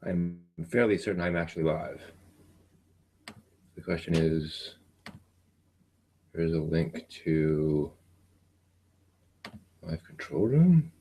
I'm fairly certain I'm actually live. The question is, there's a link to live control room.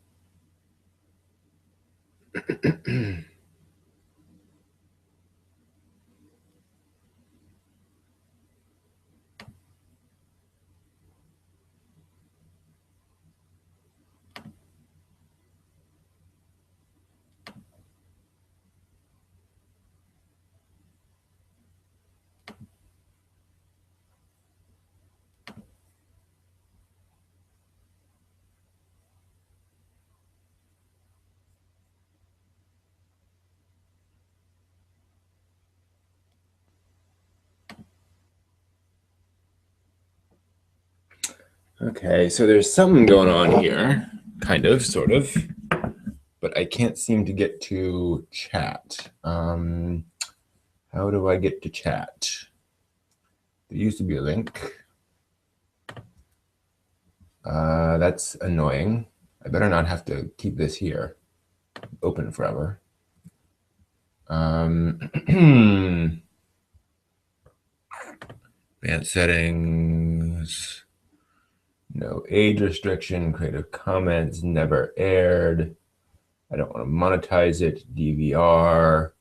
Okay, so there's something going on here, kind of, sort of, but I can't seem to get to chat. How do I get to chat? There used to be a link. That's annoying. I better not have to keep this here open forever. Advanced settings. No age restriction, creative comments, never aired. I don't want to monetize it. DVR.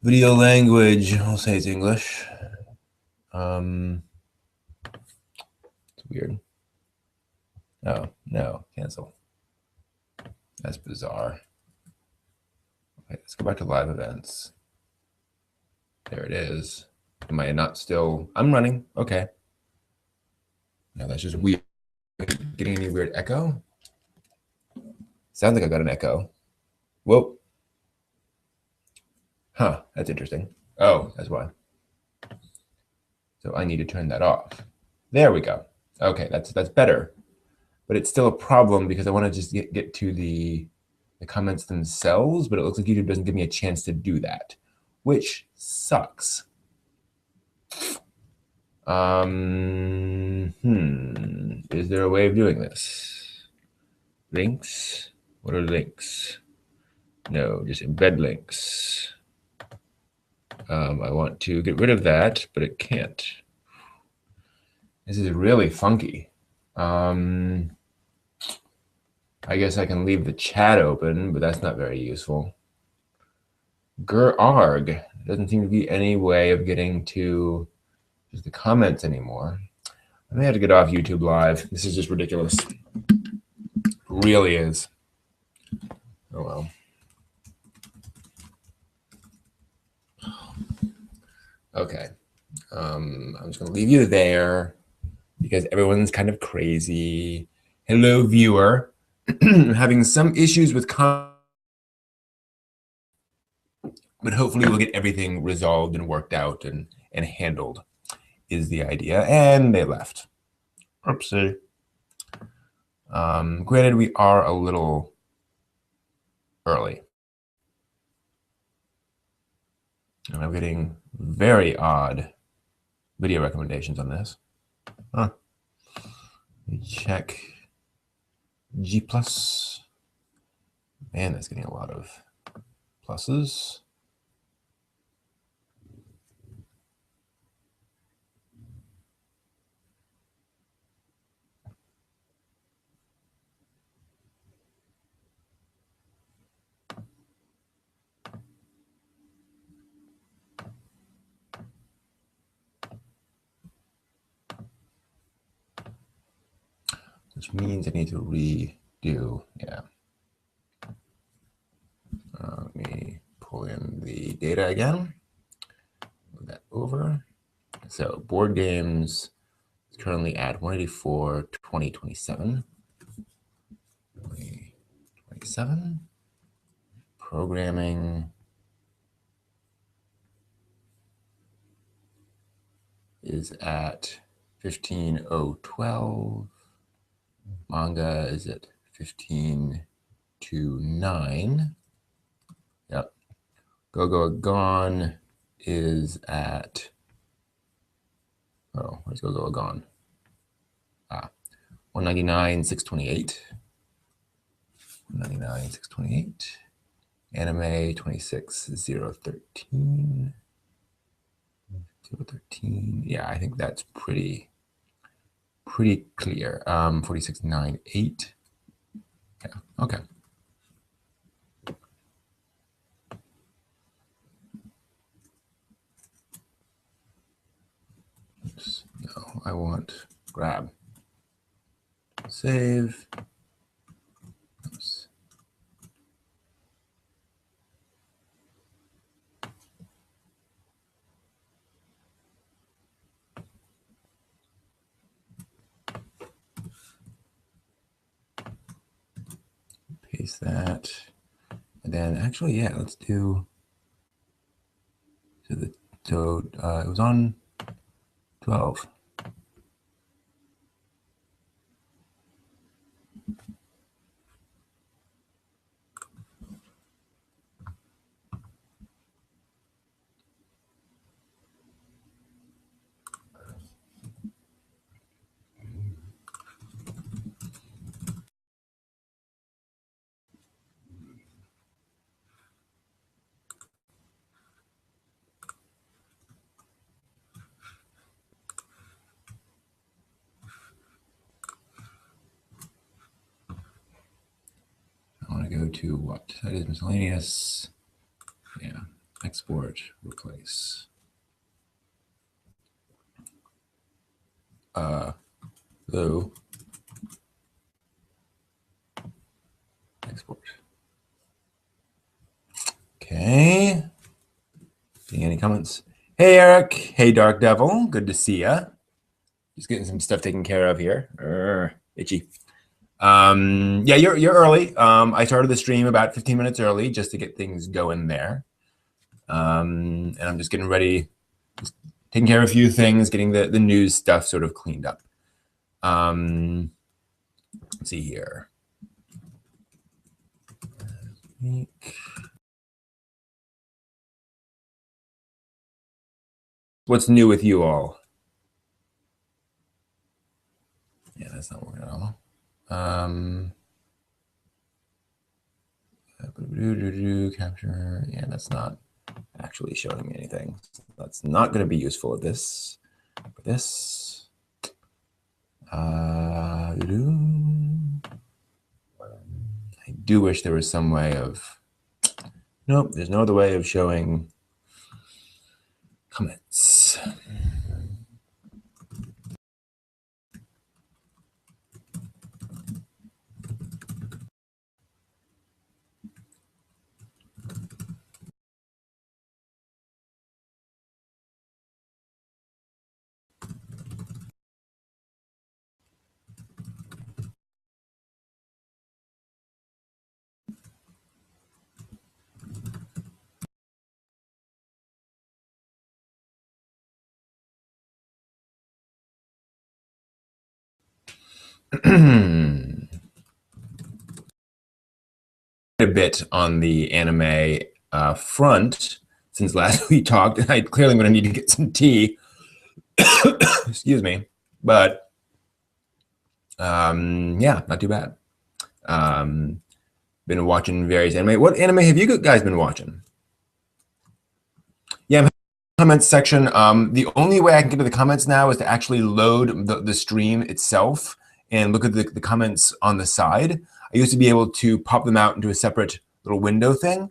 Video language, I'll say it's English. It's weird. Oh, no, cancel. That's bizarre. Okay, let's go back to live events. There it is. Am I not still? I'm running. Okay. No, that's just weird. Getting any weird echo? Sounds like I got an echo. Whoa. Huh, that's interesting. Oh, that's why. So I need to turn that off. There we go. Okay, that's better. But it's still a problem because I want to just get to the comments themselves, but it looks like YouTube doesn't give me a chance to do that, which sucks. Is there a way of doing this? Links? What are links? No, just embed links. I want to get rid of that, but it can't. This is really funky. I guess I can leave the chat open, but that's not very useful. Grr-arg. Doesn't seem to be any way of getting to just the comments anymore. I may have to get off YouTube Live. This is just ridiculous. It really is. Oh well. Okay. I'm just going to leave you there because everyone's kind of crazy. Hello, viewer. I'm having some issues with but hopefully we'll get everything resolved and worked out and handled is the idea. And they left. Oopsie. Granted, we are a little early. And I'm getting very odd video recommendations on this. Huh. Let me check G+. Man, that's getting a lot of pluses. Which means I need to redo, yeah. Let me pull in the data again. Move that over. So board games is currently at 184, 2027. 2027. Programming is at 15,012. Manga is at 15,209. Yep. Go Gone is at, oh, where's Go Gone? 199, 628. 199, 628. Anime 26013. 013. Yeah, I think that's pretty clear. 4698. Yeah, okay. Oops. No, I want grab. Save. Oops. Paste that. And then actually, yeah, let's do it was on 12. I want to go to what? That is miscellaneous. Yeah. Export, replace. Hello. Export. Okay. Seeing any comments? Hey, Eric. Hey, Dark Devil. Good to see ya. Just getting some stuff taken care of here. Itchy. Yeah, you're early. I started the stream about 15 minutes early just to get things going there. And I'm just getting ready, just taking care of a few things, getting the news stuff sort of cleaned up. Let's see here. What's new with you all? Yeah, that's not working at all. Capture. Yeah, that's not actually showing me anything. That's not going to be useful at this. For this. I do wish there was some way of. Nope, there's no other way of showing comments. A bit on the anime front since last we talked. I clearly am going to need to get some tea. Excuse me, but yeah, not too bad. Been watching various anime. What anime have you guys been watching? Yeah, I'm in the comments section. The only way I can get to the comments now is to actually load the stream itself and look at the comments on the side. I used to be able to pop them out into a separate little window thing.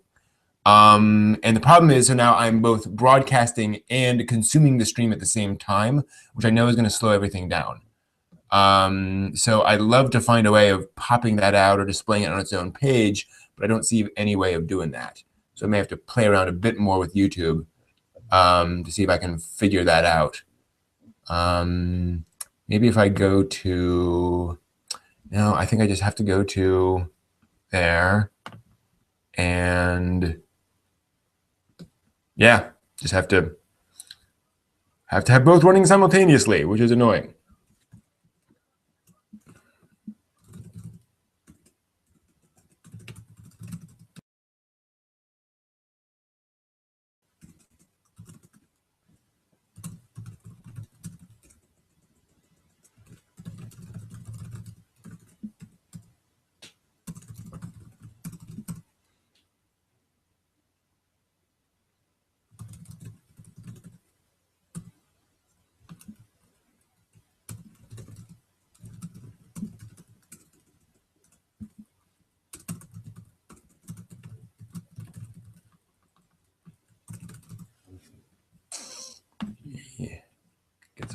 And the problem is, so now I'm both broadcasting and consuming the stream at the same time, which I know is going to slow everything down. So I'd love to find a way of popping that out or displaying it on its own page, but I don't see any way of doing that. So I may have to play around a bit more with YouTube to see if I can figure that out. Maybe if I go to, no, I think I just have to go to there and yeah, just have to have both running simultaneously, which is annoying.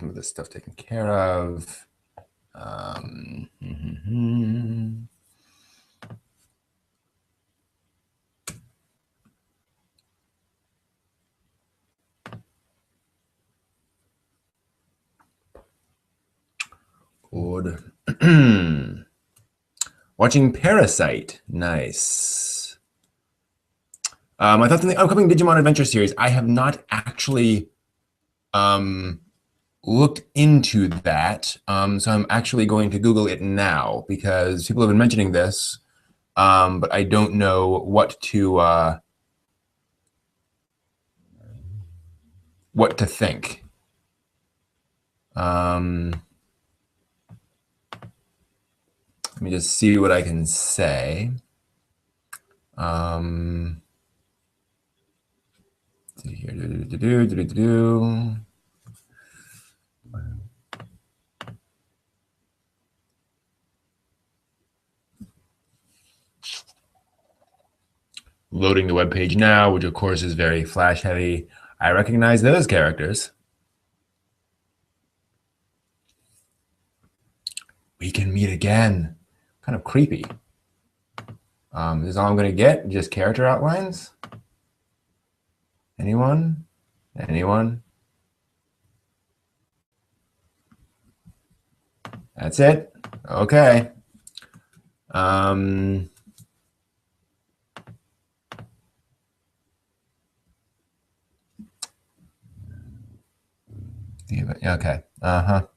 some of this stuff taken care of. Good. Watching Parasite. Nice. My thoughts on the upcoming Digimon Adventure series. I have not actually looked into that. So I'm actually going to Google it now because people have been mentioning this, but I don't know what to think. Let me just see what I can say. See here. Loading the web page now, which of course is very flash heavy. I recognize those characters. We can meet again. Kind of creepy. This is all I'm going to get? Just character outlines? Anyone? Anyone? That's it? Okay. Okay. All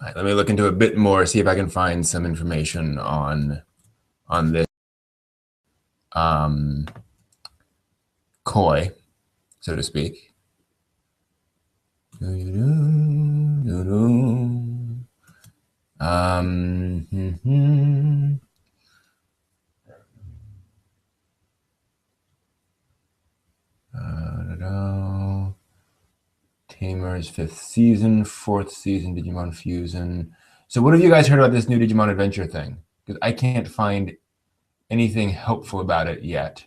right, let me look into a bit more, see if I can find some information on this koi, so to speak. Tamer's 5th season, 4th season, Digimon Fusion. So what have you guys heard about this new Digimon Adventure thing? Because I can't find anything helpful about it yet.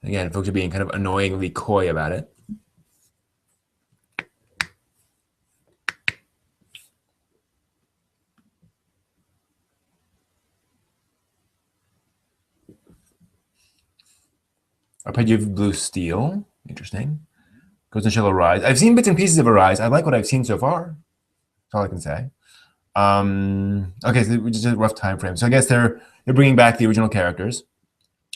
Again, folks are being kind of annoyingly coy about it. Arpeggio of Blue Steel. Interesting. Ghost in Shell Arise. I've seen bits and pieces of Arise. I like what I've seen so far. That's all I can say. Okay, so just a rough time frame. So I guess they're bringing back the original characters.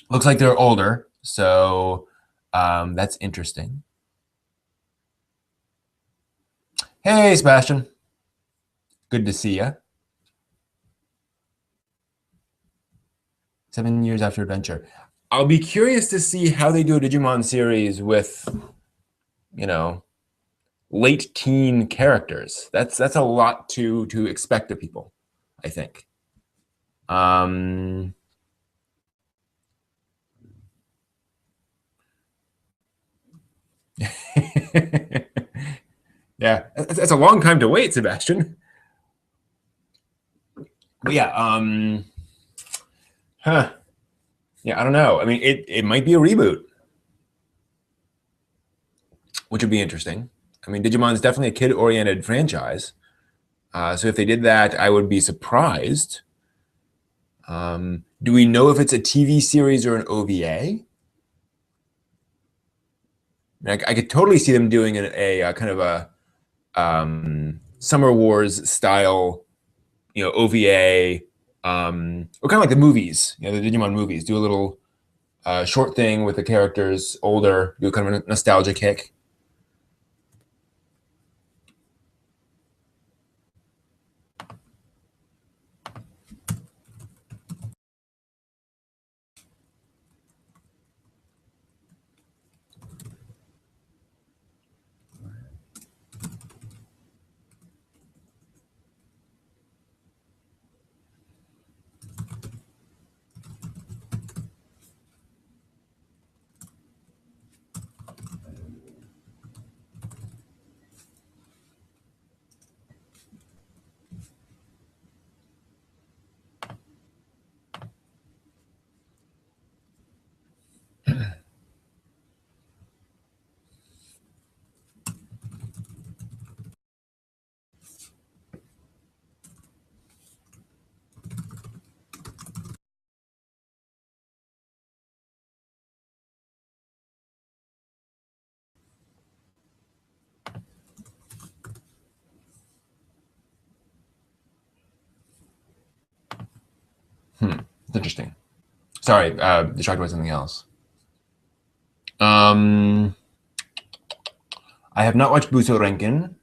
Looks like they're older, so that's interesting. Hey, Sebastian. Good to see you. 7 years after Adventure. I'll be curious to see how they do a Digimon series with, you know, late teen characters. That's a lot to expect of people, I think. Yeah, that's a long time to wait, Sebastian. But yeah, yeah, I don't know. I mean, it might be a reboot, which would be interesting. I mean, Digimon is definitely a kid-oriented franchise. So if they did that, I would be surprised. Do we know if it's a TV series or an OVA? I could totally see them doing a kind of a Summer Wars style, OVA, or kind of like the movies, the Digimon movies. Do a little short thing with the characters older, do kind of a nostalgia kick. It's interesting. Sorry, distracted by something else. I have not watched Buso Renkin.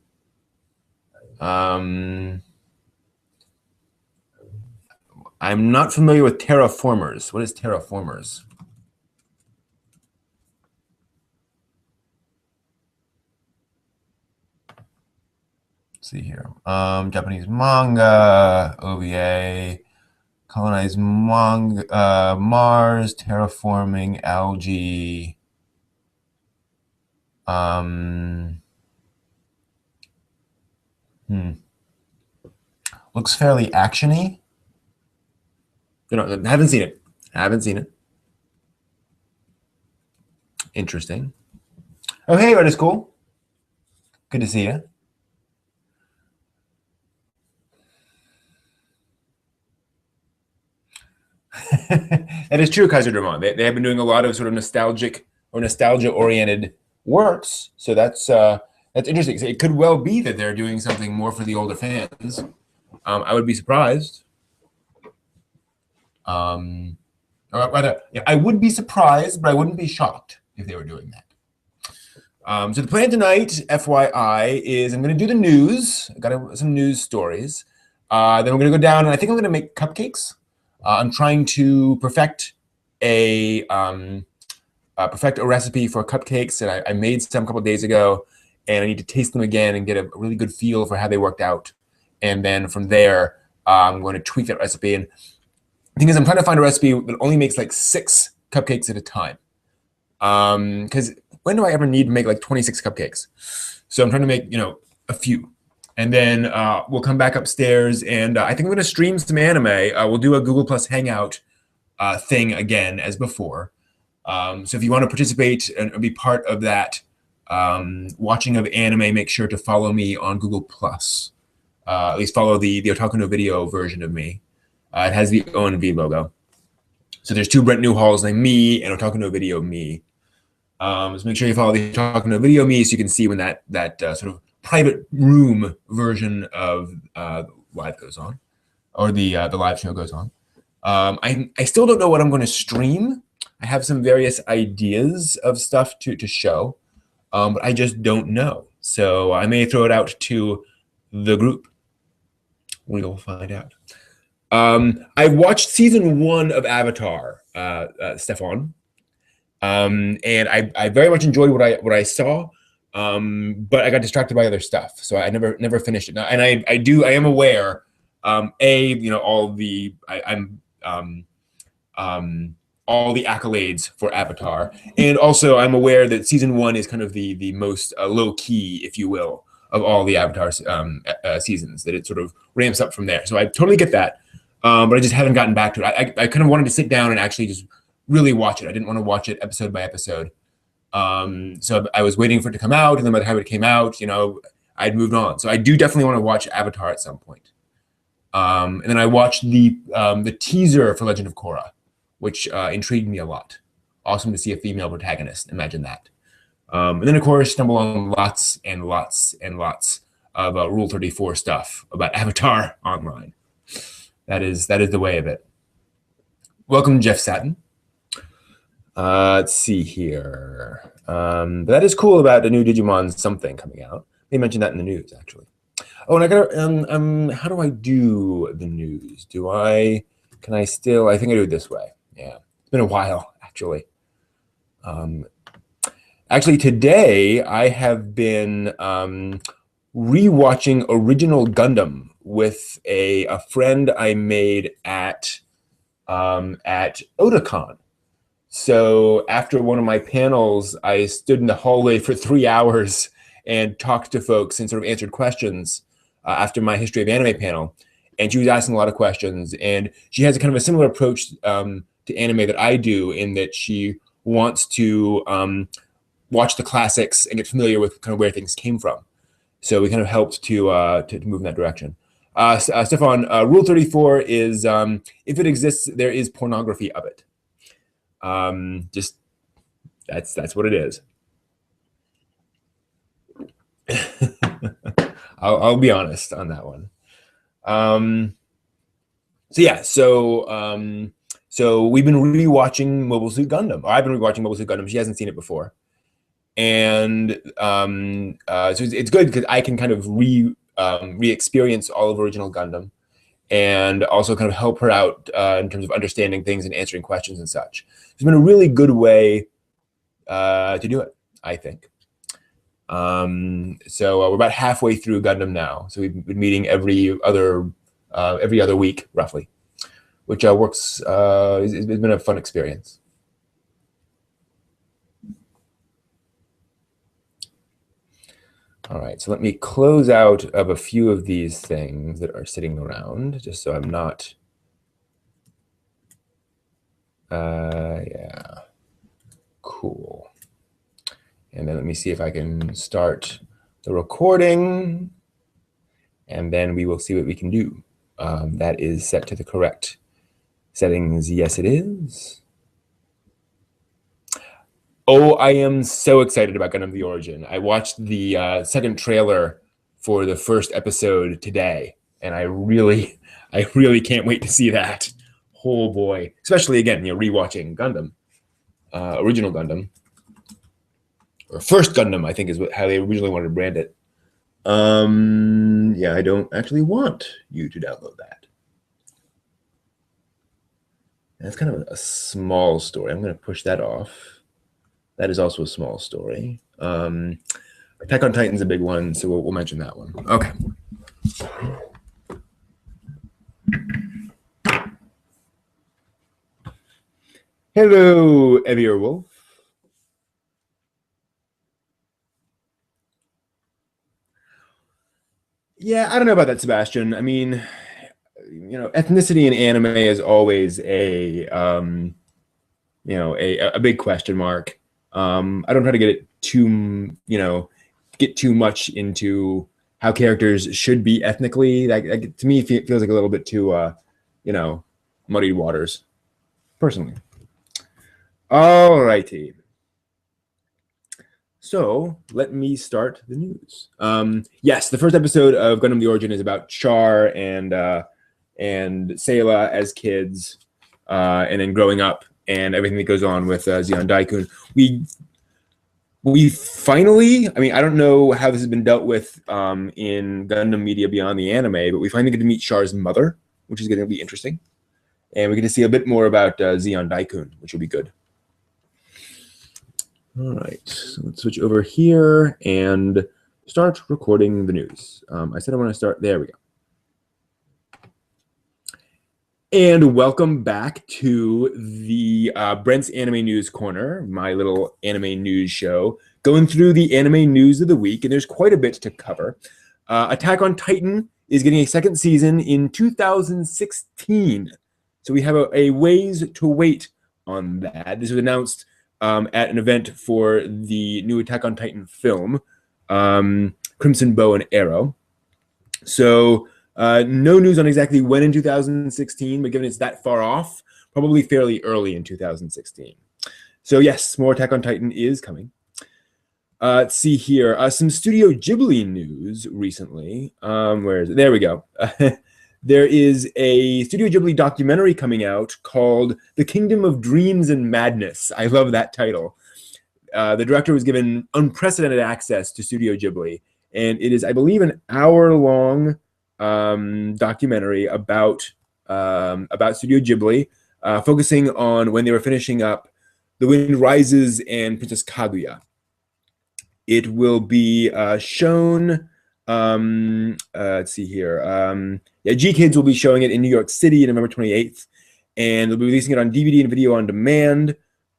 I'm not familiar with Terraformers. What is Terraformers? Let's see here. Japanese manga, OVA, colonized Mars, terraforming algae. Looks fairly actiony. Haven't seen it. Haven't seen it. Interesting. Oh, hey, Art is cool. Good to see you. That is true, Kaiser Drummond. They have been doing a lot of sort of nostalgia-oriented works. So that's interesting. So it could well be that they're doing something more for the older fans. I would be surprised. Or rather, I would be surprised, but I wouldn't be shocked if they were doing that. So the plan tonight, FYI, is I'm going to do the news. I got some news stories. Then we're going to go down, and I think I'm going to make cupcakes. I'm trying to perfect a recipe for cupcakes that I made some a couple of days ago, and I need to taste them again and get a really good feel for how they worked out. And then from there, I'm going to tweak that recipe. And the thing is, I'm trying to find a recipe that only makes like 6 cupcakes at a time. Because when do I ever need to make like 26 cupcakes? So I'm trying to make, a few. And then we'll come back upstairs, and I think I'm going to stream some anime. We'll do a Google Plus Hangout thing again as before. So if you want to participate and be part of that watching of anime, make sure to follow me on Google Plus. At least follow the Otaku no Video version of me. It has the O&V logo. So there's 2 Brent Newhalls named me and Otaku no Video me. So make sure you follow the Otaku no Video me so you can see when that sort of private room version of live goes on, or the live show goes on. I still don't know what I'm going to stream. I have some various ideas of stuff to show, but I just don't know. So I may throw it out to the group. We will find out. I watched season 1 of Avatar, Stefan, and I very much enjoyed what I saw. But I got distracted by other stuff, so I never finished it. Now, and I am aware, all the all the accolades for Avatar, and also I'm aware that season 1 is kind of the most low key, if you will, of all the Avatar seasons. That it sort of ramps up from there. So I totally get that, but I just haven't gotten back to it. I kind of wanted to sit down and actually just really watch it. I didn't want to watch it episode by episode. So I was waiting for it to come out, and then by the time it came out, I'd moved on. So I do definitely want to watch Avatar at some point. And then I watched the teaser for Legend of Korra, which intrigued me a lot. Awesome to see a female protagonist. Imagine that. And then, of course, stumble on lots and lots and lots of Rule 34 stuff about Avatar online. That is the way of it. Welcome, Jeff Satin. Let's see here. But that is cool about the new Digimon something coming out. They mentioned that in the news, actually. Oh, and I gotta, how do I do the news? Can I still, I think I do it this way. Yeah, it's been a while, actually. Actually, today I have been rewatching Original Gundam with a friend I made at Otakon. So after one of my panels, I stood in the hallway for 3 hours and talked to folks and sort of answered questions after my History of Anime panel. And she was asking a lot of questions. And she has a kind of a similar approach to anime that I do, in that she wants to watch the classics and get familiar with kind of where things came from. So we kind of helped to move in that direction. Stefan, Rule 34 is, if it exists, there is pornography of it. Just that's what it is. I'll be honest on that one. So yeah, so we've been rewatching Mobile Suit Gundam. Or I've been rewatching Mobile Suit Gundam. She hasn't seen it before, and so it's good because I can kind of re-experience all of original Gundam, and also kind of help her out in terms of understanding things and answering questions and such. It's been a really good way to do it, I think. So we're about halfway through Gundam now. So we've been meeting every other week, roughly, which works. It's been a fun experience. All right, so let me close out of a few of these things that are sitting around, just so I'm not. Yeah, cool. And then let me see if I can start the recording, and then we will see what we can do. That is set to the correct settings. Yes, it is. Oh, I am so excited about Gundam the Origin. I watched the second trailer for the first episode today, and I really can't wait to see that. Oh boy, especially again, rewatching Gundam, original Gundam, or first Gundam, I think is how they originally wanted to brand it. Yeah, I don't actually want you to download that. That's kind of a small story. I'm going to push that off. That is also a small story. Attack on Titan's a big one, so we'll mention that one. Okay. Hello, Evier Wolf. Yeah, I don't know about that, Sebastian. I mean, ethnicity in anime is always a big question mark. I don't try to get too much into how characters should be ethnically. That to me feels like a little bit too muddied waters, personally. All righty. So let me start the news. Yes, the first episode of Gundam the Origin is about Char and Sayla as kids, and then growing up and everything that goes on with Zeon Daikun. We finally, I mean, I don't know how this has been dealt with in Gundam media beyond the anime, but we finally get to meet Char's mother, which is going to be interesting. And we get to see a bit more about Zeon Daikun, which will be good. All right, so let's switch over here and start recording the news. I said I want to start, there we go. And welcome back to the Brent's Anime News Corner, my little anime news show, going through the anime news of the week, and there's quite a bit to cover. Attack on Titan is getting a second season in 2016, so we have a ways to wait on that. This was announced at an event for the new Attack on Titan film, Crimson Bow and Arrow. So no news on exactly when in 2016, but given it's that far off, probably fairly early in 2016. So yes, more Attack on Titan is coming. Let's see here. Some Studio Ghibli news recently. Where is it? There we go. There is a Studio Ghibli documentary coming out called The Kingdom of Dreams and Madness. I love that title. The director was given unprecedented access to Studio Ghibli, and it is, I believe, an hour-long documentary about Studio Ghibli, focusing on when they were finishing up The Wind Rises and Princess Kaguya. It will be shown. Let's see here. Yeah, G Kids will be showing it in New York City on November 28th, and they'll be releasing it on DVD and video on demand.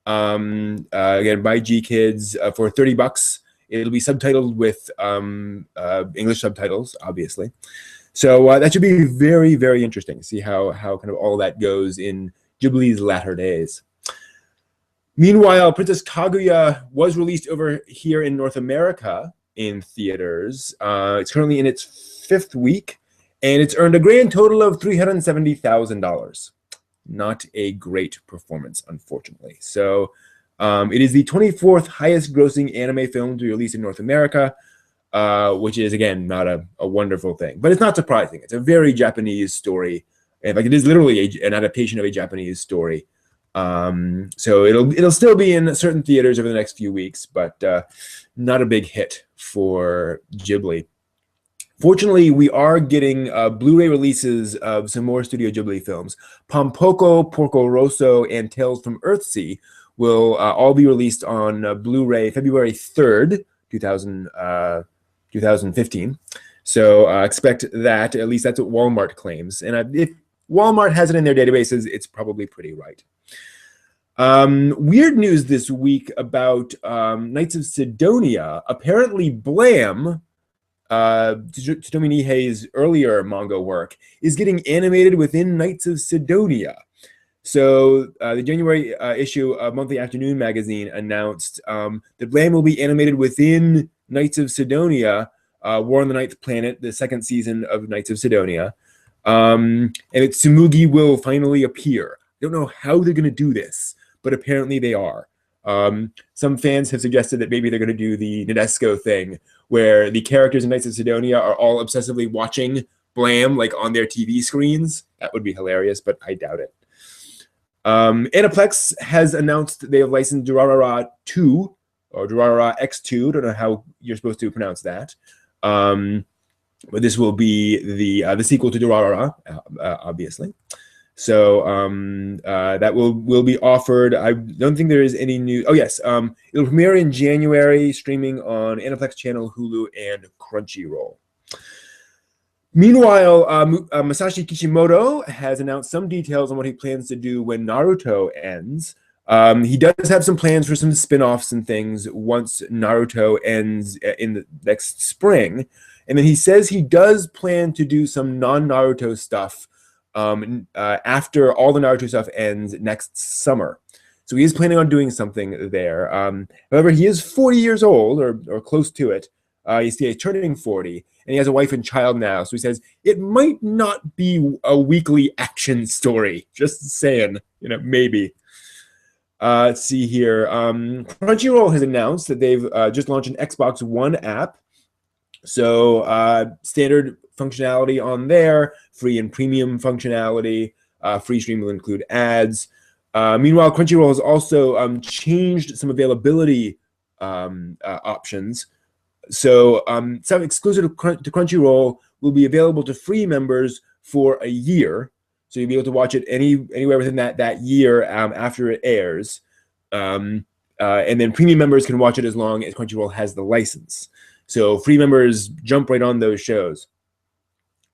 Again, by G Kids for $30. It'll be subtitled with English subtitles, obviously. So that should be very, very interesting to see how kind of all that goes in Ghibli's latter days. Meanwhile, Princess Kaguya was released over here in North America in theaters. It's currently in its 5th week, and it's earned a grand total of $370,000. Not a great performance, unfortunately. So it is the 24th highest grossing anime film to be released in North America, which is, again, not a wonderful thing. But it's not surprising. It's a very Japanese story and like it is literally an adaptation of a Japanese story. So it'll still be in certain theaters over the next few weeks, but not a big hit for Ghibli. Fortunately, we are getting Blu-ray releases of some more Studio Ghibli films. Pompoko, Porco Rosso, and Tales from Earthsea will all be released on Blu-ray February 3rd, 2015. So expect that. At least that's what Walmart claims. And if Walmart has it in their databases, it's probably pretty right. Weird news this week about Knights of Sidonia. Apparently, Blam, Tsutomu Nihei's earlier manga work, is getting animated within Knights of Sidonia. So the January issue of Monthly Afternoon magazine announced that Blam will be animated within Knights of Sidonia, War on the Ninth Planet, the second season of Knights of Sidonia. And Tsumugi will finally appear. I don't know how they're going to do this, but apparently they are. Some fans have suggested that maybe they're going to do the Nadesco thing, where the characters in Knights of Sidonia are all obsessively watching Blam like on their TV screens. That would be hilarious, but I doubt it. Aniplex has announced they have licensed Durarara 2 or Durarara X2. Don't know how you're supposed to pronounce that. But this will be the sequel to Durarara, obviously. So that will be offered. I don't think there is any new. Oh yes, it'll premiere in January, streaming on Aniplex Channel, Hulu, and Crunchyroll. Meanwhile, Masashi Kishimoto has announced some details on what he plans to do when Naruto ends. He does have some plans for some spin-offs and things once Naruto ends in the next spring. And then he says he does plan to do some non-Naruto stuff after all the Naruto stuff ends next summer. So he is planning on doing something there. However, he is 40 years old or close to it. He's turning 40, and he has a wife and child now. So he says it might not be a weekly action story. Just saying, maybe. Let's see here. Crunchyroll has announced that they've just launched an Xbox One app. So standard functionality on there, free and premium functionality. Free stream will include ads. Meanwhile, Crunchyroll has also changed some availability options. So some exclusive to Crunchyroll will be available to free members for a year. So you'll be able to watch it anywhere within that year after it airs. And then premium members can watch it as long as Crunchyroll has the license. So free members jump right on those shows.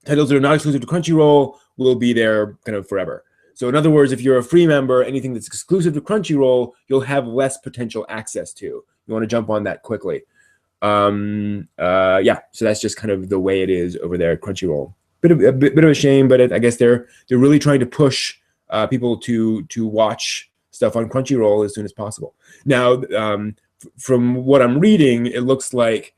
Titles that are not exclusive to Crunchyroll will be there kind of forever. So in other words, if you're a free member, anything that's exclusive to Crunchyroll, you'll have less potential access to. You want to jump on that quickly. Yeah, so that's just kind of the way it is over there at Crunchyroll. Bit of a shame, but I guess they're really trying to push people to watch stuff on Crunchyroll as soon as possible. Now, from what I'm reading, it looks like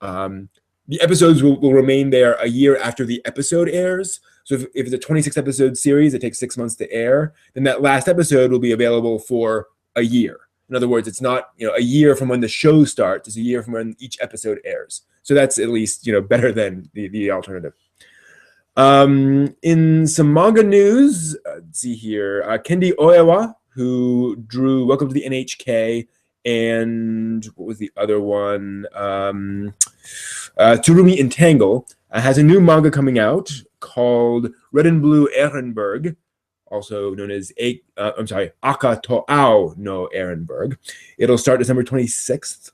the episodes will remain there a year after the episode airs. So if it's a 26 episode series, it takes 6 months to air, then that last episode will be available for a year. In other words, it's not a year from when the show starts, it's a year from when each episode airs. So that's at least better than the alternative. In some manga news, let's see here, Kendi Oewa, who drew Welcome to the NHK, and what was the other one? Tsurumi Entangle, has a new manga coming out called Red and Blue Ehrenberg, also known as Aka to Ao no Ehrenberg. It'll start December 26th.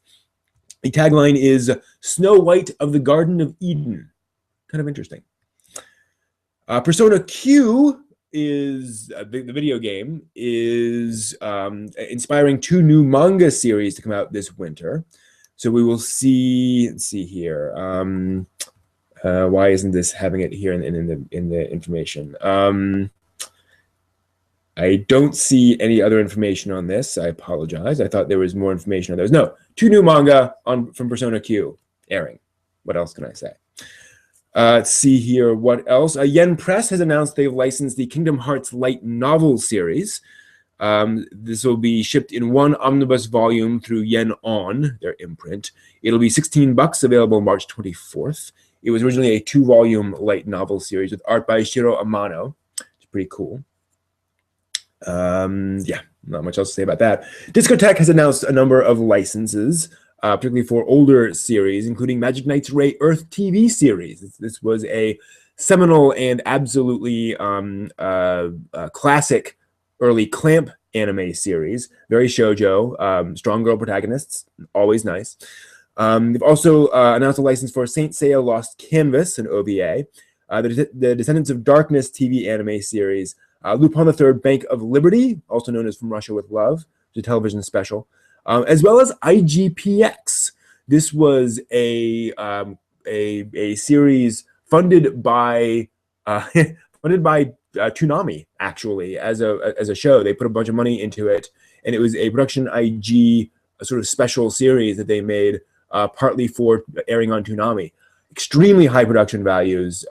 The tagline is Snow White of the Garden of Eden. Kind of interesting. Persona Q is the video game is inspiring 2 new manga series to come out this winter. So we will see. Let's see here. Why isn't this having it here in the information? I don't see any other information on this. I apologize. I thought there was more information on those. No, 2 new manga from Persona Q airing. What else can I say? Let's see here. What else? Yen Press has announced they've licensed the Kingdom Hearts light novel series. This will be shipped in 1 omnibus volume through Yen On, their imprint. It'll be $16, available March 24th. It was originally a 2-volume light novel series with art by Shiro Amano. pretty cool. Yeah, not much else to say about that. Discotech has announced a number of licenses, particularly for older series, including Magic Knight's Ray Earth TV series. This was a seminal and absolutely classic early Clamp anime series. Very shoujo, strong girl protagonists, always nice. They've also announced a license for Saint Seiya Lost Canvas, an OVA, the Descendants of Darkness TV anime series, Lupin the Third, Bank of Liberty, also known as From Russia with Love, the television special, as well as IGPX. This was a series funded by Toonami, actually, as a show. They put a bunch of money into it, and it was a production IG sort of special series that they made partly for airing on Toonami. Extremely high production values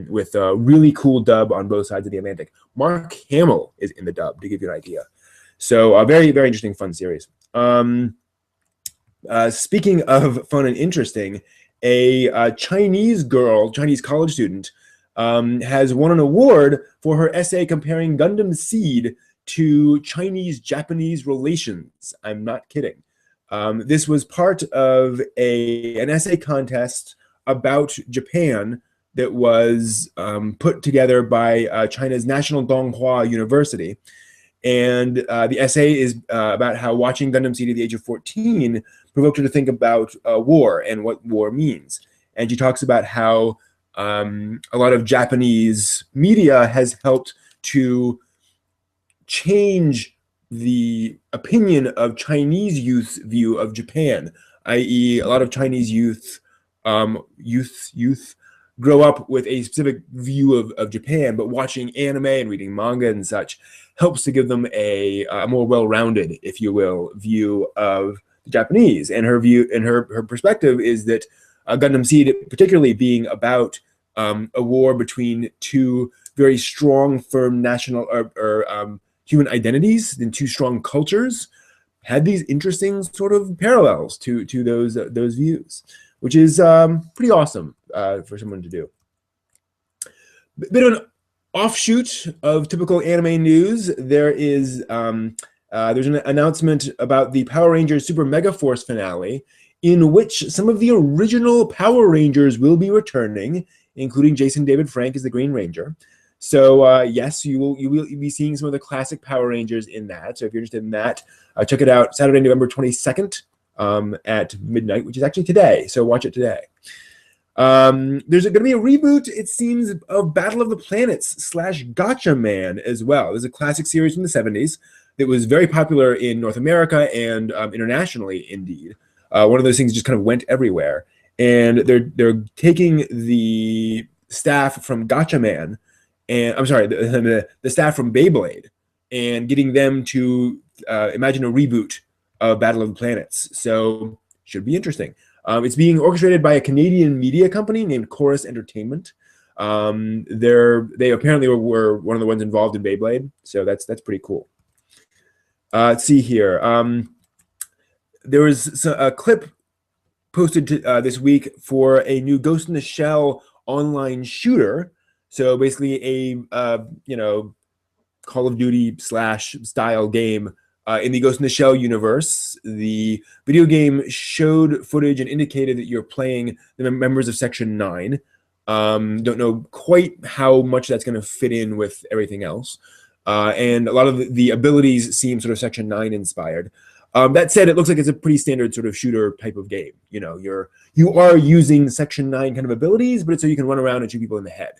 with a really cool dub on both sides of the Atlantic. Mark Hamill is in the dub, to give you an idea. So a very, very interesting, fun series. Speaking of fun and interesting, a Chinese college student, has won an award for her essay comparing Gundam Seed to Chinese-Japanese relations. I'm not kidding. This was part of an essay contest about Japan that was put together by China's National Donghua University. And the essay is about how watching Gundam Seed at the age of 14 provoked her to think about war and what war means. And she talks about how a lot of Japanese media has helped to change the opinion of Chinese youth's view of Japan, i.e. a lot of Chinese youth grow up with a specific view of Japan, but watching anime and reading manga and such helps to give them a more well-rounded, if you will, view of the Japanese. And her view and her perspective is that Gundam Seed, particularly being about a war between two very strong, firm national or human identities and two strong cultures, had these interesting sort of parallels to those views, which is pretty awesome for someone to do. Bit of an offshoot of typical anime news. There's an announcement about the Power Rangers Super Mega Force finale, in which some of the original Power Rangers will be returning, including Jason David Frank as the Green Ranger. So yes, you will be seeing some of the classic Power Rangers in that. So if you're interested in that, check it out Saturday, November 22nd at midnight, which is actually today. So watch it today. There's going to be a reboot, it seems, of Battle of the Planets / Gotcha Man as well. There's a classic series from the 70s that was very popular in North America and internationally, indeed. One of those things just kind of went everywhere. And they're taking the staff from Gotcha Man, and I'm sorry, the staff from Beyblade, and getting them to imagine a reboot of Battle of the Planets. So should be interesting. It's being orchestrated by a Canadian media company named Chorus Entertainment. They apparently were one of the ones involved in Beyblade, so that's pretty cool. Let's see here. There was a clip posted this week for a new Ghost in the Shell online shooter. So basically a Call of Duty / style game in the Ghost in the Shell universe. The video game showed footage and indicated that you're playing the members of Section 9. Don't know quite how much that's going to fit in with everything else. And a lot of the abilities seem sort of Section 9 inspired. That said, it looks like it's a pretty standard sort of shooter type of game. You are using Section 9 kind of abilities, but it's so you can run around and shoot people in the head.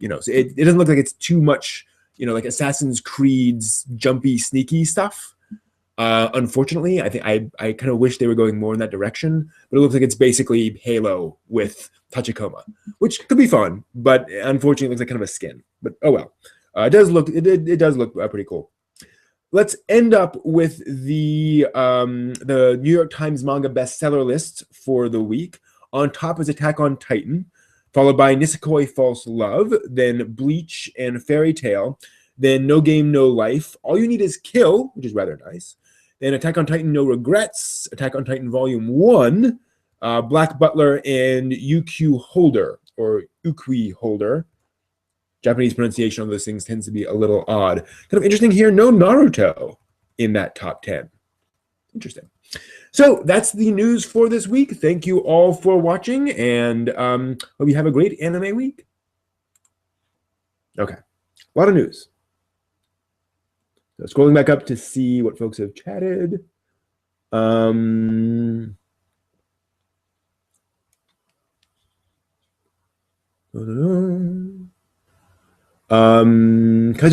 So it doesn't look like it's too much, like Assassin's Creed's jumpy, sneaky stuff. Unfortunately, I think I kind of wish they were going more in that direction, but it looks like it's basically Halo with Tachikoma, which could be fun, but unfortunately it looks like kind of a skin. But oh well, it does look pretty cool. Let's end up with the New York Times manga bestseller list for the week. On top is Attack on Titan, followed by Nisekoi False Love, then Bleach and Fairy Tail, then No Game No Life, All You Need Is Kill, which is rather nice, then Attack on Titan No Regrets, Attack on Titan Volume 1, Black Butler, and UQ Holder, or Ukui Holder. Japanese pronunciation of those things tends to be a little odd. Kind of interesting here, no Naruto in that top 10. Interesting. So that's the news for this week. Thank you all for watching, and hope you have a great anime week. Okay, a lot of news. So scrolling back up to see what folks have chatted. Kaiser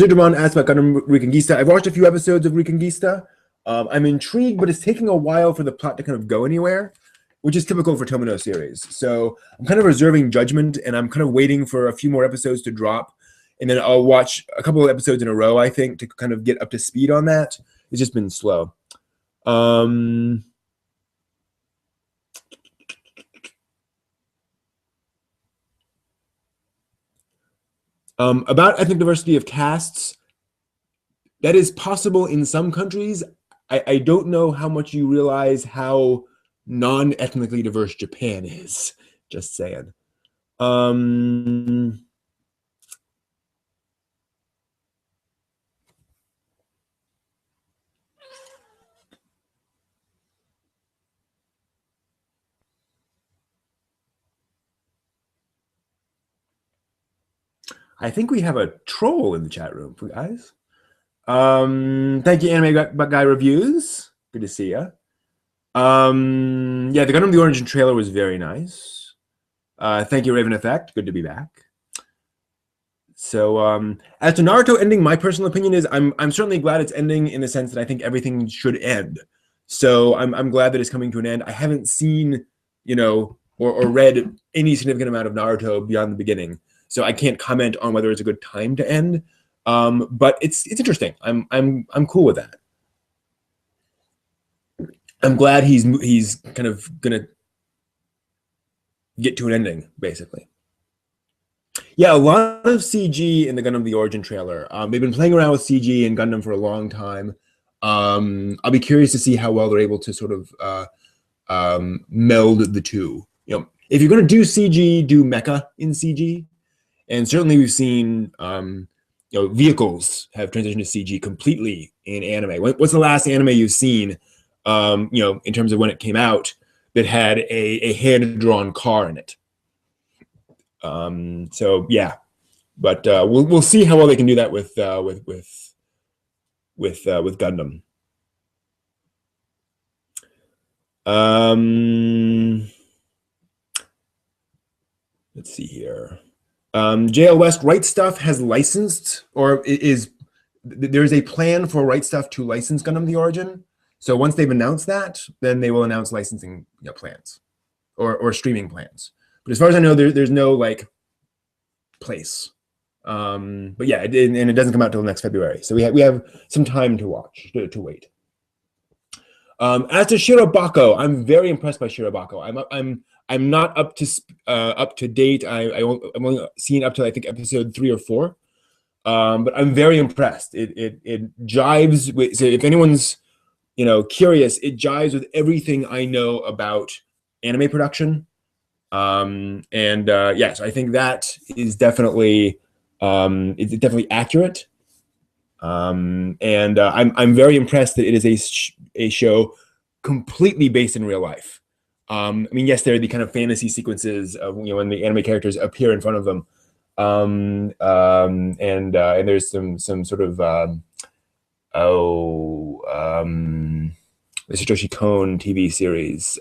Dramon asked about Gundam Reconquista. I've watched a few episodes of Reconquista. I'm intrigued, but it's taking a while for the plot to kind of go anywhere, which is typical for Tomino series. So I'm kind of reserving judgment, and I'm kind of waiting for a few more episodes to drop, and then I'll watch a couple of episodes in a row, I think, to kind of get up to speed on that. It's just been slow. About ethnic diversity of castes, that is possible in some countries. I don't know how much you realize how non-ethnically diverse Japan is. Just saying. I think we have a troll in the chat room, guys. Thank you, Anime Guy Reviews. Good to see you. Yeah, the Gundam the Origin trailer was very nice. Thank you, Raven Effect. Good to be back. So, as to Naruto ending, my personal opinion is I'm certainly glad it's ending in the sense that I think everything should end. So I'm glad that it's coming to an end. I haven't seen, or read any significant amount of Naruto beyond the beginning. So I can't comment on whether it's a good time to end. But it's interesting. I'm cool with that. I'm glad he's kind of gonna get to an ending, basically. Yeah, a lot of CG in the Gundam the Origin trailer. They've been playing around with CG in Gundam for a long time. I'll be curious to see how well they're able to sort of meld the two. If you're going to do CG, do mecha in CG. And certainly we've seen vehicles have transitioned to CG completely in anime. What's the last anime you've seen, in terms of when it came out, that had a hand-drawn car in it? So yeah, but we'll see how well they can do that with Gundam. Let's see here. JL West, Right Stuff has licensed, or there's a plan for Right Stuff to license Gundam the Origin. So once they've announced that, then they will announce licensing plans or streaming plans. But as far as I know, there's no place. But yeah, and it doesn't come out till next February. So we have some time to watch, to wait. As to Shirobako, I'm very impressed by Shirobako. I'm not up to date. I've only seen up to I think episode 3 or 4, but I'm very impressed. It jives with. So if anyone's curious, it jives with everything I know about anime production. Yes, I think that is definitely it's definitely accurate. I'm very impressed that it is a show completely based in real life. I mean, yes, there are the kind of fantasy sequences of when the anime characters appear in front of them, and there's some sort of the Satoshi Kon TV series.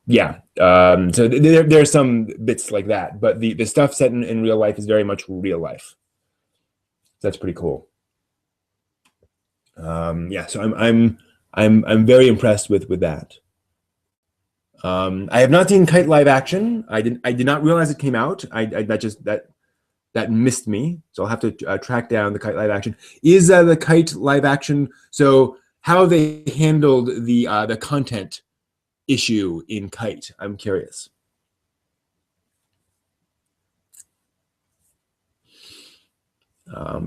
Yeah, so there are some bits like that, but the stuff set in real life is very much real life. So that's pretty cool. Yeah, so I'm very impressed with that. I have not seen Kite live action. I did not realize it came out. That missed me. So I'll have to track down the Kite live action. Is the Kite live action? So how they handled the content issue in Kite? I'm curious.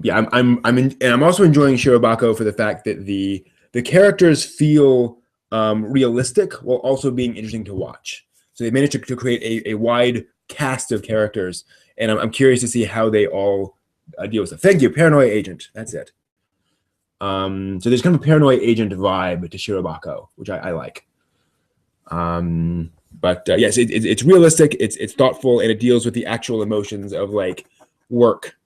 Yeah, I'm also enjoying Shirobako for the fact that the characters feel realistic while also being interesting to watch. So they managed to create a wide cast of characters, and I'm curious to see how they all deal with it. Thank you, Paranoia Agent. That's it. So there's kind of a Paranoia Agent vibe to Shirobako, which I like. But yes, it's realistic, it's thoughtful, and it deals with the actual emotions of like work,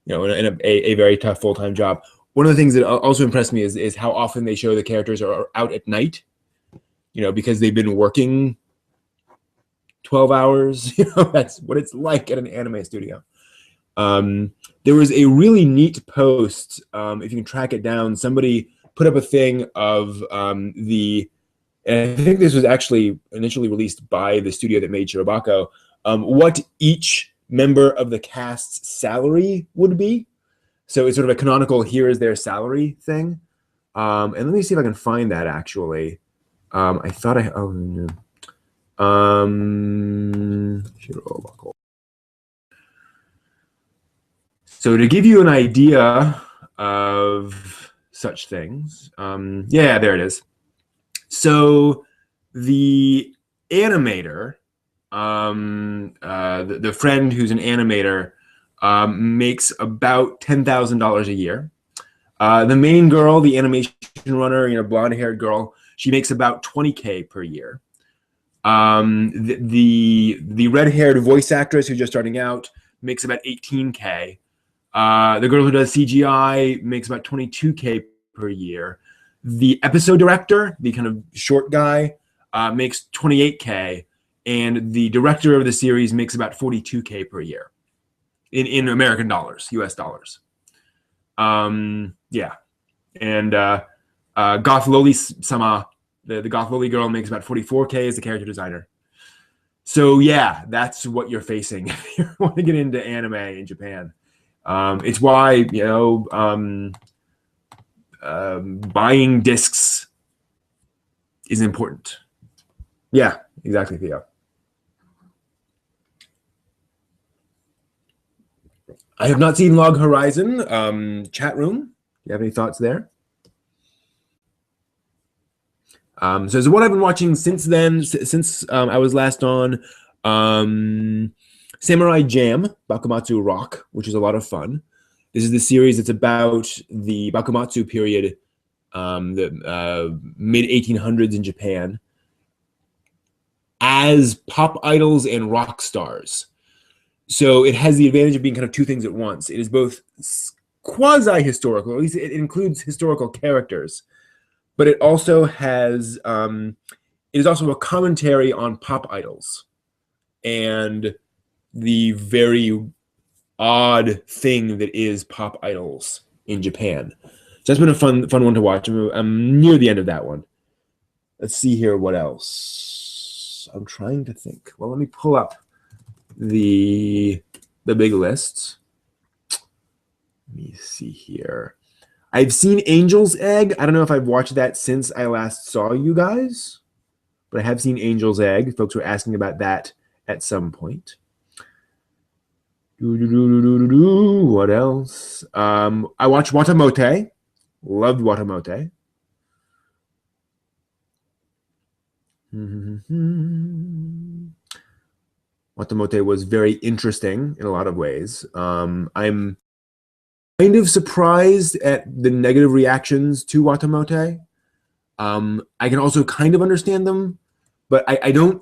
you know, in a very tough full-time job. One of the things that also impressed me is how often they show the characters are out at night, you know, because they've been working 12 hours. You know, that's what it's like at an anime studio. There was a really neat post, if you can track it down. Somebody put up a thing of and I think this was actually initially released by the studio that made Shirobako, what each member of the cast's salary would be. So it's sort of a canonical, here is their salary thing. And let me see if I can find that actually. I thought Shirobako. So to give you an idea of such things, yeah, there it is. So the animator, the friend who's an animator, makes about $10,000 a year. The main girl, the animation runner, you know, blonde-haired girl, she makes about $20K per year. The red-haired voice actress who's just starting out makes about $18K. The girl who does CGI makes about $22K per year. The episode director, the kind of short guy, makes $28K, and the director of the series makes about $42K per year in American dollars, US dollars. Yeah. And Goth Loli Sama, the Goth Loli girl, makes about $44K as the character designer. So yeah, that's what you're facing if you want to get into anime in Japan. It's why, you know, buying discs is important. Yeah, exactly, Theo. I have not seen Log Horizon. Chat room, do you have any thoughts there? So what I've been watching since then, since I was last on, Samurai Jam, Bakumatsu Rock, which is a lot of fun. This is the series that's about the Bakumatsu period, the mid-1800s in Japan, as pop idols and rock stars. So it has the advantage of being kind of two things at once. It is both quasi-historical, or at least it includes historical characters, but it also has, it is also a commentary on pop idols and the very odd thing that is pop idols in Japan. So that's been a fun one to watch. I'm near the end of that one. Let's see here, what else? I'm trying to think. Well, let me pull up the big list. Let me see here. I've seen Angel's Egg. I don't know if I've watched that since I last saw you guys, but I have seen Angel's Egg. Folks were asking about that at some point. What else? I watched Watamote. Loved Watamote. Watamote was very interesting in a lot of ways. I'm kind of surprised at the negative reactions to Watamote. I can also kind of understand them, but I'm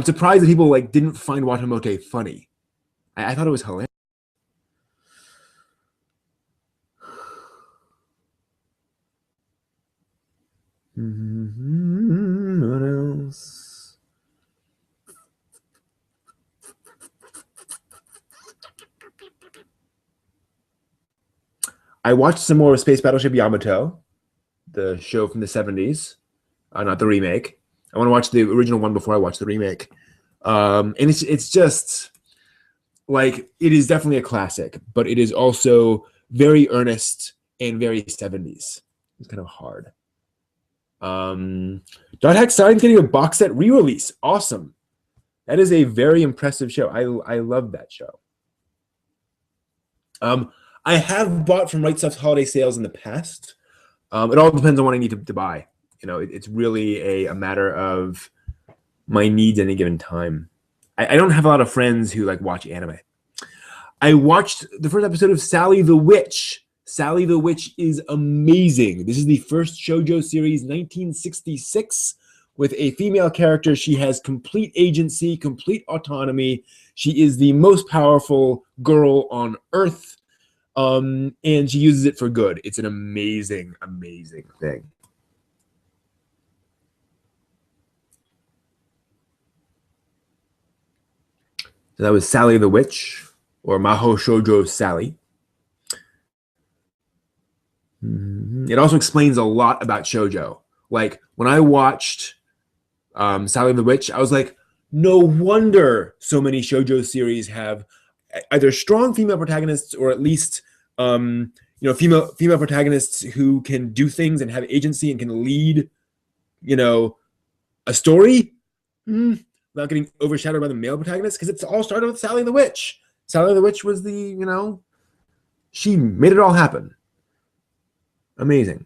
surprised that people like didn't find Watamote funny. I thought it was hilarious. What else? I watched some more of Space Battleship Yamato, the show from the 70s, not the remake. I want to watch the original one before I watch the remake. And it's just like, it is definitely a classic, but it is also very earnest and very 70s. It's kind of hard. Dot Hack Sign's getting a box set re-release. Awesome. That is a very impressive show. I love that show. I have bought from Right Stuff's holiday sales in the past. It all depends on what I need to buy. You know, it's really a matter of my needs at any given time. I don't have a lot of friends who like watch anime. I watched the first episode of Sally the Witch. Sally the Witch is amazing. This is the first shoujo series, 1966, with a female character. She has complete agency, complete autonomy. She is the most powerful girl on Earth, and she uses it for good. It's an amazing, amazing thing. So that was Sally the Witch, or Maho Shoujo Sally. It also explains a lot about shoujo. Like when I watched Sally the Witch, I was like, no wonder so many shoujo series have either strong female protagonists or at least female protagonists who can do things and have agency and can lead a story without getting overshadowed by the male protagonist, because it's all started with Sally the Witch. Sally the Witch was she made it all happen. Amazing.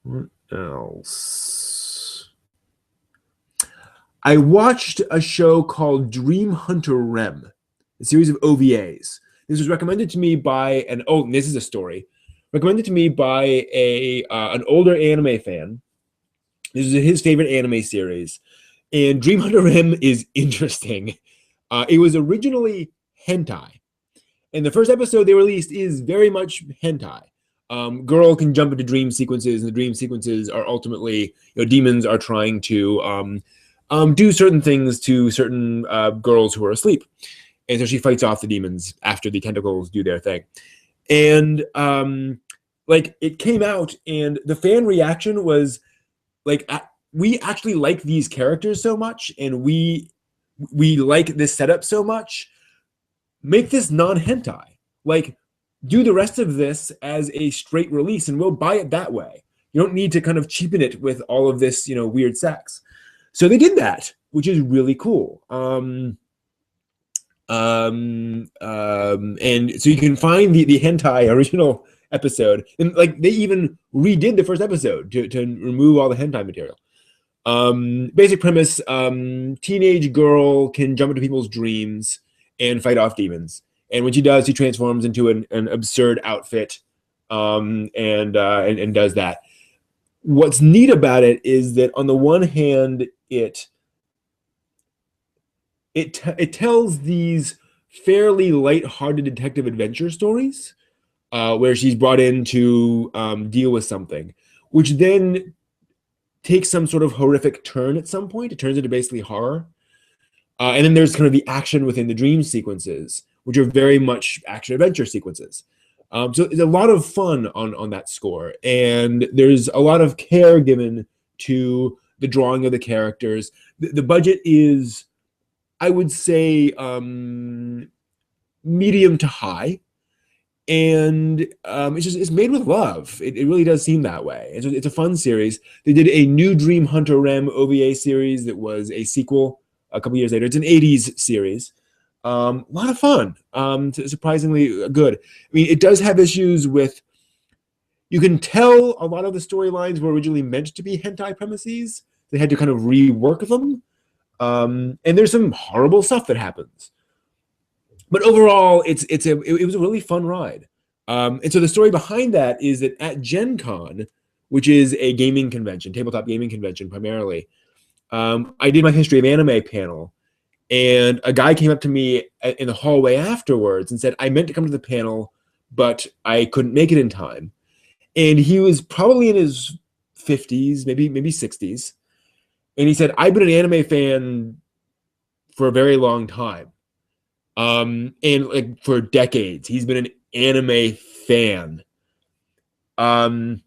What else? I watched a show called Dream Hunter Rem, a series of OVAs. This was recommended to me by this is a story. Recommended to me by an older anime fan. This is his favorite anime series. And Dream Hunter Rem is interesting. It was originally hentai. And the first episode they released is very much hentai. Girl can jump into dream sequences, and the dream sequences are ultimately, demons are trying to do certain things to certain girls who are asleep. And so she fights off the demons after the tentacles do their thing. And it came out, and the fan reaction was like, we actually like these characters so much, and we like this setup so much. Make this non-hentai. Like, do the rest of this as a straight release, and we'll buy it that way. You don't need to kind of cheapen it with all of this, weird sex. So they did that, which is really cool. And so you can find the hentai original episode, and they even redid the first episode to remove all the hentai material. Basic premise: teenage girl can jump into people's dreams and fight off demons. And when she does, she transforms into an absurd outfit, and does that. What's neat about it is that on the one hand, it tells these fairly light-hearted detective adventure stories, where she's brought in to deal with something, which then takes some sort of horrific turn at some point. It turns into basically horror. And then there's kind of the action within the dream sequences, which are very much action-adventure sequences. So it's a lot of fun on that score. And there's a lot of care given to the drawing of the characters. The budget is, I would say, medium to high. And it's made with love. It really does seem that way. It's a fun series. They did a new Dream Hunter Rem OVA series that was a sequel a couple years later. It's an 80s series. A lot of fun. Surprisingly good. I mean, it does have issues with, you can tell a lot of the storylines were originally meant to be hentai premises. They had to kind of rework them. And there's some horrible stuff that happens. But overall, it was a really fun ride. And so the story behind that is that at Gen Con, which is a gaming convention, tabletop gaming convention primarily, I did my history of anime panel, and a guy came up to me in the hallway afterwards and said, I meant to come to the panel, but I couldn't make it in time. And he was probably in his 50s, maybe 60s. And he said, I've been an anime fan for a very long time. And for decades, he's been an anime fan. And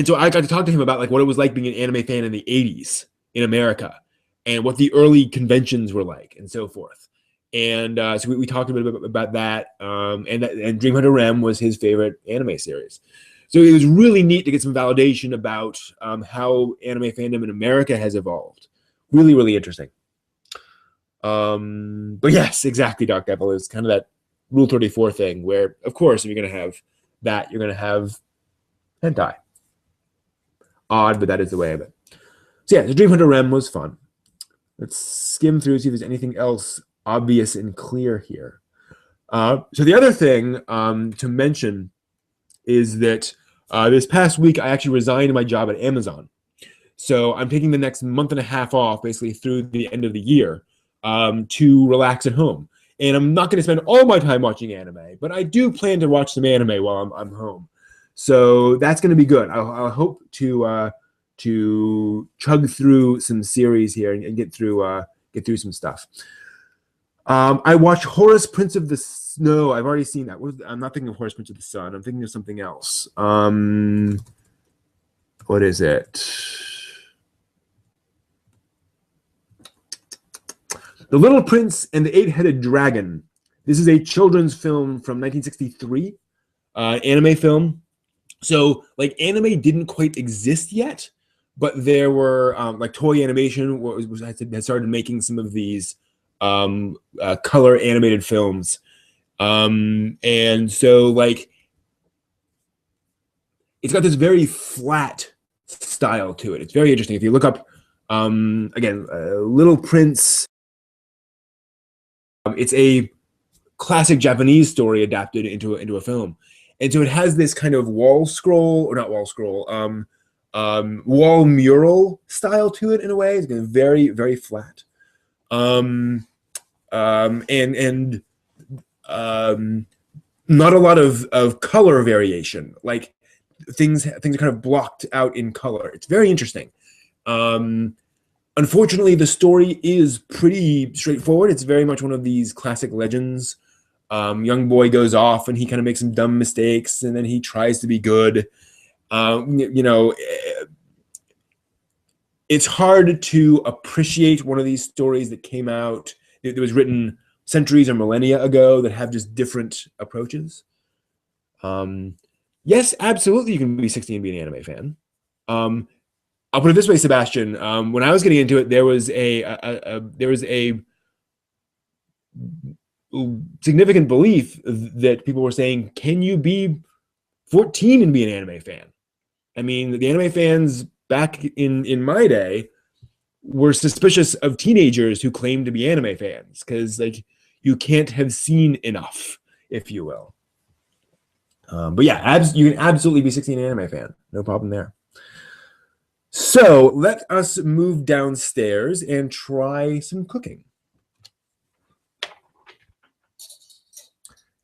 so I got to talk to him about what it was like being an anime fan in the 80s in America, and what the early conventions were like, and so forth. And so we talked a bit about that. And Dream Hunter Rem was his favorite anime series. So it was really neat to get some validation about how anime fandom in America has evolved. Really, really interesting. But yes, exactly, Dark Devil is kind of that Rule 34 thing where, of course, if you're going to have that, you're going to have hentai. Odd, but that is the way of it. So yeah, the Dream Hunter Rem was fun. Let's skim through, see if there's anything else obvious and clear here. So the other thing to mention is that this past week I actually resigned my job at Amazon. So I'm taking the next month and a half off, basically through the end of the year, to relax at home. And I'm not going to spend all my time watching anime, but I do plan to watch some anime while I'm home. So that's going to be good. I'll hope to chug through some series here and get through some stuff. I watched Horus, Prince of the Snow. I've already seen that. I'm not thinking of Horus, Prince of the Sun. I'm thinking of something else. What is it? The Little Prince and the Eight-Headed Dragon. This is a children's film from 1963, anime film. So, like, anime didn't quite exist yet, but there were like Toei Animation had started making some of these color animated films, and so like it's got this very flat style to it. It's very interesting. If you look up again, Little Prince, it's a classic Japanese story adapted into a film, and so it has this kind of wall scroll, or not wall scroll, wall mural style to it in a way. It's very, very flat, and not a lot of color variation. Like things are kind of blocked out in color. It's very interesting. Unfortunately, the story is pretty straightforward. It's very much one of these classic legends. Young boy goes off and he kind of makes some dumb mistakes, and then he tries to be good. It's hard to appreciate one of these stories that came out, that was written centuries or millennia ago, that have just different approaches. Yes, absolutely, you can be 16 and be an anime fan. I'll put it this way, Sebastian. When I was getting into it, there was a significant belief that people were saying, "Can you be 14 and be an anime fan?" I mean, the anime fans back in my day were suspicious of teenagers who claimed to be anime fans, because like you can't have seen enough, if you will. But yeah, you can absolutely be 16 an anime fan. No problem there. So let us move downstairs and try some cooking.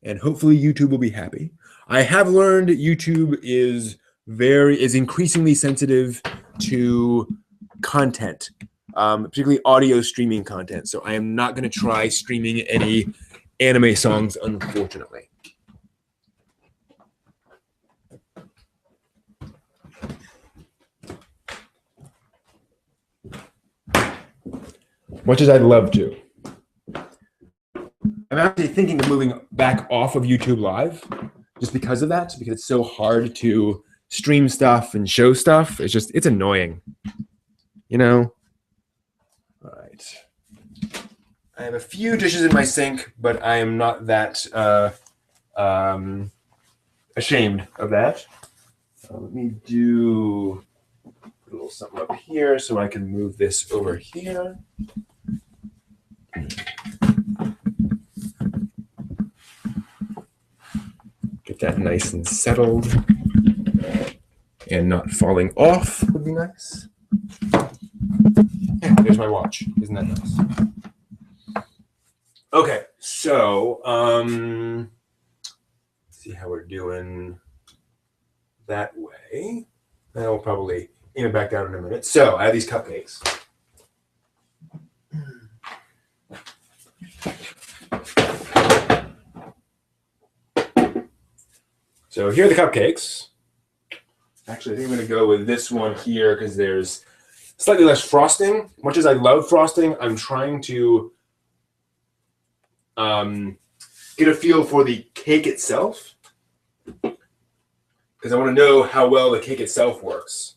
And hopefully YouTube will be happy. I have learned YouTube is increasingly sensitive to content, particularly audio streaming content. So I am not going to try streaming any anime songs, unfortunately. Much as I'd love to. I'm actually thinking of moving back off of YouTube Live just because of that, because it's so hard to stream stuff and show stuff. It's annoying, you know? All right. I have a few dishes in my sink, but I am not that ashamed of that. Let me do a little something up here so I can move this over here. Get that nice and settled and not falling off would be nice. Yeah, there's my watch. Isn't that nice? Okay, so see how we're doing that way. And I'll probably aim it back down in a minute. So I have these cupcakes. So here are the cupcakes. Actually, I think I'm going to go with this one here because there's slightly less frosting. Much as I love frosting, I'm trying to get a feel for the cake itself, because I want to know how well the cake itself works.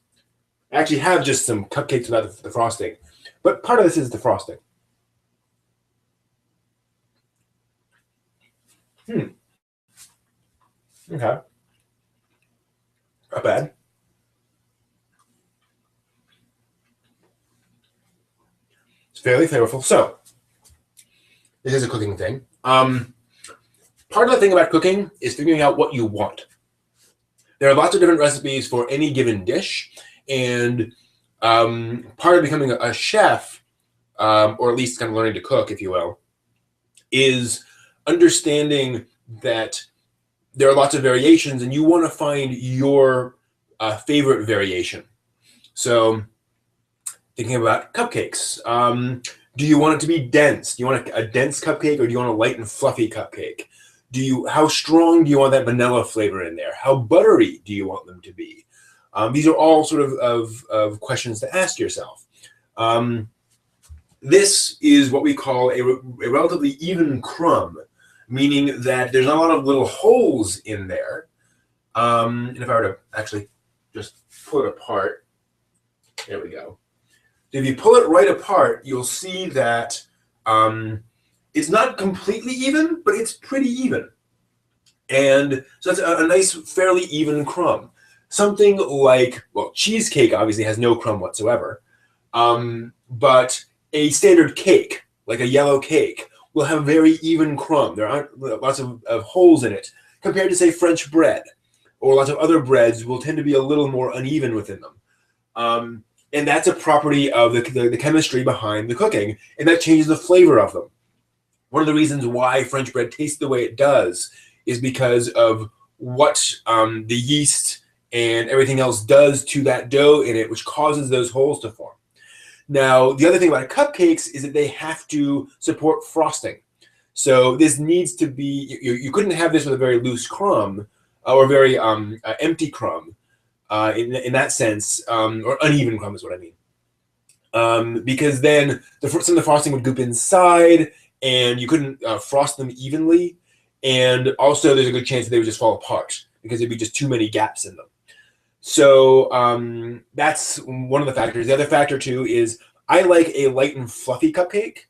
I actually have just some cupcakes without the frosting, but part of this is the frosting. Okay. Not bad. fairly flavorful. So this is a cooking thing. Part of the thing about cooking is figuring out what you want. There are lots of different recipes for any given dish, and part of becoming a chef, or at least kind of learning to cook, if you will, is understanding that there are lots of variations, and you want to find your favorite variation. So, thinking about cupcakes, do you want it to be dense? Do you want a dense cupcake, or do you want a light and fluffy cupcake? How strong do you want that vanilla flavor in there? How buttery do you want them to be? These are all sort of questions to ask yourself. This is what we call a relatively even crumb, meaning that there's not a lot of little holes in there. And if I were to actually just pull it apart, there we go. If you pull it right apart, you'll see that it's not completely even, but it's pretty even. And so that's a nice, fairly even crumb. Something like, well, cheesecake obviously has no crumb whatsoever. But a standard cake, like a yellow cake, will have a very even crumb. There aren't lots of holes in it, compared to, say, French bread, or lots of other breads will tend to be a little more uneven within them. And that's a property of the chemistry behind the cooking, and that changes the flavor of them. One of the reasons why French bread tastes the way it does is because of what the yeast and everything else does to that dough in it, which causes those holes to form. Now, the other thing about cupcakes is that they have to support frosting. So this needs to be, you couldn't have this with a very loose crumb or very empty crumb in that sense, or uneven crumb is what I mean. Because then some of the frosting would goop inside and you couldn't frost them evenly. And also there's a good chance that they would just fall apart because there'd be just too many gaps in them. So that's one of the factors. The other factor too is I like a light and fluffy cupcake,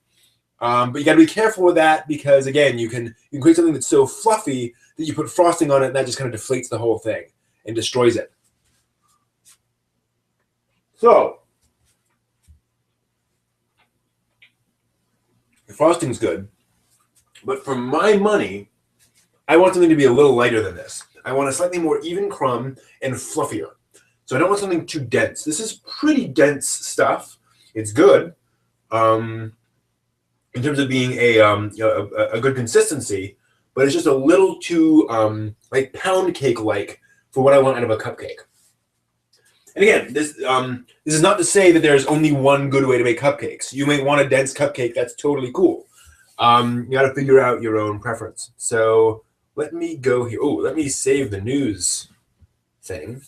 but you got to be careful with that because again, you can create something that's so fluffy that you put frosting on it, and that just kind of deflates the whole thing and destroys it. So the frosting's good, but for my money, I want something to be a little lighter than this. I want a slightly more even crumb and fluffier. So I don't want something too dense. This is pretty dense stuff. It's good in terms of being a good consistency, but it's just a little too like pound cake like for what I want out of a cupcake. And again, this is not to say that there's only one good way to make cupcakes. You may want a dense cupcake. That's totally cool. You got to figure out your own preference. So let me go here. Oh, let me save the news thing.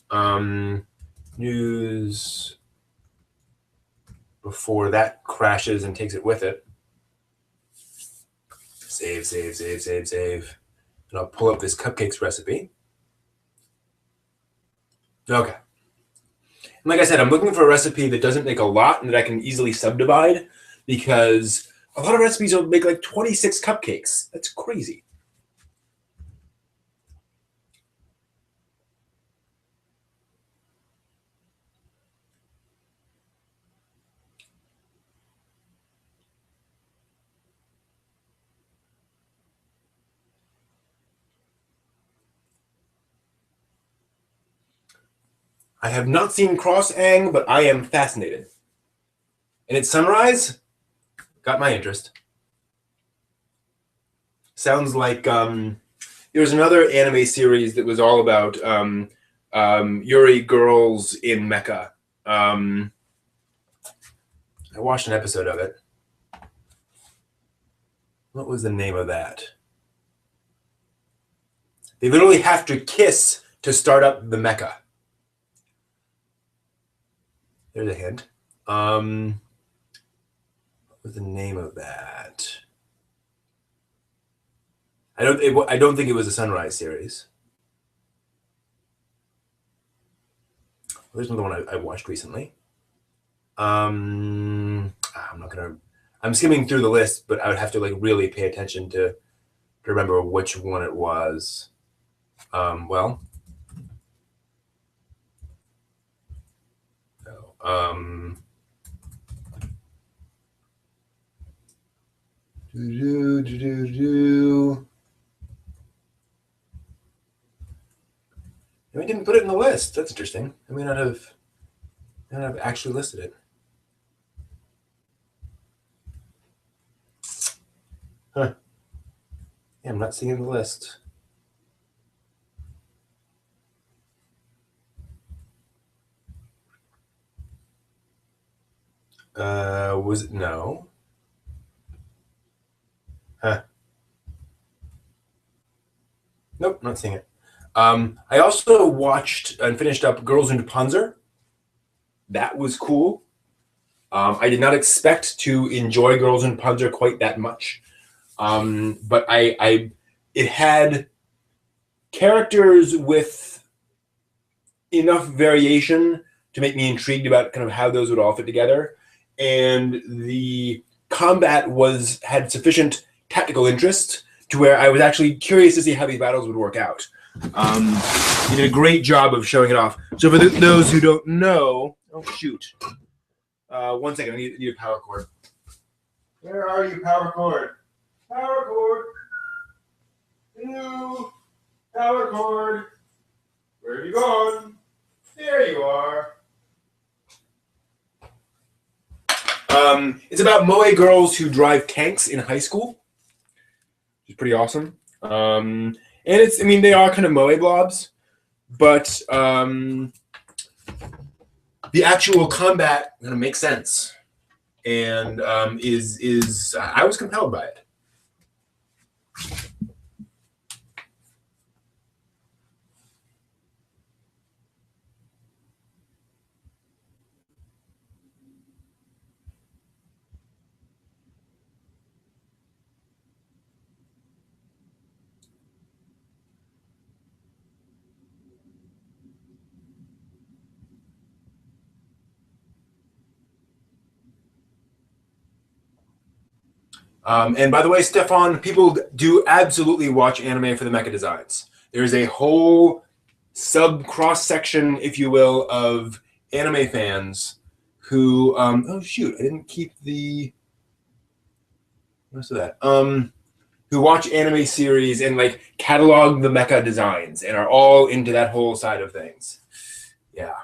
News before that crashes and takes it with it. Save, save, save, save, save. And I'll pull up this cupcakes recipe. Okay. And like I said, I'm looking for a recipe that doesn't make a lot and that I can easily subdivide because a lot of recipes will make like 26 cupcakes. That's crazy. I have not seen cross-ang, but I am fascinated. And it's sunrise? Got my interest. Sounds like there was another anime series that was all about Yuri girls in Mecca. I watched an episode of it. What was the name of that? They literally have to kiss to start up the Mecca. There's a hint. What was the name of that? I don't think it was a Sunrise series. There's another one I watched recently. I'm skimming through the list, but I would have to like really pay attention to remember which one it was. Well, Do, do, do, do. We didn't put it in the list. That's interesting. I may not have actually listed it. Huh. Yeah, I'm not seeing it in the list. Was it no? Huh. Nope, not seeing it. I also watched and finished up Girls in Panzer. That was cool. I did not expect to enjoy Girls in Panzer quite that much, but it had characters with enough variation to make me intrigued about kind of how those would all fit together, and the combat had sufficient tactical interest to where I was actually curious to see how these battles would work out. He did a great job of showing it off. So for those who don't know, oh shoot, 1 second, I need a power cord. Where are you, power cord? Power cord. Hello, power cord. Where have you gone? There you are. It's about Moe girls who drive tanks in high school. It's pretty awesome. And they are kind of Moe blobs, but the actual combat makes sense, and I was compelled by it. And by the way, Stefan, people do absolutely watch anime for the mecha designs. There's a whole cross section, if you will, of anime fans who oh shoot, I didn't keep the rest of that. Who watch anime series and like catalog the mecha designs and are all into that whole side of things. Yeah.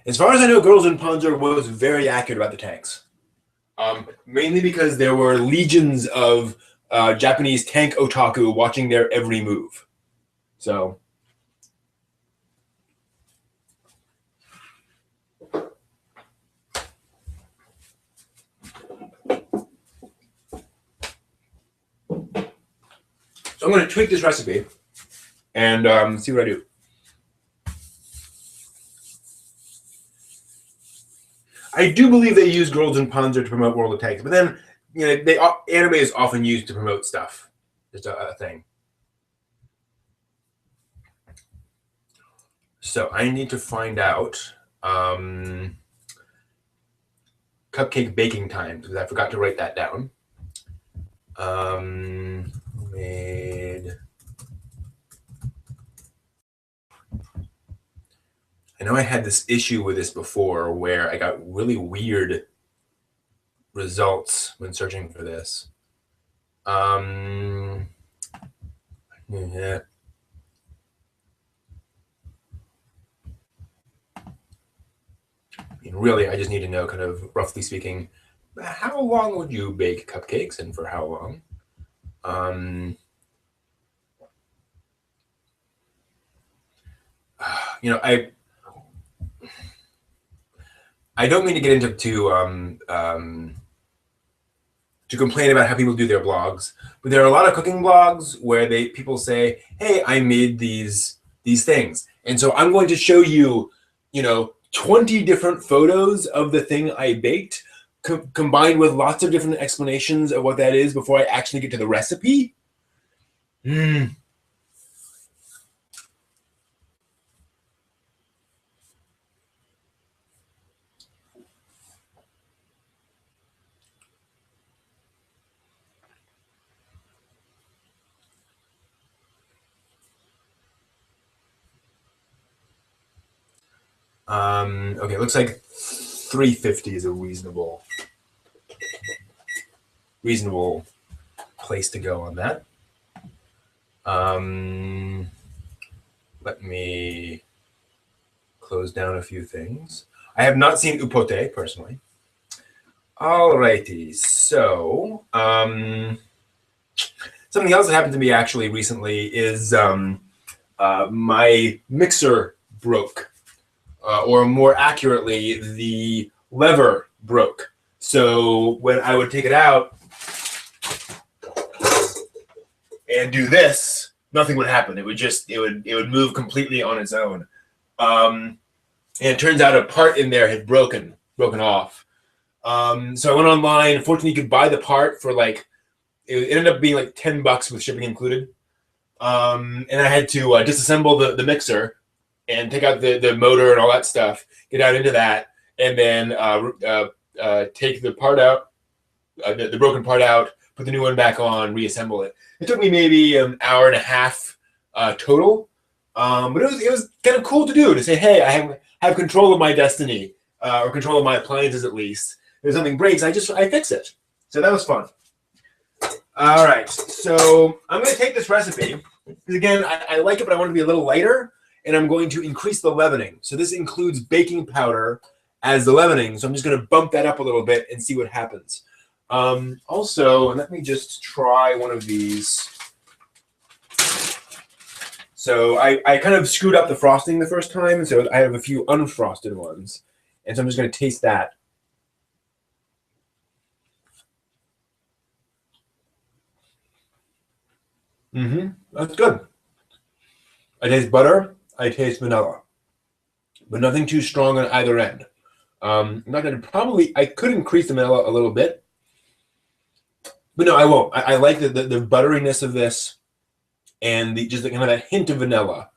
As far as I know, Girls in Panzer was very accurate about the tanks. Mainly because there were legions of Japanese tank otaku watching their every move. So, I'm going to tweak this recipe and see what I do. I do believe they use Girls in Panzer to promote World of Tanks, but then anime is often used to promote stuff. Just a thing. So I need to find out cupcake baking time because I forgot to write that down. Made. I know I had this issue with this before where I got really weird results when searching for this. Yeah. Really, I just need to know, kind of roughly speaking, how long would you bake cupcakes and for how long? I don't mean to get into to complain about how people do their blogs, but there are a lot of cooking blogs where people say, "Hey, I made these things," and so I'm going to show you, 20 different photos of the thing I baked, combined with lots of different explanations of what that is before I actually get to the recipe. Okay, it looks like 350 is a reasonable place to go on that. Let me close down a few things. I have not seen Upote personally. Alrighty, so something else that happened to me actually recently is my mixer broke, or more accurately, the lever broke. So when I would take it out and do this, nothing would happen. It would move completely on its own. And it turns out a part in there had broken off. So I went online. Unfortunately, you could buy the part for like, it ended up being like $10 with shipping included. And I had to disassemble the mixer and take out the motor and all that stuff, get out into that, and then take the part out, the broken part out, put the new one back on, reassemble it. It took me maybe an hour and a half total, but it was kind of cool to do, to say, hey, I have control of my destiny, or control of my appliances at least. If something breaks, I fix it. So that was fun. All right, so I'm going to take this recipe, because again, I like it, but I want it to be a little lighter, and I'm going to increase the leavening. So this includes baking powder as the leavening, so I'm just going to bump that up a little bit and see what happens. Also, let me just try one of these. So I kind of screwed up the frosting the first time, so I have a few unfrosted ones, and so I'm just going to taste that. That's good. I taste butter. I taste vanilla, but nothing too strong on either end. I'm not going to I could increase the vanilla a little bit, but no, I won't. I like the butteriness of this, and just kind of that hint of vanilla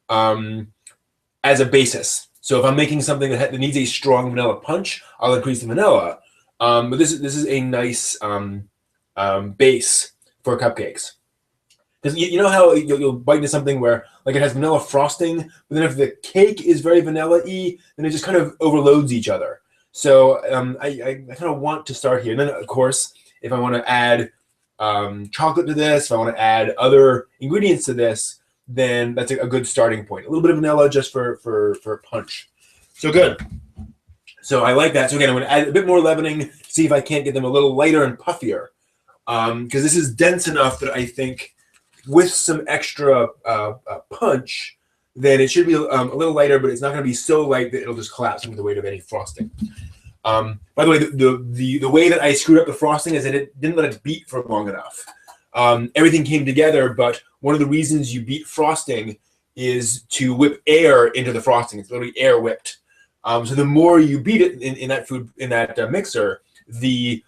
as a basis. So if I'm making something that needs a strong vanilla punch, I'll increase the vanilla. But this is a nice base for cupcakes. Because you know how you'll bite into something where like it has vanilla frosting, but then if the cake is very vanilla-y, then it just kind of overloads each other. So I kind of want to start here. And then, of course, if I want to add chocolate to this, if I want to add other ingredients to this, then that's a good starting point. A little bit of vanilla just for punch. So good. So I like that. So again, I'm going to add a bit more leavening, see if I can't get them a little lighter and puffier. Because this is dense enough that I think with some extra punch, then it should be a little lighter, but it's not going to be so light that it'll just collapse under the weight of any frosting. By the way, the way that I screwed up the frosting is that it didn't let it beat for long enough. Everything came together, but one of the reasons you beat frosting is to whip air into the frosting. It's literally air whipped. So the more you beat it in that mixer, the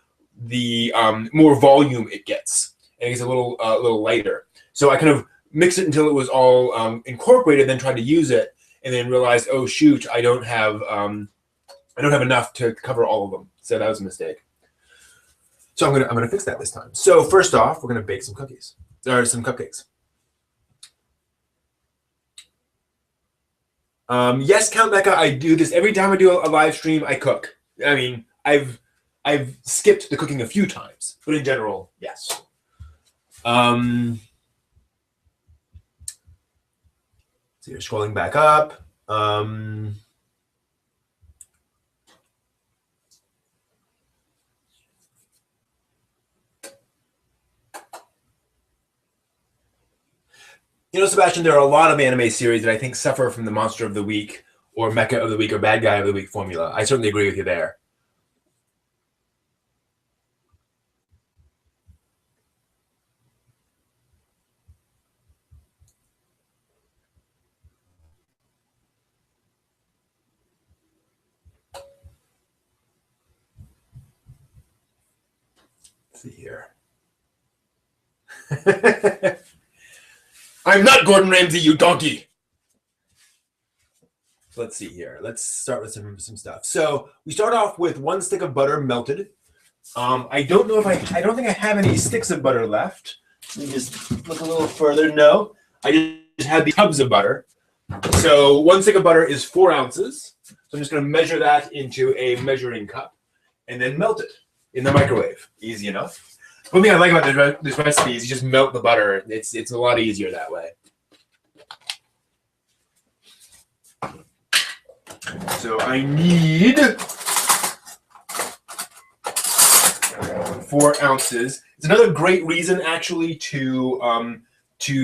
more volume it gets, and it gets a little lighter. So I kind of mixed it until it was all incorporated, then tried to use it, and then realized, oh shoot, I don't have enough to cover all of them. So that was a mistake. So I'm gonna fix that this time. So first off, we're gonna bake some cookies or some cupcakes. Yes, Count Becca, I do this every time I do a live stream. I cook. I mean, I've skipped the cooking a few times, but in general, yes. So you're scrolling back up. You know, Sebastian, there are a lot of anime series that I think suffer from the Monster of the Week or Mecha of the Week or Bad Guy of the Week formula. I certainly agree with you there. Let's see here. I'm not Gordon Ramsay, you donkey. Let's see here. Let's start with some stuff. So we start off with 1 stick of butter melted. I don't know if I don't think I have any sticks of butter left. Let me just look a little further. No, I just had the tubs of butter. So 1 stick of butter is 4 ounces. So I'm just going to measure that into a measuring cup and then melt it in the microwave. Easy enough. One thing I like about this recipe is you just melt the butter. It's a lot easier that way. So I need 4 ounces. It's another great reason actually to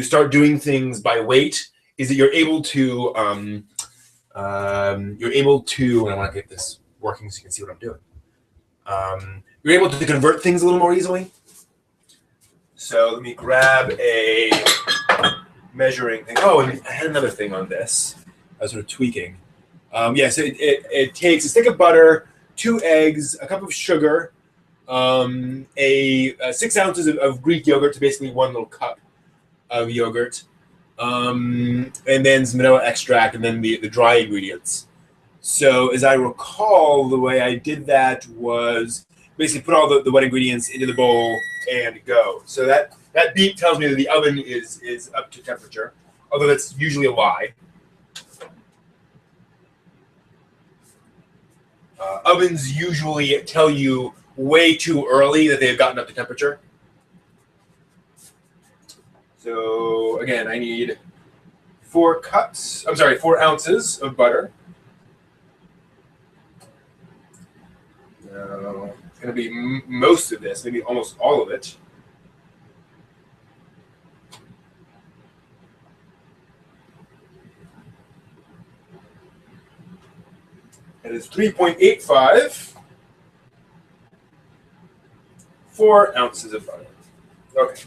start doing things by weight is that you're able to and I want to get this working so you can see what I'm doing. You're able to convert things a little more easily. So let me grab a measuring thing. Oh, and I had another thing on this. I was sort of tweaking. So it takes a stick of butter, 2 eggs, a cup of sugar, 6 ounces of Greek yogurt to basically 1 little cup of yogurt, and then some vanilla extract, and then the dry ingredients. So as I recall, the way I did that was basically put all the wet ingredients into the bowl and go. So that beep tells me that the oven is up to temperature, although that's usually a lie. Ovens usually tell you way too early that they've gotten up to temperature. So again, I need 4 ounces of butter. Now, it's going to be most of this, maybe almost all of it. It is 3.85. 4 ounces of butter. Okay.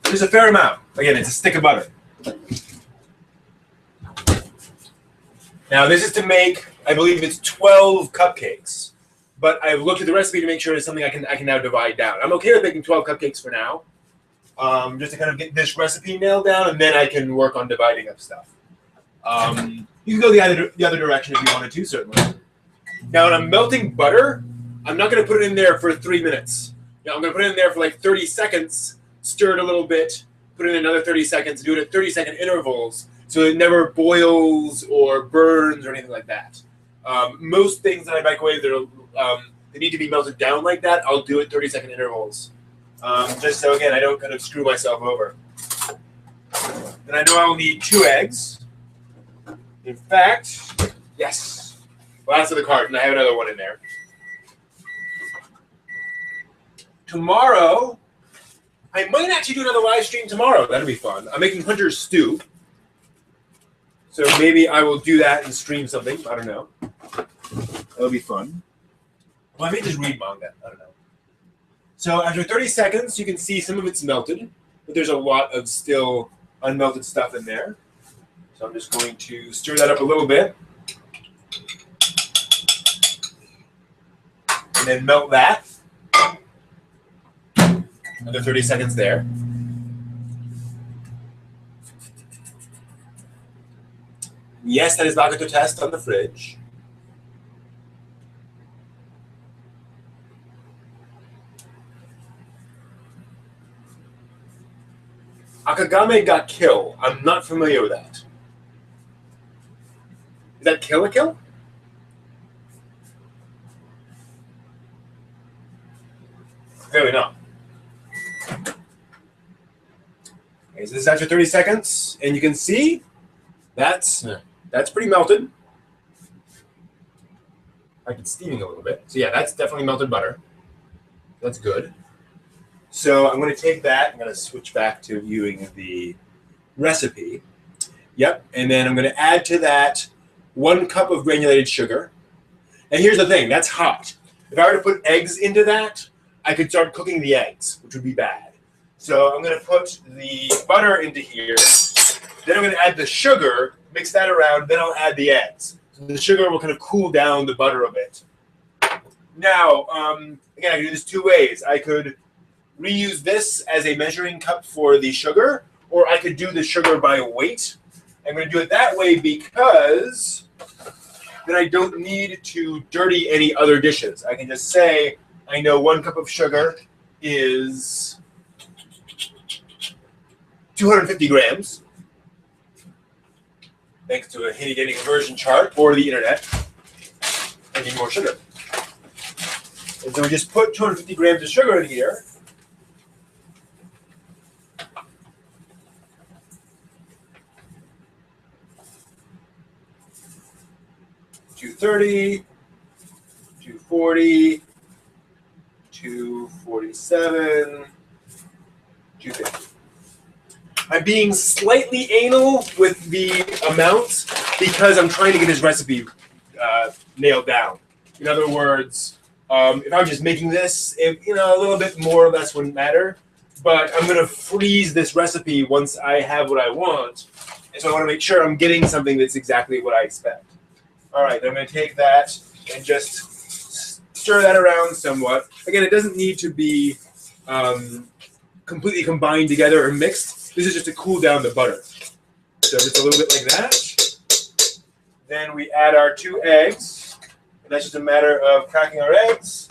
There's a fair amount. Again, it's a stick of butter. Now, this is to make, I believe it's 12 cupcakes. But I've looked at the recipe to make sure it's something I can now divide down. I'm okay with making 12 cupcakes for now, just to kind of get this recipe nailed down, and then I can work on dividing up stuff. You can go the other direction if you wanted to, certainly. Now, when I'm melting butter, I'm not going to put it in there for 3 minutes. I'm going to put it in there for like 30 seconds, stir it a little bit, put it in another 30 seconds, do it at 30-second intervals so it never boils or burns or anything like that. Most things that I microwave they need to be melted down like that, I'll do it 30-second intervals. Just so, again, I don't kind of screw myself over. Then I know I will need 2 eggs. In fact, yes. Last of the carton. I have another one in there. Tomorrow, I might actually do another live stream tomorrow. That'll be fun. I'm making Hunter's stew. So maybe I will do that and stream something. I don't know. That'll be fun. Well, I may just read manga. I don't know. So after 30 seconds, you can see some of it's melted, but there's a lot of still unmelted stuff in there. So I'm just going to stir that up a little bit. And then melt that. Another 30 seconds there. Yes, that is Bakuto test on the fridge. Akagame ga kill. I'm not familiar with that. Is that kill a kill? Clearly not. Okay, so this is after 30 seconds, and you can see that's pretty melted. Like it's steaming a little bit. So yeah, that's definitely melted butter. That's good. So I'm going to take that. I'm going to switch back to viewing the recipe. Yep, and then I'm going to add to that 1 cup of granulated sugar. And here's the thing, that's hot. If I were to put eggs into that, I could start cooking the eggs, which would be bad. So I'm going to put the butter into here. Then I'm going to add the sugar, mix that around, then I'll add the eggs. So the sugar will kind of cool down the butter a bit. Now, again, I can do this 2 ways. I could reuse this as a measuring cup for the sugar, or I could do the sugar by weight. I'm going to do it that way because then I don't need to dirty any other dishes. I can just say, I know 1 cup of sugar is 250 grams, thanks to a handy-dandy conversion chart or the internet. I need more sugar. And so we just put 250 grams of sugar in here. $230, $240, $247, $250. I'm being slightly anal with the amounts because I'm trying to get this recipe nailed down. In other words, if I was just making this, a little bit more or less wouldn't matter. But I'm going to freeze this recipe once I have what I want. And so I want to make sure I'm getting something that's exactly what I expect. All right, then I'm going to take that and just stir that around somewhat. Again, it doesn't need to be completely combined together or mixed. This is just to cool down the butter. So just a little bit like that. Then we add our 2 eggs. And that's just a matter of cracking our eggs.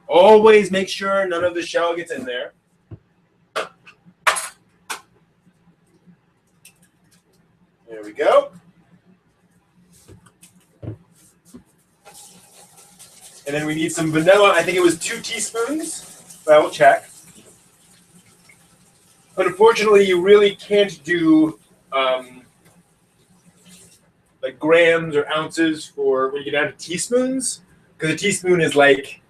Always make sure none of the shell gets in there. There we go. And then we need some vanilla. I think it was 2 teaspoons, but I will check. But unfortunately, you really can't do like grams or ounces for when you get down to teaspoons, because a teaspoon is like,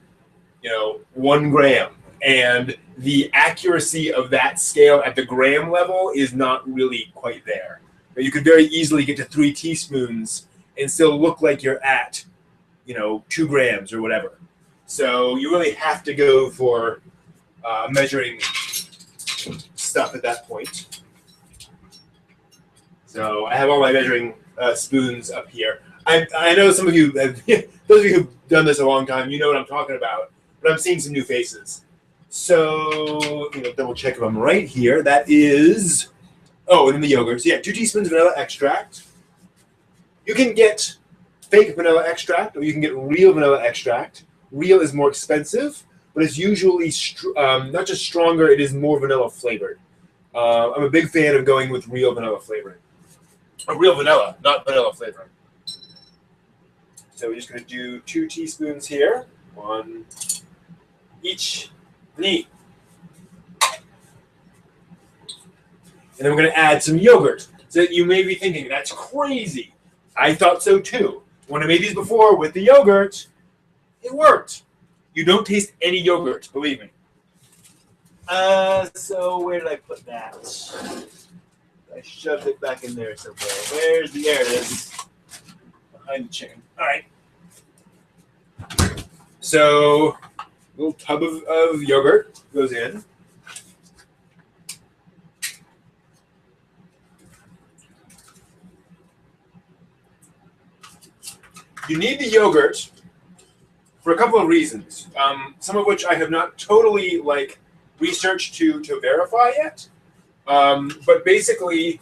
1 gram. And the accuracy of that scale at the gram level is not really quite there. You could very easily get to 3 teaspoons and still look like you're at 2 grams or whatever. So you really have to go for measuring stuff at that point. So I have all my measuring spoons up here. I know some of you, those of you who've done this a long time, you know what I'm talking about, but I'm seeing some new faces. So double check if I'm right here. That is, and then the yogurt. So yeah, 2 teaspoons of vanilla extract. You can get fake vanilla extract, or you can get real vanilla extract. Real is more expensive, but it's usually not just stronger, it is more vanilla flavored. I'm a big fan of going with real vanilla flavoring. Real vanilla, not vanilla flavoring. So we're just going to do 2 teaspoons here, 1 each. Neat. And then we're going to add some yogurt. So you may be thinking, that's crazy. I thought so too. When I made these before with the yogurt, it worked. You don't taste any yogurt, believe me. So where did I put that? I shoved it back in there somewhere. There it is. Behind the chicken. All right. So a little tub of yogurt goes in. You need the yogurt for a couple of reasons, some of which I have not totally researched to verify yet. But basically,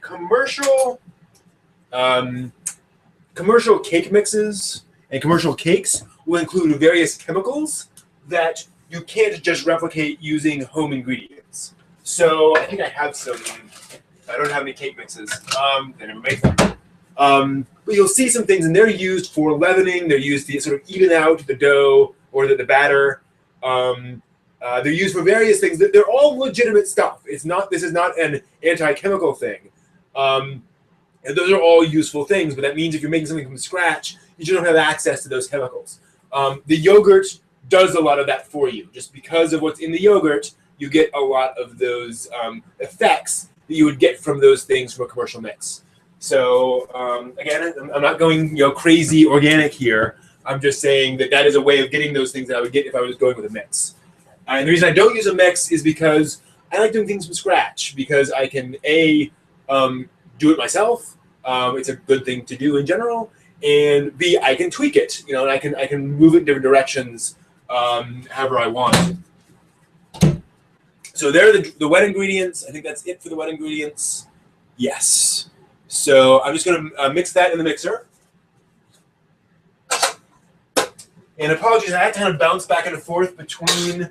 commercial cake mixes and commercial cakes will include various chemicals that you can't just replicate using home ingredients. So I think I have some. I don't have any cake mixes. They never make them. But you'll see some things, and they're used for leavening. They're used to sort of even out the dough or the batter. They're used for various things. They're all legitimate stuff. This is not an anti-chemical thing. And those are all useful things, but that means if you're making something from scratch, you don't have access to those chemicals. The yogurt does a lot of that for you. Just because of what's in the yogurt, you get a lot of those effects that you would get from those things from a commercial mix. So again, I'm not going crazy organic here. I'm just saying that is a way of getting those things that I would get if I was going with a mix. And the reason I don't use a mix is because I like doing things from scratch, because I can do it myself. It's a good thing to do in general, and B, I can tweak it. And I can move it in different directions however I want. So there are the wet ingredients. I think that's it for the wet ingredients. Yes. So I'm just going to mix that in the mixer. And apologies, I had to kind of bounce back and forth between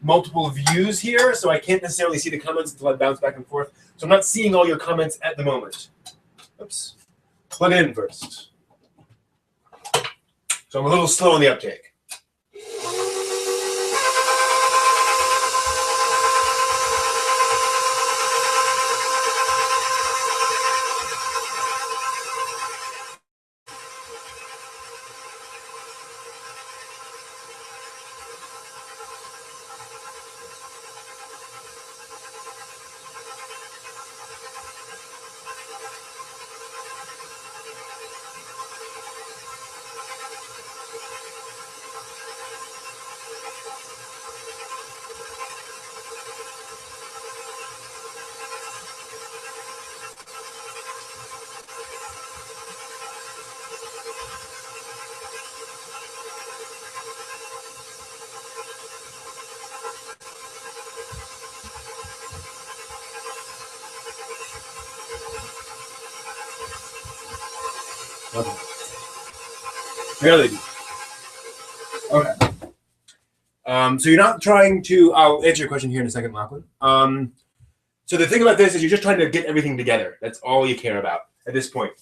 multiple views here, so I can't necessarily see the comments until I bounce back and forth. So I'm not seeing all your comments at the moment. Oops. Plug it in first. So I'm a little slow on the uptake. Okay. Really? Okay. So you're not trying to. I'll answer your question here in a second, Lachlan. So the thing about this is you're just trying to get everything together. That's all you care about at this point.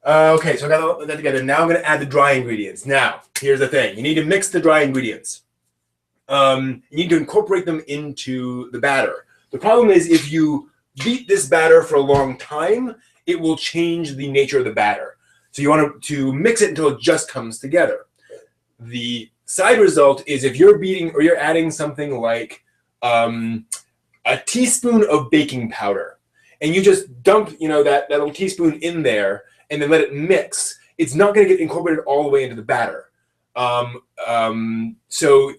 Okay, so I got that together. Now I'm going to add the dry ingredients. Now, here's the thing. You need to mix the dry ingredients. You need to incorporate them into the batter. The problem is if you beat this batter for a long time, it will change the nature of the batter. So you want to mix it until it just comes together. The side result is if you're beating or you're adding something like a teaspoon of baking powder, and you just dump, that little teaspoon in there and then let it mix, it's not going to get incorporated all the way into the batter. So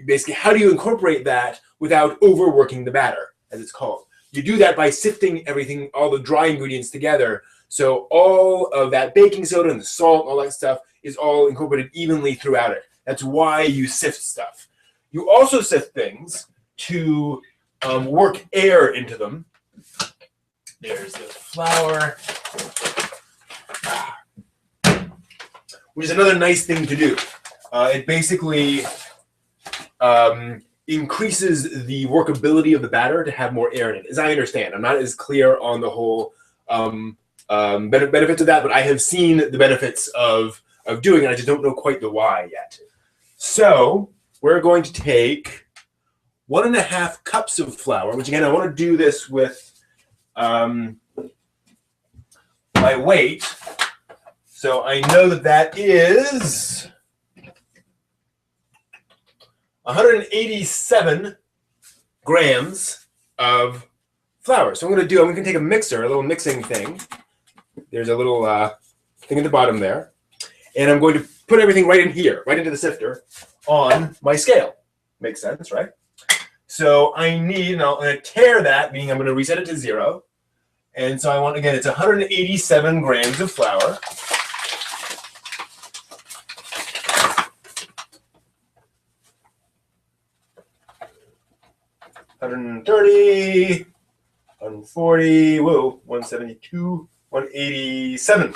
basically, how do you incorporate that without overworking the batter, as it's called? You do that by sifting everything, all the dry ingredients together. So all of that baking soda and the salt and all that stuff is all incorporated evenly throughout it. That's why you sift stuff. You also sift things to work air into them. There's the flour, which is another nice thing to do. It basically increases the workability of the batter to have more air in it, as I understand. I'm not as clear on the whole benefits of that, but I have seen the benefits of doing it. I just don't know quite the why yet. So we're going to take 1.5 cups of flour, which again, I want to do this with my weight. So I know that is 187 grams of flour. So I'm going to take a mixer, a little mixing thing. There's a little thing at the bottom there. And I'm going to put everything right in here, right into the sifter on my scale. Makes sense, right? So I need, and I'm going to tare that, meaning I'm going to reset it to 0. And so I want, again, it's 187 grams of flour. $130, 140, whoa, 172, 187.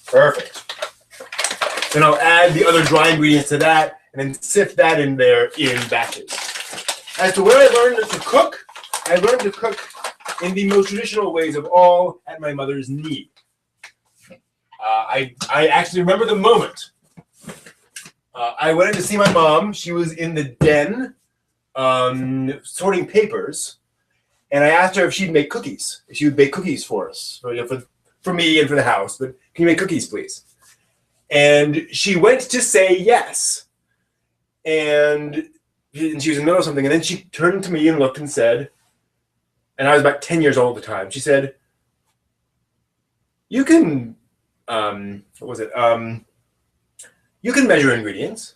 Perfect. Then I'll add the other dry ingredients to that and then sift that in there in batches. As to where I learned to cook, I learned to cook in the most traditional ways of all at my mother's knee. I actually remember the moment. I went in to see my mom. She was in the den sorting papers, and I asked her if she'd make cookies. If she would bake cookies for us, for me and for the house. But can you make cookies, please? And she went to say yes. And she was in the middle of something, and then she turned to me and looked and said, and I was about 10 years old at the time, she said, you can, what was it? You can measure ingredients.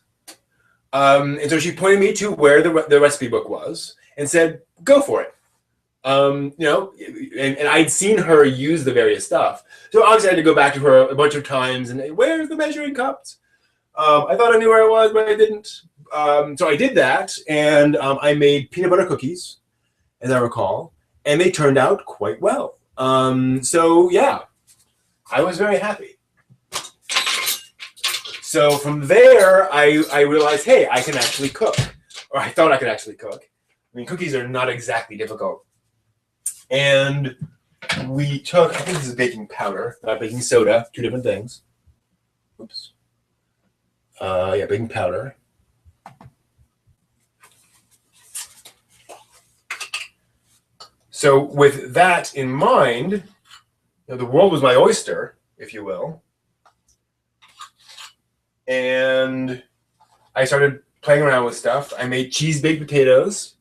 And so she pointed me to where the recipe book was and said, go for it. And I'd seen her use the various stuff. So obviously I had to go back to her a bunch of times and, where's the measuring cups? I thought I knew where it was, but I didn't. So I did that, and I made peanut butter cookies, as I recall, and they turned out quite well. So yeah, I was very happy. So from there, I realized, hey, I can actually cook. Or I thought I could actually cook. I mean, cookies are not exactly difficult. And we took, I think this is baking powder, not baking soda, two different things. Oops. Yeah, baking powder. So with that in mind, you know, the world was my oyster, if you will. And I started playing around with stuff. I made cheese baked potatoes.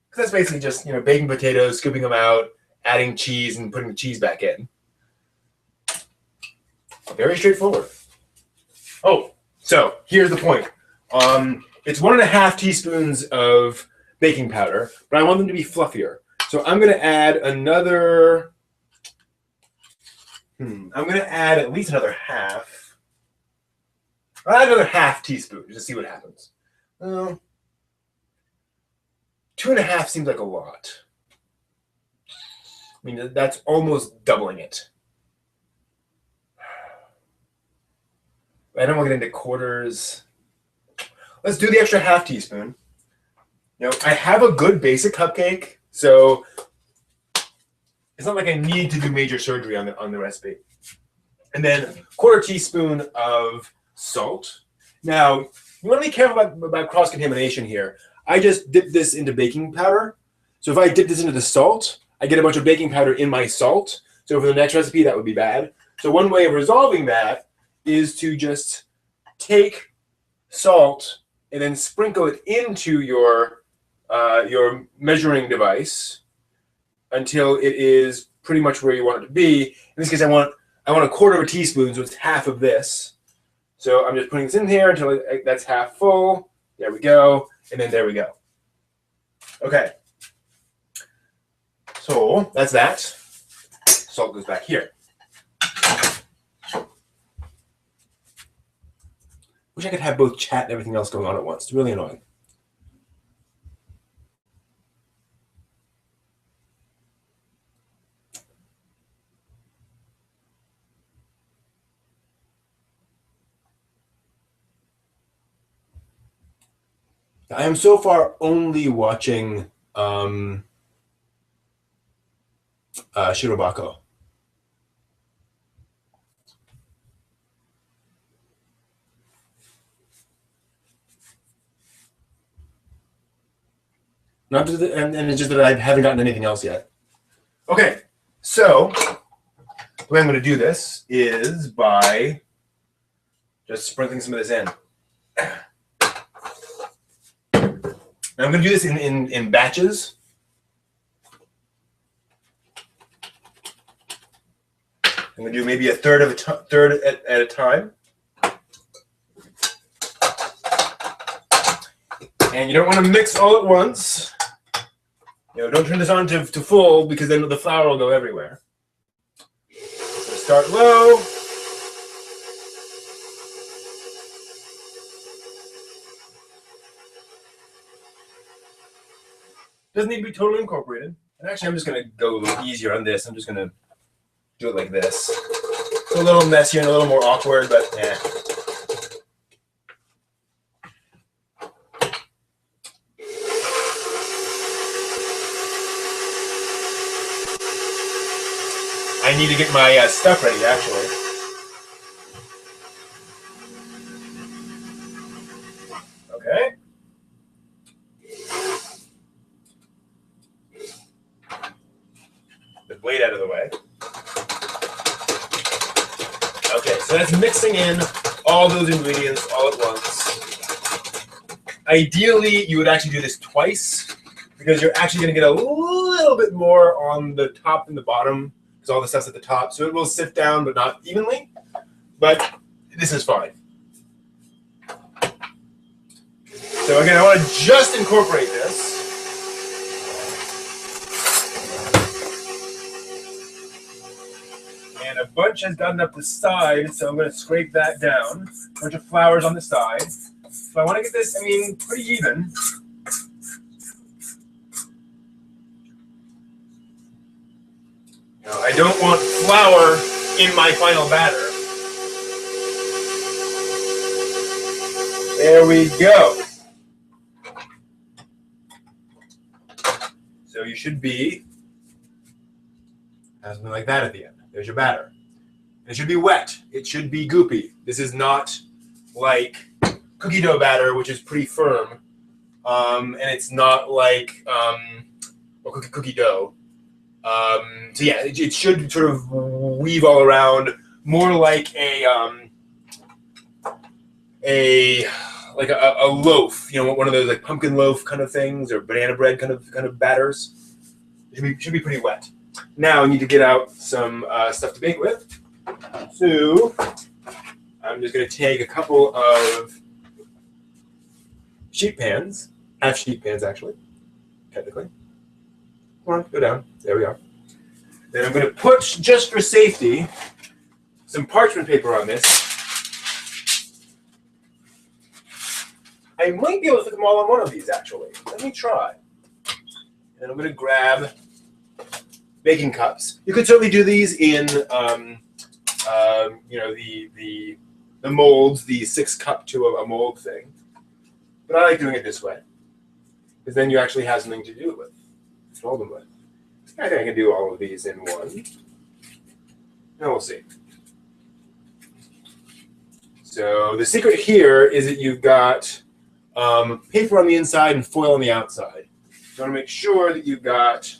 Because that's basically just, you know, baking potatoes, scooping them out, adding cheese, and putting the cheese back in. Very straightforward. Oh, so here's the point. It's 1.5 teaspoons of baking powder, but I want them to be fluffier. So I'm going to add another. I'm going to add at least another half. I'll add another half teaspoon just to see what happens. 2.5 seems like a lot. I mean, that's almost doubling it. I don't want to get into quarters. Let's do the extra half teaspoon. You know, I have a good basic cupcake, so it's not like I need to do major surgery on the recipe. And then 1/4 teaspoon of salt. Now, you want to be careful about cross-contamination here. I just dipped this into baking powder. So if I dip this into the salt, I get a bunch of baking powder in my salt. So for the next recipe, that would be bad. So one way of resolving that is to just take salt and then sprinkle it into your measuring device until it is pretty much where you want it to be. In this case, I want 1/4 teaspoon, so it's half of this. So I'm just putting this in here until that's half full. There we go. And then there we go. Okay. So that's that. Salt goes back here. Wish I could have both chat and everything else going on at once. It's really annoying. I am so far only watching Shirobako. Not just, and it's just that I haven't gotten anything else yet. Okay, so the way I'm going to do this is by just sprinkling some of this in. And I'm going to do this in batches. I'm going to do maybe a third at a time. And you don't want to mix all at once. You know, don't turn this on to full because then the flour will go everywhere. So start low. Doesn't need to be totally incorporated. And actually, I'm just going to go a little easier on this. I'm just going to do it like this. It's a little messier and a little more awkward, but eh. I need to get my stuff ready, actually. Okay. The blade out of the way. Okay, so that's mixing in all those ingredients all at once. Ideally, you would actually do this twice because you're actually going to get a little bit more on the top and the bottom because all the stuff's at the top. So it will sit down, but not evenly. But this is fine. So again, I want to just incorporate this. And a bunch has gotten up the side, so I'm going to scrape that down. A bunch of flowers on the side. So I want to get this, I mean, pretty even. Now, I don't want flour in my final batter. There we go. So you should be something like that at the end. There's your batter. It should be wet. It should be goopy. This is not like cookie dough batter, which is pretty firm, and it's not like cookie dough. So yeah, it should sort of weave all around, more like a loaf, you know, one of those like pumpkin loaf kind of things, or banana bread kind of batters. It should be pretty wet. Now I need to get out some stuff to bake with. So I'm just going to take a couple of sheet pans, half sheet pans actually, technically. Come on, go down. There we are. Then I'm going to put, just for safety, some parchment paper on this. I might be able to fit them all on one of these actually. Let me try. And I'm going to grab baking cups. You could certainly do these in, you know, the molds, the 6-cup to a mold thing. But I like doing it this way, because then you actually have something to do it with, to hold them with. I think I can do all of these in one. And we'll see. So the secret here is that you've got paper on the inside and foil on the outside. You want to make sure that you've got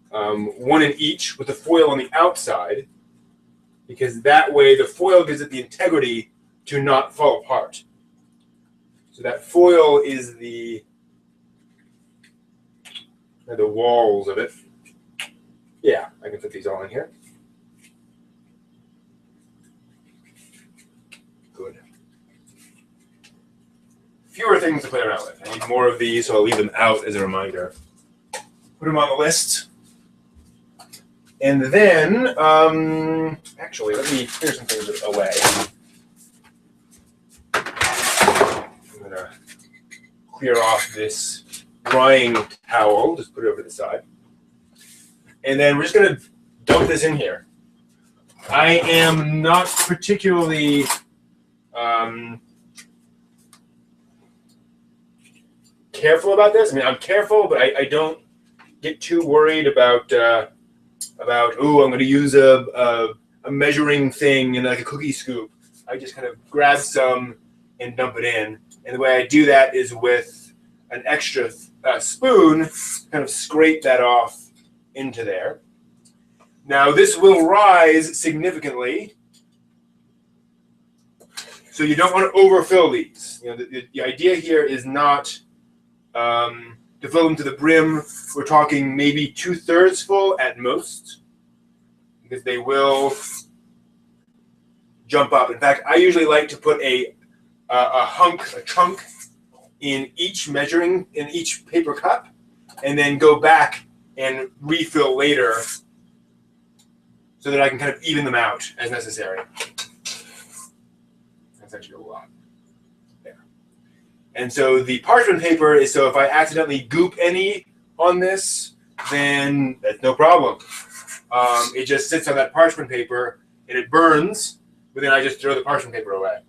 one in each with the foil on the outside, because that way the foil gives it the integrity to not fall apart. So that foil is the walls of it. Yeah, I can fit these all in here. Good. Fewer things to play around with. I need more of these, so I'll leave them out as a reminder. Put them on the list. And then, actually, let me clear some things away. I'm going to clear off this drying towel, just put it over the side. And then we're just going to dump this in here. I am not particularly careful about this. I mean, I'm careful, but I don't get too worried about oh, I'm going to use a measuring thing and like a cookie scoop. I just kind of grab some and dump it in. And the way I do that is with an extra spoon, kind of scrape that off into there. Now this will rise significantly, so you don't want to overfill these. You know, the idea here is not to fill them to the brim. We're talking maybe 2/3 full at most, because they will jump up. In fact, I usually like to put a chunk in each paper cup, and then go back and refill later, so that I can kind of even them out as necessary. That's actually a lot. There. And so the parchment paper is, so if I accidentally goop any on this, then that's no problem. It just sits on that parchment paper and it burns, but then I just throw the parchment paper away.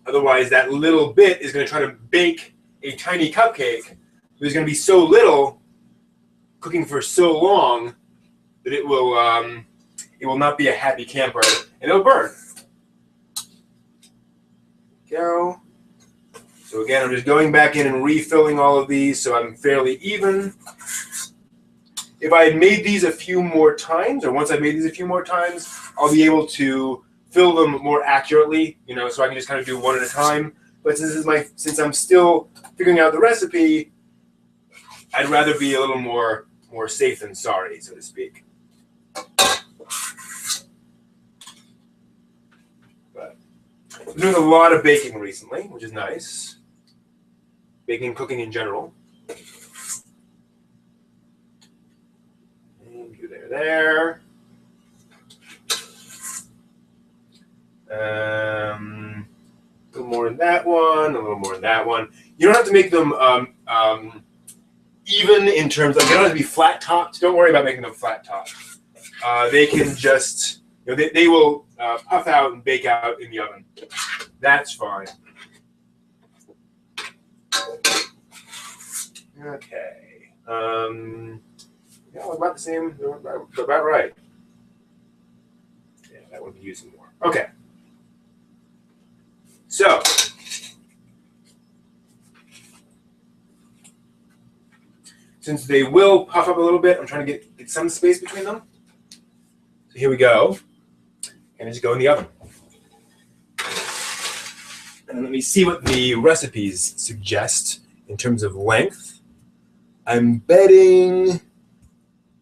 Otherwise, that little bit is going to try to bake a tiny cupcake. There's going to be so little, cooking for so long, that it will not be a happy camper, and it'll burn. Go. So again, I'm just going back in and refilling all of these so I'm fairly even. If I had made these a few more times, or once I've made these a few more times, I'll be able to fill them more accurately, you know, so I can just kind of do one at a time. But since I'm still figuring out the recipe, I'd rather be a little more safe than sorry, so to speak. But I'm doing a lot of baking recently, which is nice. Baking, cooking in general. And do there. A little more in that one, a little more in that one. You don't have to make them even in terms of, they don't have to be flat topped. Don't worry about making them flat topped. They can just, You know, they will puff out and bake out in the oven. That's fine. Okay. Yeah, about the same. About right. Yeah, that would be using more. Okay. So. Since they will puff up a little bit, I'm trying to get some space between them. So here we go. And just go in the oven. And let me see what the recipes suggest in terms of length. I'm betting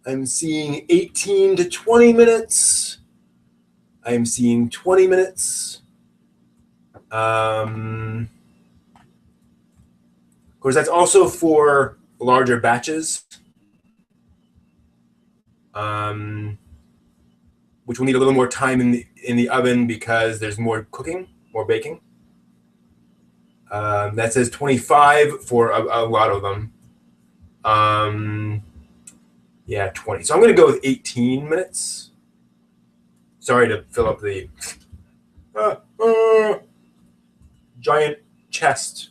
I'm seeing 18 to 20 minutes. I'm seeing 20 minutes. Of course, that's also for larger batches, which will need a little more time in the oven because there's more cooking, more baking. That says 25 for a lot of them. Yeah, 20. So I'm going to go with 18 minutes. Sorry to fill up the giant chest.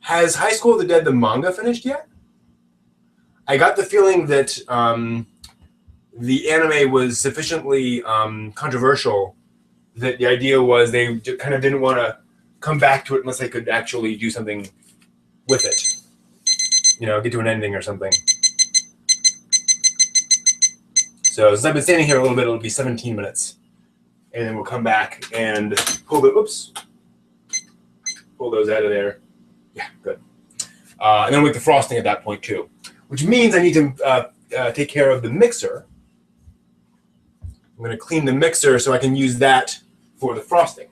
Has High School of the Dead, the manga, finished yet? I got the feeling that the anime was sufficiently controversial that the idea was they kind of didn't want to come back to it unless they could actually do something with it. You know, get to an ending or something. So since I've been standing here a little bit, it'll be 17 minutes. And then we'll come back and pull those out of there. Yeah, good. And then we'll make the frosting at that point too, which means I need to take care of the mixer. I'm going to clean the mixer so I can use that for the frosting.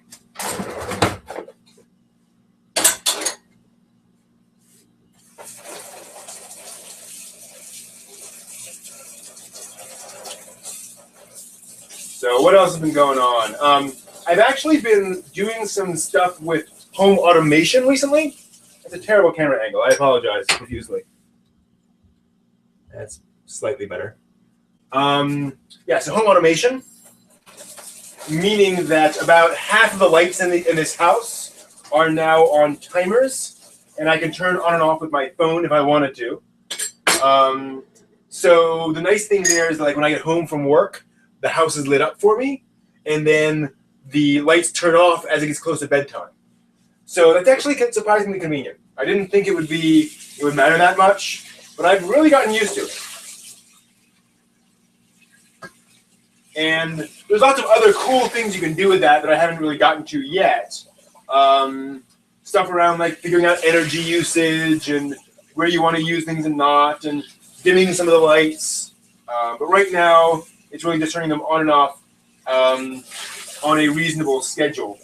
So what else has been going on? I've actually been doing some stuff with home automation recently. That's a terrible camera angle. I apologize profusely. That's slightly better. Yeah, so home automation, meaning that about half of the lights in this house are now on timers, and I can turn on and off with my phone if I wanted to. So the nice thing there is that, like, when I get home from work, the house is lit up for me, and then the lights turn off as it gets close to bedtime. So that's actually surprisingly convenient. I didn't think it would matter that much, but I've really gotten used to it. And there's lots of other cool things you can do with that I haven't really gotten to yet. Stuff around like figuring out energy usage and where you want to use things and not, and dimming some of the lights. But right now, it's really just turning them on and off on a reasonable schedule.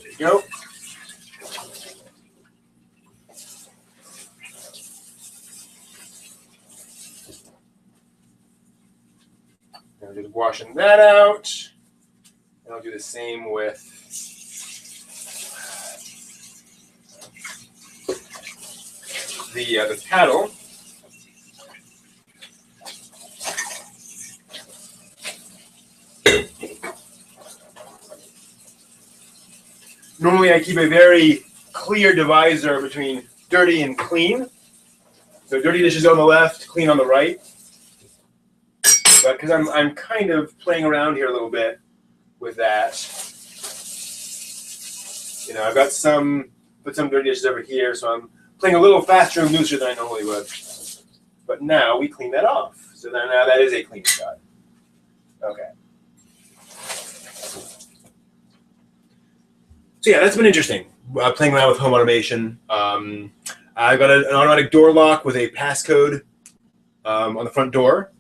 There you go. I'm just washing that out. And I'll do the same with the paddle. Normally I keep a very clear divisor between dirty and clean. So dirty dishes on the left, clean on the right. But because I'm kind of playing around here a little bit with that. You know, I've got put some dirty dishes over here, so I'm playing a little faster and looser than I normally would. But now we clean that off. So now that is a clean shot. Okay. So yeah, that's been interesting. Playing around with home automation. I've got an automatic door lock with a passcode on the front door.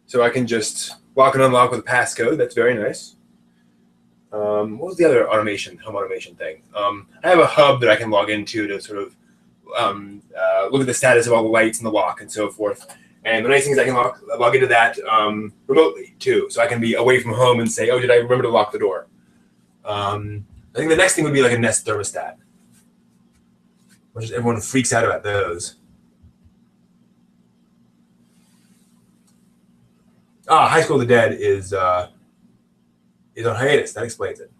So I can just lock and unlock with a passcode. That's very nice. What was the other home automation thing? I have a hub that I can log into to sort of look at the status of all the lights and the lock and so forth. And the nice thing is I can log into that remotely too. So I can be away from home and say, oh, did I remember to lock the door? I think the next thing would be like a Nest thermostat. Which everyone freaks out about those. High School of the Dead is on hiatus. That explains it.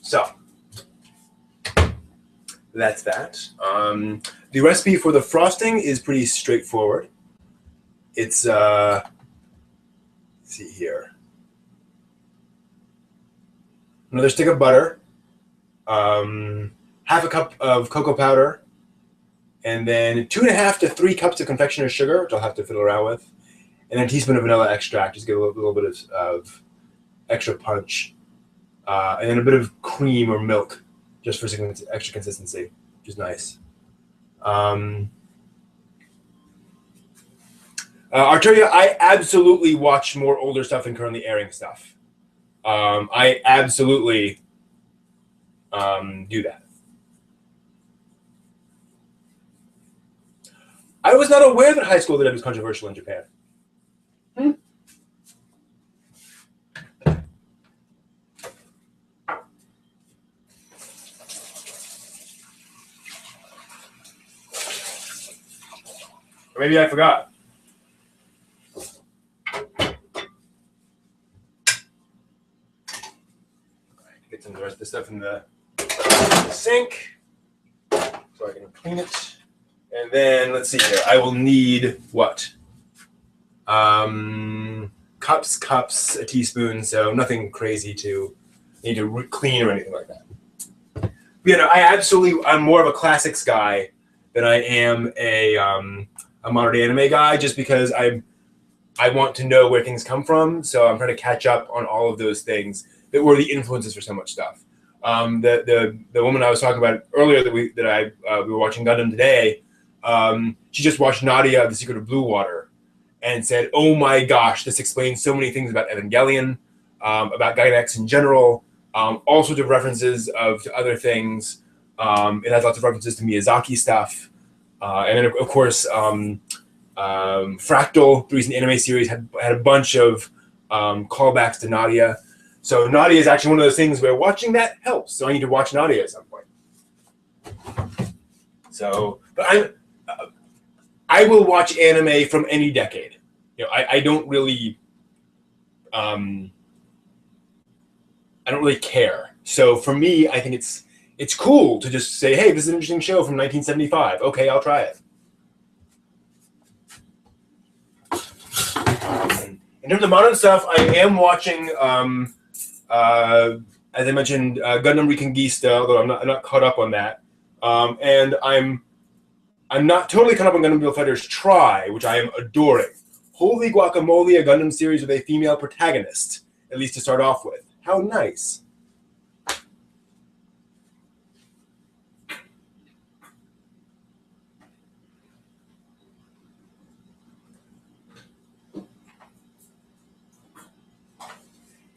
So that's that. The recipe for the frosting is pretty straightforward. It's let's see here. Another stick of butter, half a cup of cocoa powder, and then 2.5 to 3 cups of confectioner's sugar, which I'll have to fiddle around with, and then a teaspoon of vanilla extract, just get a little bit of extra punch, and then a bit of cream or milk, just for some extra consistency, which is nice. Arteria, I absolutely watch more older stuff than currently airing stuff. I absolutely do that. I was not aware that High School of the Dead was controversial in Japan. Or maybe I forgot. Get some of the rest of the stuff in the sink so I can clean it. And then let's see here. I will need what? Cups, a teaspoon. So nothing crazy to need to clean or anything like that. But, you know, I'm more of a classics guy than I am a modern anime guy, just because I want to know where things come from. So I'm trying to catch up on all of those things that were the influences for so much stuff. The woman I was talking about earlier that we were watching Gundam today. She just watched Nadia, The Secret of Blue Water, and said, "Oh my gosh, this explains so many things about Evangelion, about Gainax in general, all sorts of references to other things. It has lots of references to Miyazaki stuff, and then of course, Fractal, the recent anime series, had a bunch of callbacks to Nadia. So Nadia is actually one of those things where watching that helps. So I need to watch Nadia at some point. So, but I will watch anime from any decade. You know, I don't really care. So for me, I think it's cool to just say, hey, this is an interesting show from 1975. Okay, I'll try it. In terms of modern stuff, I am watching, as I mentioned, Gundam Reconquista, although I'm not caught up on that. And I'm not totally caught up on Gundam Build Fighters Try, which I am adoring. Holy guacamole, a Gundam series with a female protagonist, at least to start off with. How nice.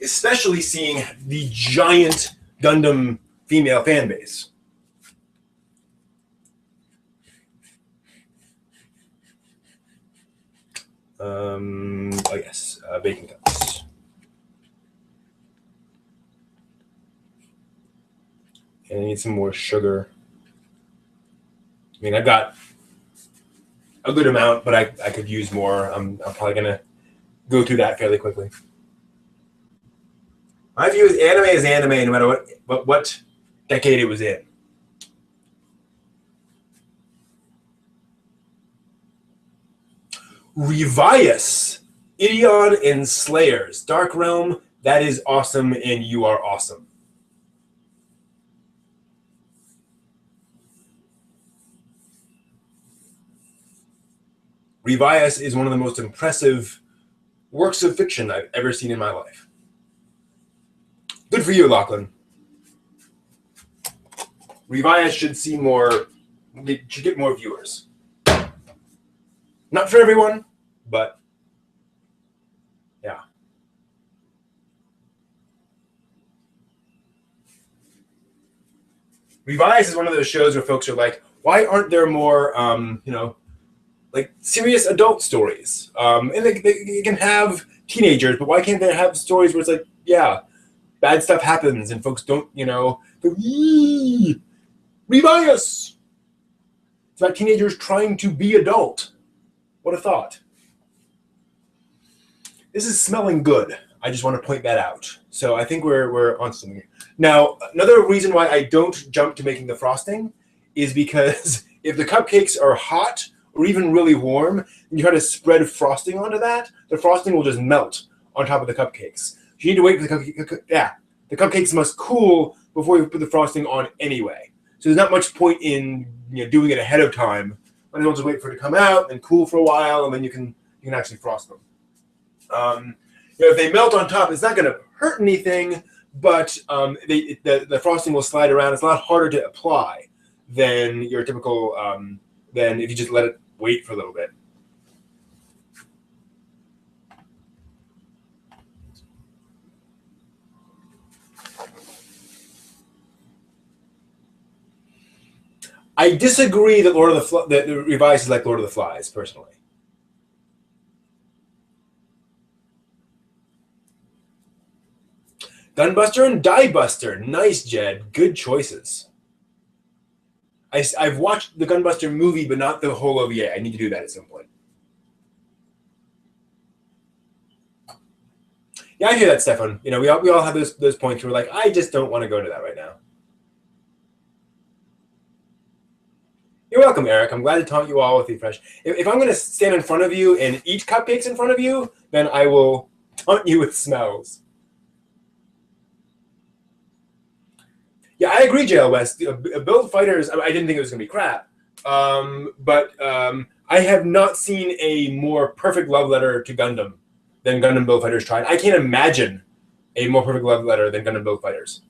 Especially seeing the giant Gundam female fan base. Oh yes, baking cups. And I need some more sugar. I mean, I've got a good amount, but I could use more. I'm probably gonna go through that fairly quickly. My view is anime no matter what decade it was in. Revius, Ideon and Slayers, Dark Realm, that is awesome, and you are awesome. Revius is one of the most impressive works of fiction I've ever seen in my life. Good for you, Lachlan. Revius should get more viewers. Not for everyone, but yeah. Revise is one of those shows where folks are like, why aren't there more, like serious adult stories? And they can have teenagers, but why can't they have stories where it's like, yeah, bad stuff happens and folks don't, go, Revise! It's about teenagers trying to be adult. What a thought. This is smelling good. I just want to point that out. So I think we're on something. Now, another reason why I don't jump to making the frosting is because if the cupcakes are hot or even really warm, and you try to spread frosting onto that, the frosting will just melt on top of the cupcakes. You need to wait for the cupcakes must cool before you put the frosting on anyway. So there's not much point in doing it ahead of time. Might as well just wait for it to come out and cool for a while, and then you can actually frost them. If they melt on top, it's not going to hurt anything, but the frosting will slide around. It's a lot harder to apply than your typical than if you just let it wait for a little bit. I disagree that that the Revise is like Lord of the Flies, personally. Gunbuster and Diebuster. Nice, Jed. Good choices. I've watched the Gunbuster movie, but not the whole OVA. I need to do that at some point. Yeah, I hear that, Stefan. We all have those points where we're like, I just don't want to go to that right now. You're welcome, Eric. I'm glad to taunt you all with Refresh. If I'm going to stand in front of you and eat cupcakes in front of you, then I will taunt you with smells. Yeah, I agree, JL West. Build Fighters, I didn't think it was going to be crap. But I have not seen a more perfect love letter to Gundam than Gundam Build Fighters tried. I can't imagine a more perfect love letter than Gundam Build Fighters.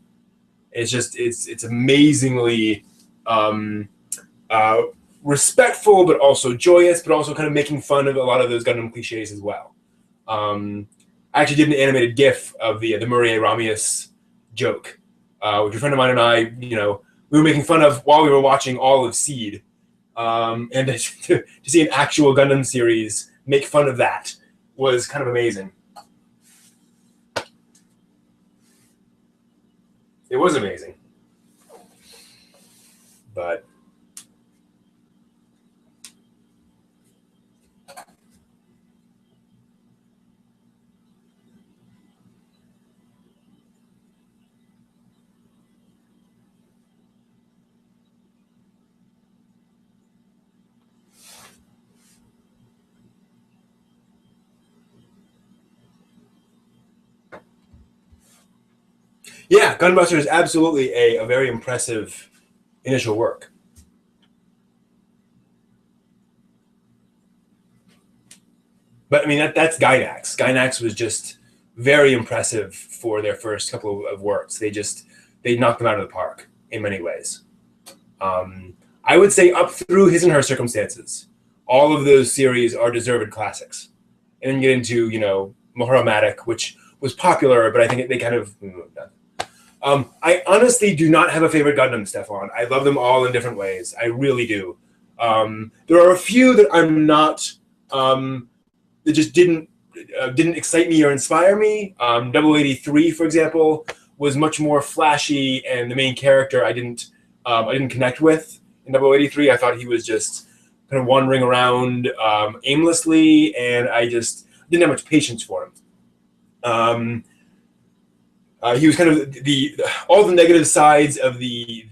It's just, it's amazingly respectful, but also joyous, but also kind of making fun of a lot of those Gundam cliches as well. I actually did an animated GIF of the Murray Ramius joke, which a friend of mine and I, we were making fun of while we were watching all of Seed. And to see an actual Gundam series make fun of that was kind of amazing. It was amazing. But yeah, Gunbuster is absolutely a very impressive initial work. But I mean, that's Gynax. Gynax was just very impressive for their first couple of works. They knocked them out of the park in many ways. I would say up through His and Her Circumstances, all of those series are deserved classics. And then you get into, Mahoromatic, which was popular, but I think they kind of moved on. I honestly do not have a favorite Gundam, Stefan. I love them all in different ways. I really do. There are a few that I'm not, that just didn't excite me or inspire me. 083, for example, was much more flashy, and the main character I didn't connect with in 083. I thought he was just kind of wandering around aimlessly, and I just didn't have much patience for him. He was kind of all the negative sides of the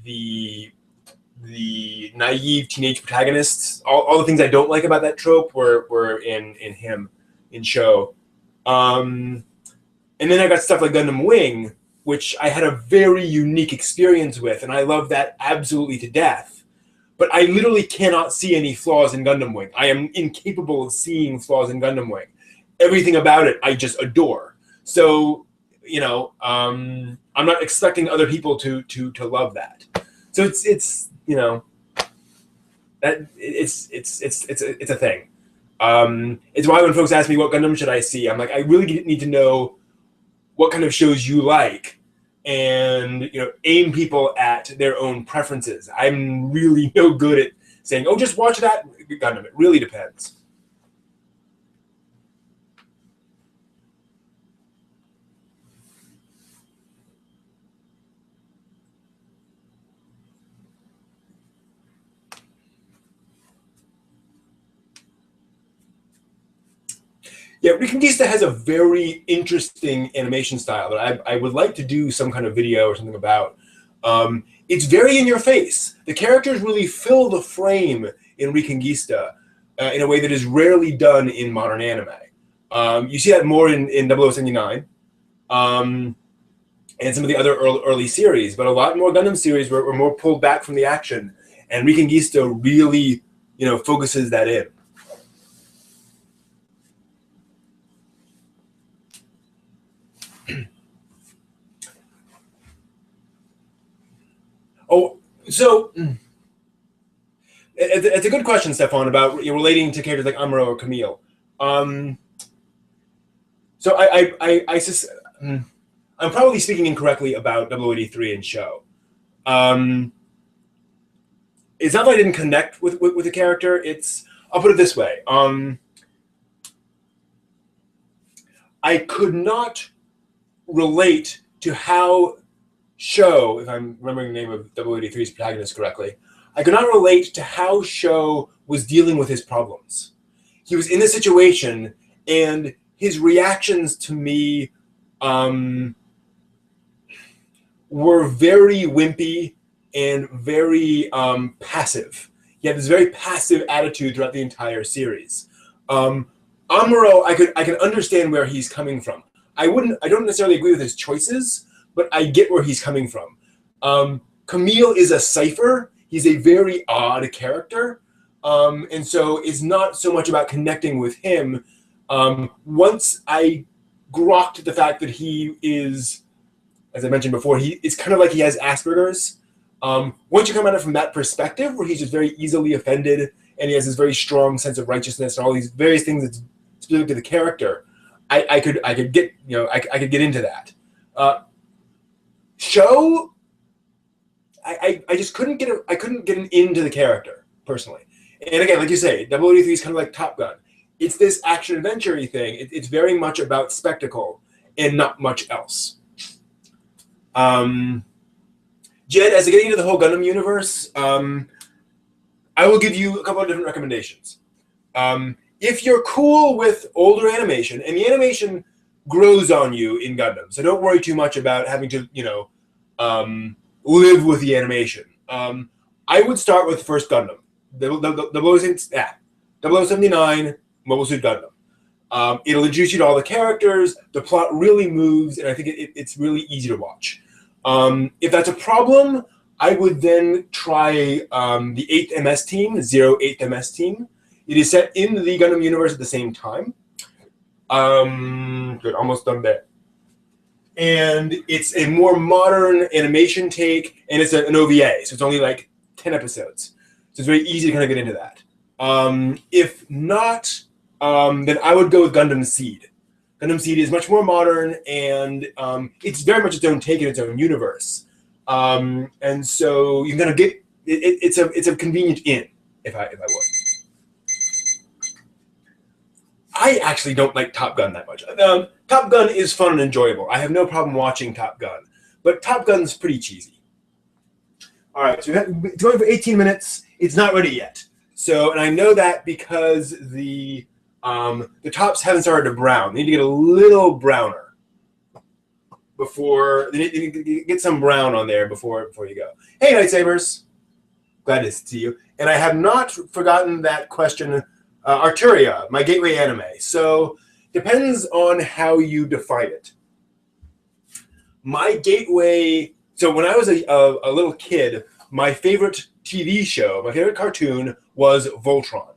naive teenage protagonists. All the things I don't like about that trope were in him in show. And then I got stuff like Gundam Wing, which I had a very unique experience with, and I love that absolutely to death. But I literally cannot see any flaws in Gundam Wing. I am incapable of seeing flaws in Gundam Wing. Everything about it I just adore. So, I'm not expecting other people to love that. So it's that it's a thing. It's why when folks ask me what Gundam should I see, I'm like, I really need to know what kind of shows you like, and aim people at their own preferences. I'm really no good at saying, oh, just watch that Gundam. It really depends. Yeah, Reconquista has a very interesting animation style that I would like to do some kind of video or something about. It's very in your face. The characters really fill the frame in Reconquista in a way that is rarely done in modern anime. You see that more in 0079 and some of the other early series, but a lot more Gundam series were more pulled back from the action, and Reconquista really focuses that in. Oh, so it's a good question, Stefan, about relating to characters like Amuro or Camille. So I'm probably speaking incorrectly about 0083 and Show. It's not that I didn't connect with the character. I'll put it this way. I could not relate to how Show, if I'm remembering the name of 0083's protagonist correctly, I could not relate to how Show was dealing with his problems. He was in this situation, and his reactions to me were very wimpy and very passive. He had this very passive attitude throughout the entire series. Amuro, I can understand where he's coming from. I don't necessarily agree with his choices, but I get where he's coming from. Camille is a cipher. He's a very odd character. And so it's not so much about connecting with him. Once I grokked the fact that he is, as I mentioned before, it's kind of like he has Asperger's. Once you come at it from that perspective, where he's just very easily offended and he has this very strong sense of righteousness and all these various things that's specific to the character, I could get I could get into that. Show, I just couldn't get an into the character personally. And again, like you say, 0083 is kind of like Top Gun. It's this action adventure-y thing. It's very much about spectacle and not much else. Jed, as I get into the whole Gundam universe, I will give you a couple of different recommendations. If you're cool with older animation, and the animation grows on you in Gundam, so don't worry too much about having to, live with the animation. I would start with the first Gundam, the 0079 Mobile Suit Gundam. It'll introduce you to all the characters. The plot really moves, and I think it's really easy to watch. If that's a problem, I would then try the 8th MS team, the 08th MS team. It is set in the Gundam universe at the same time. Good, almost done there. And it's a more modern animation take, and it's an OVA, so it's only like 10 episodes. So it's very easy to kind of get into that. If not, then I would go with Gundam Seed. Gundam Seed is much more modern, and it's very much its own take in its own universe. And so you're gonna get it's a convenient in, if I would. I actually don't like Top Gun that much. Top Gun is fun and enjoyable. I have no problem watching Top Gun, but Top Gun's pretty cheesy. All right, so it's going for 18 minutes. It's not ready yet. So, and I know that because the tops haven't started to brown. They need to get a little browner before they need to get some brown on there before you go. Hey, Nightsabers, glad to see you. And I have not forgotten that question. Arturia, my gateway anime. So depends on how you define it. My gateway. So when I was a little kid, my favorite TV show, my favorite cartoon was Voltron.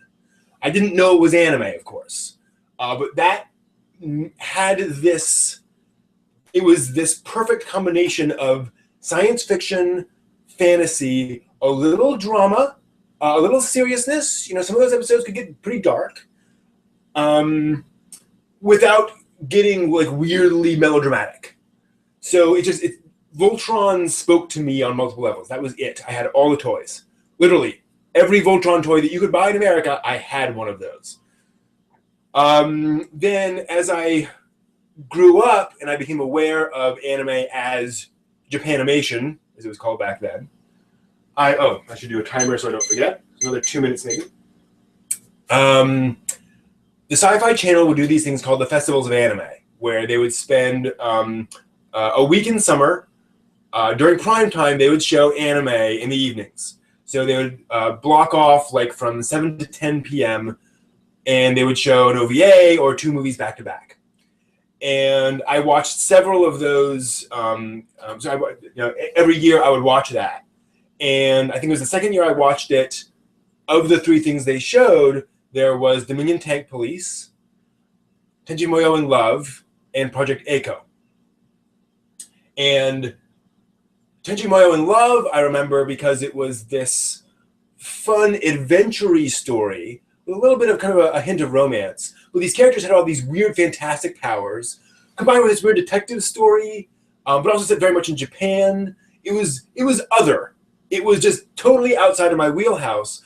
I didn't know it was anime, of course, but that had this. It was this perfect combination of science fiction, fantasy, a little drama, a little seriousness. Some of those episodes could get pretty dark, without getting like weirdly melodramatic. So Voltron spoke to me on multiple levels. That was it. I had all the toys. Literally, every Voltron toy that you could buy in America, I had one of those. Then as I grew up and I became aware of anime as Japanimation, as it was called back then, I should do a timer so I don't forget. Another 2 minutes maybe. The Sci-Fi Channel would do these things called the Festivals of Anime, where they would spend a week in summer. During prime time, they would show anime in the evenings. So they would block off like from 7 to 10 p.m. and they would show an OVA or 2 movies back to back. And I watched several of those. Every year I would watch that. And I think it was the second year I watched it. Of the 3 things they showed, there was Dominion Tank Police, Tenchi Muyo in Love, and Project Eiko. And Tenchi Muyo in Love, I remember because it was this fun, adventure-y story with a little bit of kind of a hint of romance. But these characters had all these weird, fantastic powers, combined with this weird detective story, but also set very much in Japan. It was other. It was just totally outside of my wheelhouse.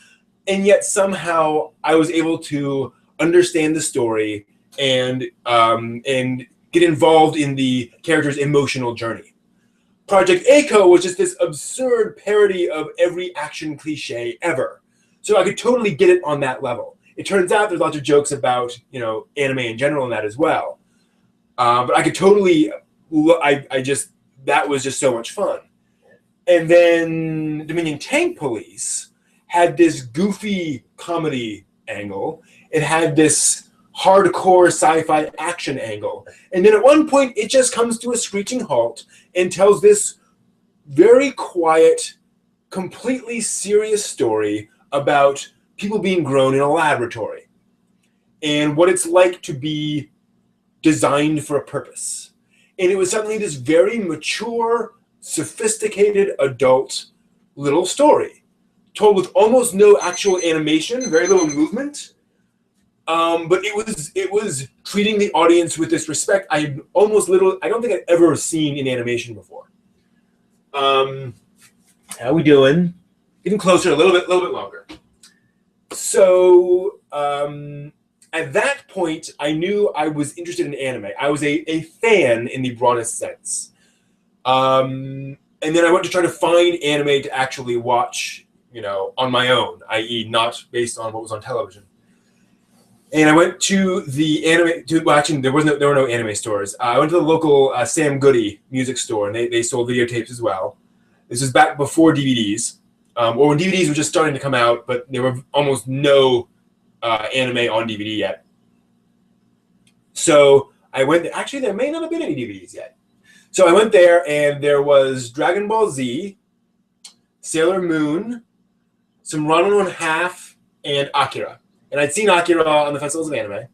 And yet somehow I was able to understand the story and get involved in the character's emotional journey. Project Eiko was just this absurd parody of every action cliche ever. So I could totally get it on that level. It turns out there's lots of jokes about, anime in general in that as well. But I could totally, that was just so much fun. And then Dominion Tank Police had this goofy comedy angle. It had this hardcore sci-fi action angle. And then at one point, it just comes to a screeching halt and tells this very quiet, completely serious story about people being grown in a laboratory and what it's like to be designed for a purpose. And it was suddenly this very mature, sophisticated adult little story, told with almost no actual animation, very little movement, but it was treating the audience with this respect I don't think I'd ever seen in animation before. How are we doing? Getting closer, a little bit longer. So at that point, I knew I was interested in anime. I was a fan in the broadest sense. And then I went to try to find anime to actually watch, on my own, i.e. not based on what was on television. And I went to the anime, there were no anime stores. I went to the local Sam Goody music store, and they sold videotapes as well. This was back before DVDs, or when DVDs were just starting to come out, but there were almost no anime on DVD yet. So I went, actually there may not have been any DVDs yet. So I went there, and there was Dragon Ball Z, Sailor Moon, some Ranma 1/2, and Akira. And I'd seen Akira on the Festivals of Anime.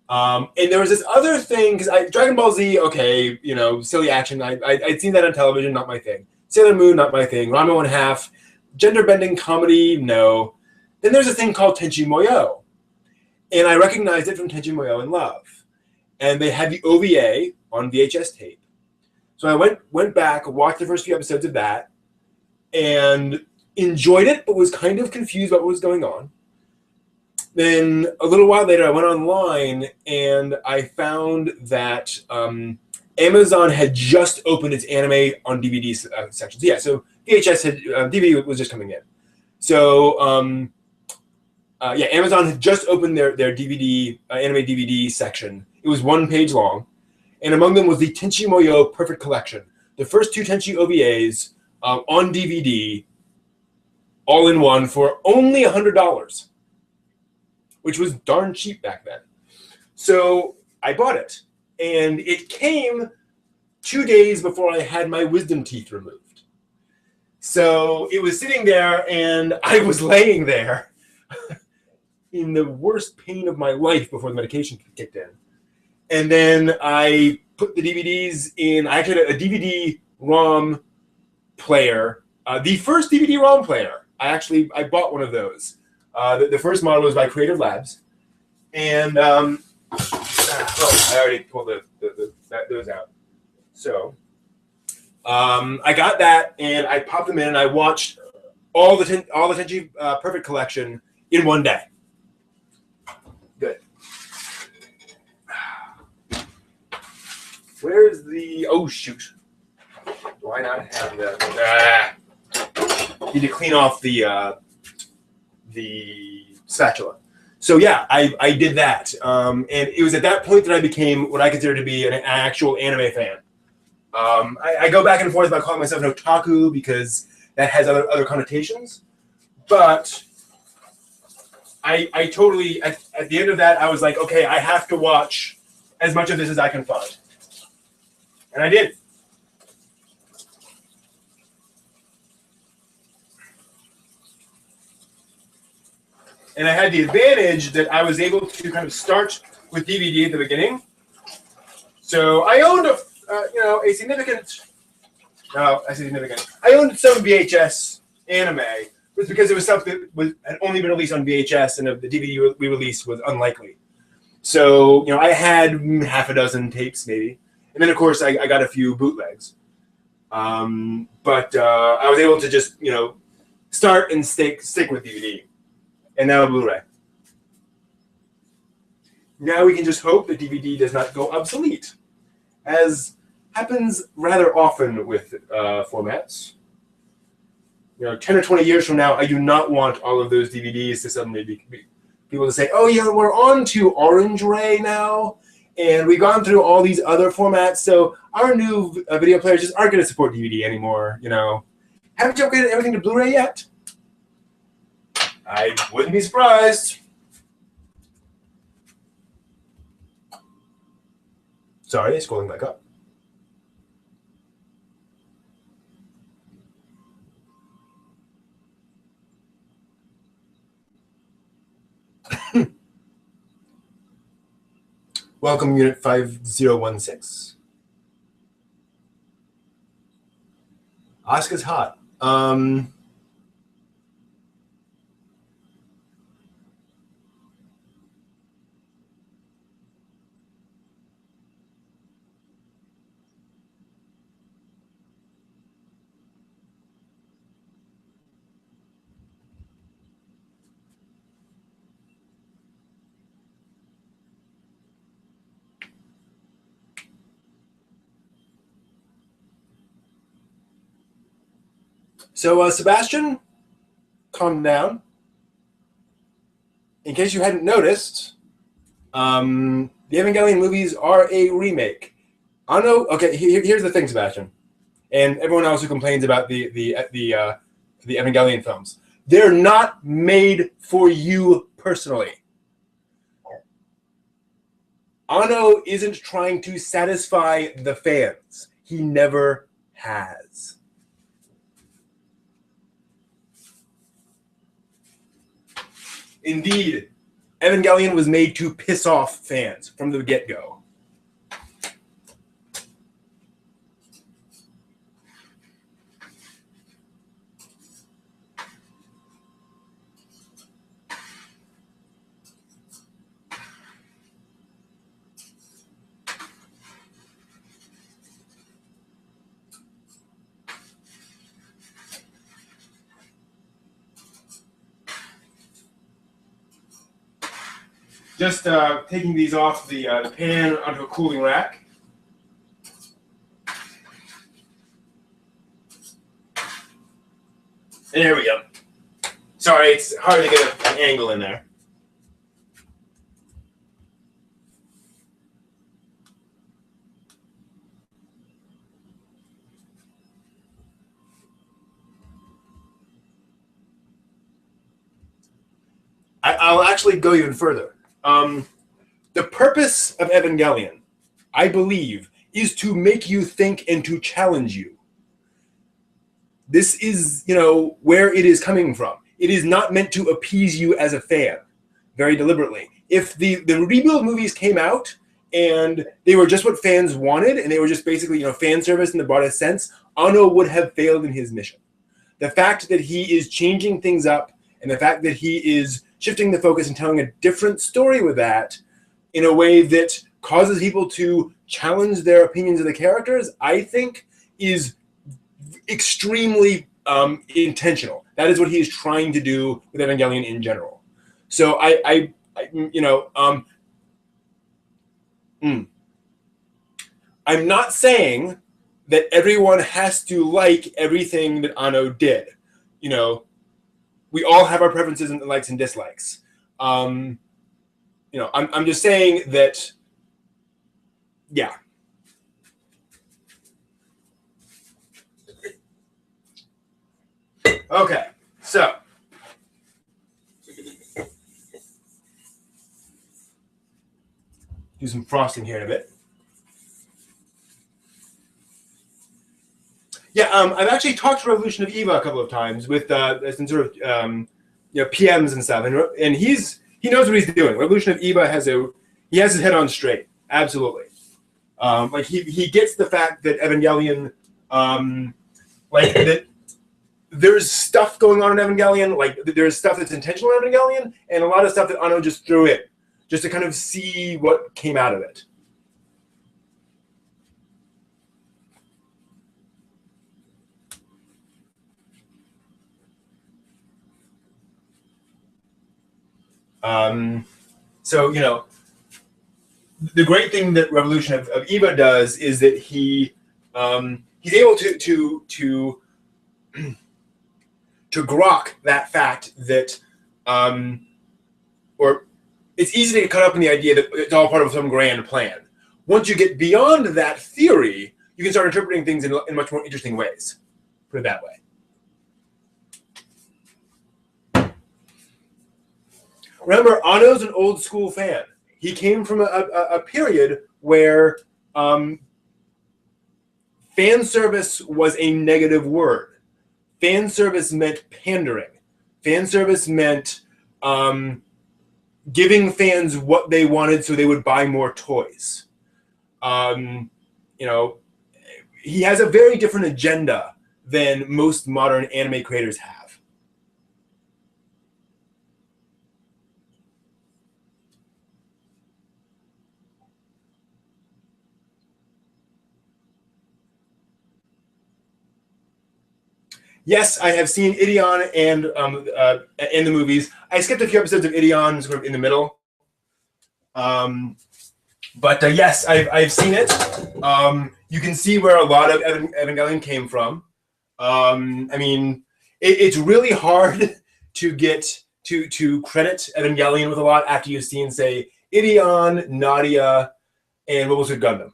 And there was this other thing, because Dragon Ball Z, okay, silly action. I'd seen that on television, not my thing. Sailor Moon, not my thing. Ranma 1/2, gender-bending comedy, no. Then there's a thing called Tenchi Muyo. And I recognized it from Tenchi Muyo in Love. And they had the OVA on VHS tape. So I went back, watched the first few episodes of that, and enjoyed it, but was kind of confused about what was going on. Then a little while later, I went online, and I found that Amazon had just opened its anime on DVD sections. Yeah, so VHS DVD was just coming in. So Amazon had just opened their DVD anime DVD section. It was 1 page long, and among them was the Tenchi Muyo Perfect Collection, the first 2 Tenchi OVAs on DVD, all in one, for only $100, which was darn cheap back then. So I bought it, and it came 2 days before I had my wisdom teeth removed. So it was sitting there, and I was laying there in the worst pain of my life before the medication kicked in. And then I put the DVDs in. I actually had a DVD-ROM player, the first DVD-ROM player. I bought one of those. The first model was by Creative Labs. And I already pulled those out. So I got that, and I popped them in, and I watched all the Tenchi Perfect collection in one day. Good. Where's the? Oh shoot! Do I not have that? Need to clean off the spatula. So yeah, I did that, and it was at that point that I became what I consider to be an actual anime fan. I go back and forth about calling myself an otaku because that has other connotations, but I totally at the end of that I was like, okay, I have to watch as much of this as I can find, and I did. And I had the advantage that I was able to kind of start with DVD at the beginning. So I owned a significant. No, I say significant. I owned some VHS anime. It was because it was stuff that had only been released on VHS, and the DVD re-release was unlikely. So I had half a dozen tapes maybe, and then of course I got a few bootlegs. But I was able to just start and stick with DVD. And now Blu-ray. Now we can just hope that DVD does not go obsolete, as happens rather often with formats. 10 or 20 years from now, I do not want all of those DVDs to suddenly be people to say, "Oh yeah, we're on to Orange Ray now, and we've gone through all these other formats, so our new video players just aren't going to support DVD anymore." Haven't you upgraded everything to Blu-ray yet? I wouldn't be surprised. Sorry, scrolling back up. Welcome, Unit 5016. Asuka's hot. So, Sebastian, calm down. In case you hadn't noticed, the Evangelion movies are a remake. Okay, here's the thing, Sebastian, and everyone else who complains about the Evangelion films. They're not made for you personally. Anno isn't trying to satisfy the fans. He never has. Indeed, Evangelion was made to piss off fans from the get-go. Just taking these off the pan onto a cooling rack. And there we go. Sorry, it's hard to get an angle in there. I'll actually go even further. The purpose of Evangelion, I believe, is to make you think and to challenge you. This is, where it is coming from. It is not meant to appease you as a fan, very deliberately. If the rebuild movies came out and they were just what fans wanted, and they were just basically, fan service in the broadest sense, Anno would have failed in his mission. The fact that he is changing things up, and the fact that he is shifting the focus and telling a different story with that in a way that causes people to challenge their opinions of the characters, I think is extremely intentional. That is what he is trying to do with Evangelion in general. So I'm not saying that everyone has to like everything that Anno did. We all have our preferences and likes and dislikes. I'm just saying that, yeah. Okay, so do some frosting here in a bit. Yeah, I've actually talked to Revolution of Eva a couple of times with some sort of PMs and stuff, and he knows what he's doing. Revolution of Eva has his head on straight, absolutely. Like he gets the fact that Evangelion, like that there's stuff going on in Evangelion, like there's stuff that's intentional in Evangelion, and a lot of stuff that Anno just threw in, just to kind of see what came out of it. So the great thing that Revolution of Eva does is that he's able to grok that fact that, or it's easy to get caught up in the idea that it's all part of some grand plan. Once you get beyond that theory, you can start interpreting things in much more interesting ways. Put it that way. Remember, Anno's an old school fan. He came from a period where fan service was a negative word. Fan service meant pandering. Fan service meant giving fans what they wanted so they would buy more toys. He has a very different agenda than most modern anime creators have. Yes, I have seen Ideon and in the movies. I skipped a few episodes of Ideon sort of in the middle. But yes, I've seen it. You can see where a lot of Evangelion came from. I mean, it's really hard to get to credit Evangelion with a lot after you've seen, say, Ideon, Nadia, and Mobile Suit Gundam.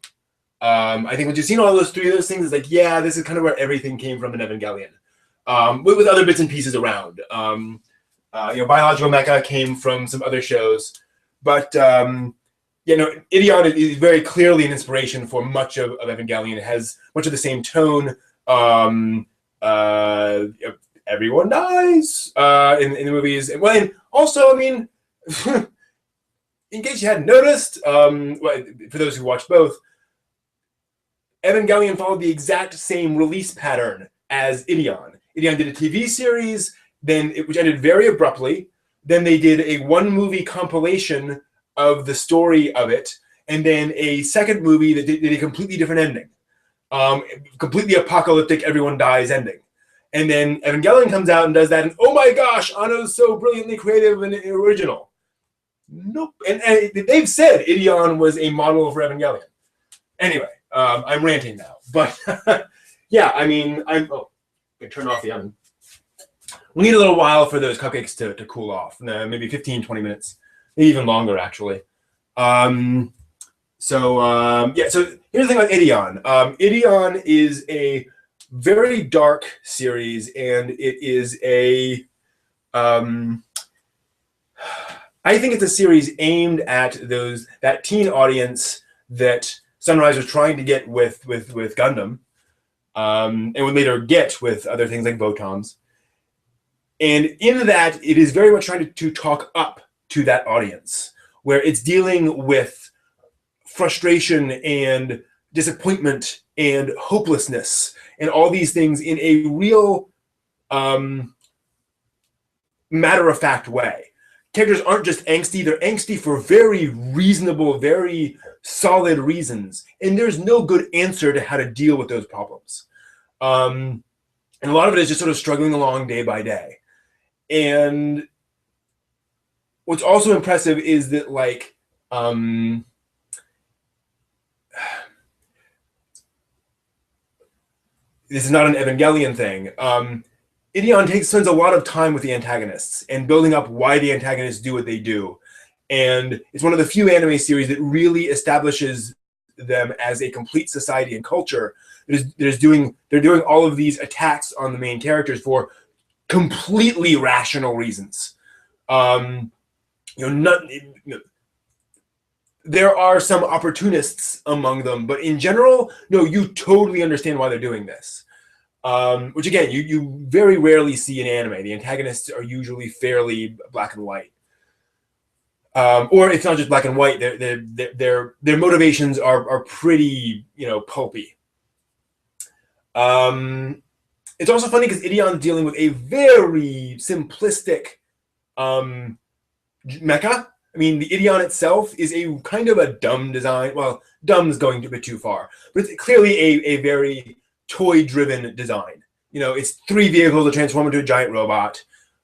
I think when you've seen all those three of those things, it's like, yeah, this is kind of where everything came from in Evangelion. With other bits and pieces around. Biological Mecha came from some other shows, but Ideon is very clearly an inspiration for much of Evangelion. It has much of the same tone. Everyone dies in the movies. Well, and also, I mean, in case you hadn't noticed, for those who watched both, Evangelion followed the exact same release pattern as Ideon. Ideon did a TV series, which ended very abruptly. Then they did a one-movie compilation of the story of it, and then a second movie that did a completely different ending. Completely apocalyptic, everyone dies ending. And then Evangelion comes out and does that, and oh my gosh, Anno's so brilliantly creative and original. Nope. And they've said Ideon was a model for Evangelion. Anyway, I'm ranting now. But yeah, I mean, I'm going to turn off the oven. We need a little while for those cupcakes to cool off. Maybe 15, 20 minutes. Maybe even longer, actually. So here's the thing about Ideon. Ideon is a very dark series, and it is I think it's a series aimed at that teen audience that Sunrise was trying to get with Gundam, and would later get with other things like Votoms. And in that, it is very much trying to talk up to that audience, where it's dealing with frustration and disappointment and hopelessness and all these things in a real matter-of-fact way. characters aren't just angsty, they're angsty for very reasonable, very solid reasons. And there's no good answer to how to deal with those problems. And a lot of it is just sort of struggling along day by day. And what's also impressive is that, like, this is not an Evangelion thing. Ideon spends a lot of time with the antagonists and building up why the antagonists do what they do. And it's one of the few anime series that really establishes them as a complete society and culture they're doing all of these attacks on the main characters for completely rational reasons. There are some opportunists among them, but in general, no, you totally understand why they're doing this. Which again, you very rarely see in anime. The antagonists are usually fairly black and white, or it's not just black and white. Their motivations are pretty, pulpy. It's also funny because Ideon's dealing with a very simplistic mecha. I mean, the Ideon itself is a kind of a dumb design. Well, dumb is going a bit too far, but it's clearly a very toy-driven design. It's 3 vehicles that transform into a giant robot,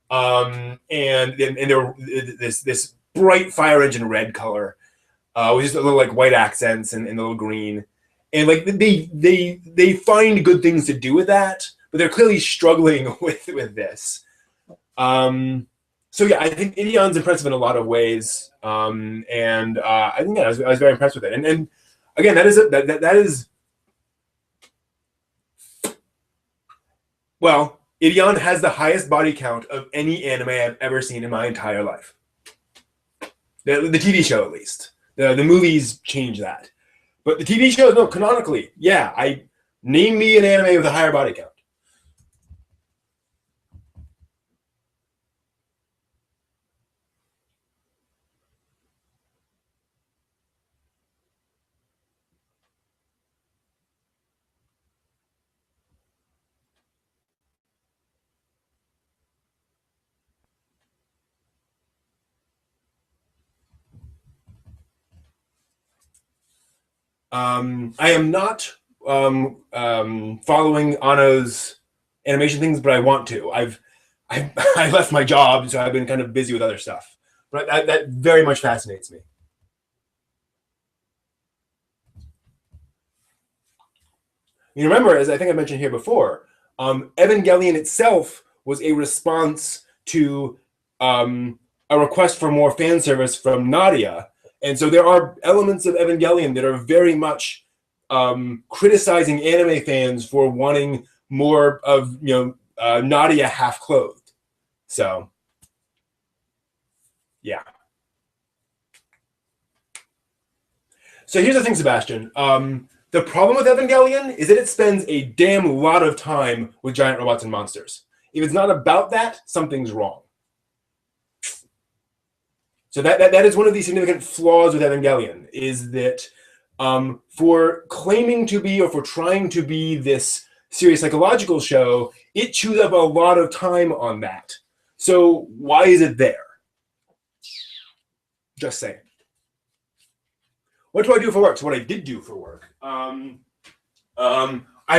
and they're this bright fire engine red color, with just a little like white accents and a little green, and like they find good things to do with that, but they're clearly struggling with this. So yeah, I think Ideon's impressive in a lot of ways, and I think I was very impressed with it. And again, that is well, Ideon has the highest body count of any anime I've ever seen in my entire life. The TV show, at least. The movies change that, but the TV show, no, canonically, yeah. Name me an anime with a higher body count. I am not following Anno's animation things, but I want to. I left my job, so I've been kind of busy with other stuff. But that very much fascinates me. You remember, as I think I mentioned here before, Evangelion itself was a response to a request for more fan service from Nadia. And so there are elements of Evangelion that are very much criticizing anime fans for wanting more of Nadia half clothed. So yeah. So here's the thing, Sebastian. The problem with Evangelion is that it spends a damn lot of time with giant robots and monsters. If it's not about that, something's wrong. So that is one of the significant flaws with Evangelion, is that for claiming to be, or for trying to be, this serious psychological show, it chews up a lot of time on that. So why is it there? Just saying. What do I do for work? So what I did do for work. I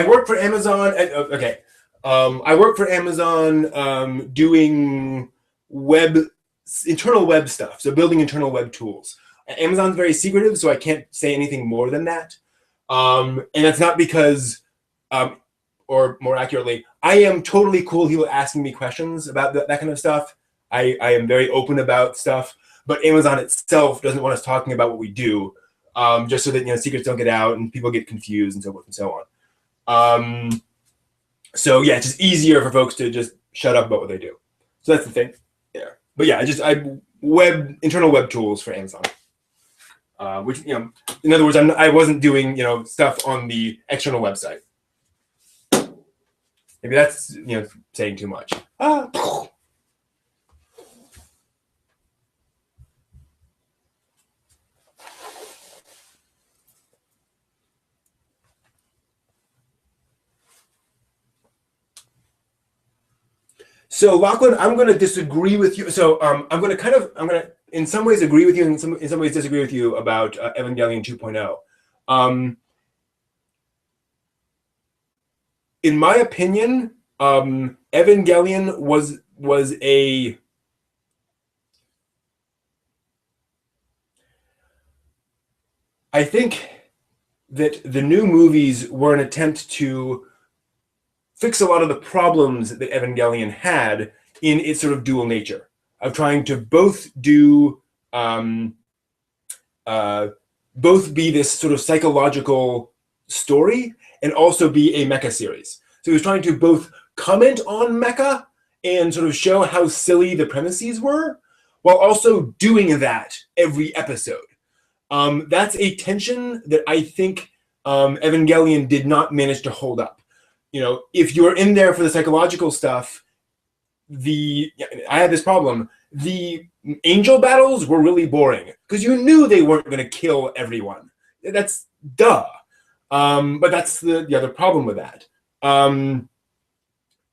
work for Amazon. Okay. I work for Amazon doing internal web stuff. So building internal web tools. Amazon's very secretive, so I can't say anything more than that. And that's not because, or more accurately, I am totally cool people asking me questions about that kind of stuff. I am very open about stuff, but Amazon itself doesn't want us talking about what we do. Just so that secrets don't get out and people get confused and so forth and so on. So yeah, it's just easier for folks to just shut up about what they do. So that's the thing. Yeah, but yeah, I internal web tools for Amazon, which in other words, I wasn't doing stuff on the external website. Maybe that's saying too much. So Lachlan, I'm going to disagree with you. So I'm going to in some ways agree with you, and in some ways disagree with you about Evangelion 2.0. In my opinion, Evangelion was a I think that the new movies were an attempt to fix a lot of the problems that Evangelion had in its sort of dual nature of trying to both do both be this sort of psychological story and also be a mecha series. So he was trying to both comment on mecha and sort of show how silly the premises were, while also doing that every episode. That's a tension that I think Evangelion did not manage to hold up. You know, if you're in there for the psychological stuff, I had this problem. The angel battles were really boring because you knew they weren't going to kill everyone. That's duh. But that's the other problem with that. So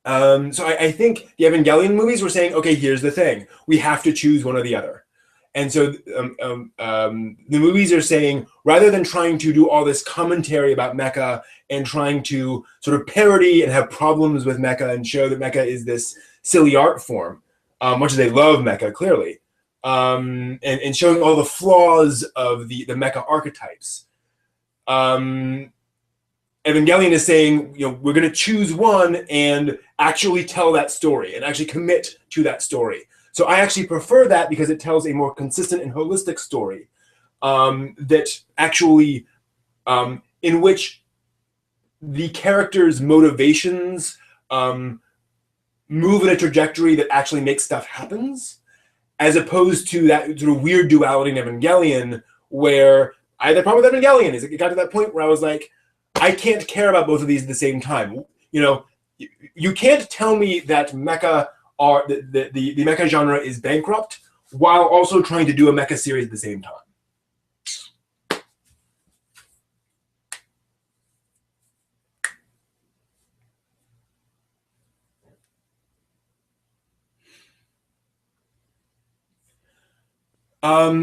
I think the Evangelion movies were saying, okay, here's the thing. We have to choose one or the other. And so the movies are saying, rather than trying to do all this commentary about mecha and trying to sort of parody and have problems with mecha and show that mecha is this silly art form, much as they love mecha, clearly, and showing all the flaws of the mecha archetypes. Evangelion is saying, you know, we're going to choose one and actually tell that story and actually commit to that story. So I actually prefer that because it tells a more consistent and holistic story that actually, in which the characters' motivations move in a trajectory that actually makes stuff happens, as opposed to that sort of weird duality in Evangelion where I had the problem with Evangelion is it got to that point where I was like, I can't care about both of these at the same time. You know, you can't tell me that mecha are the mecha genre is bankrupt while also trying to do a mecha series at the same time.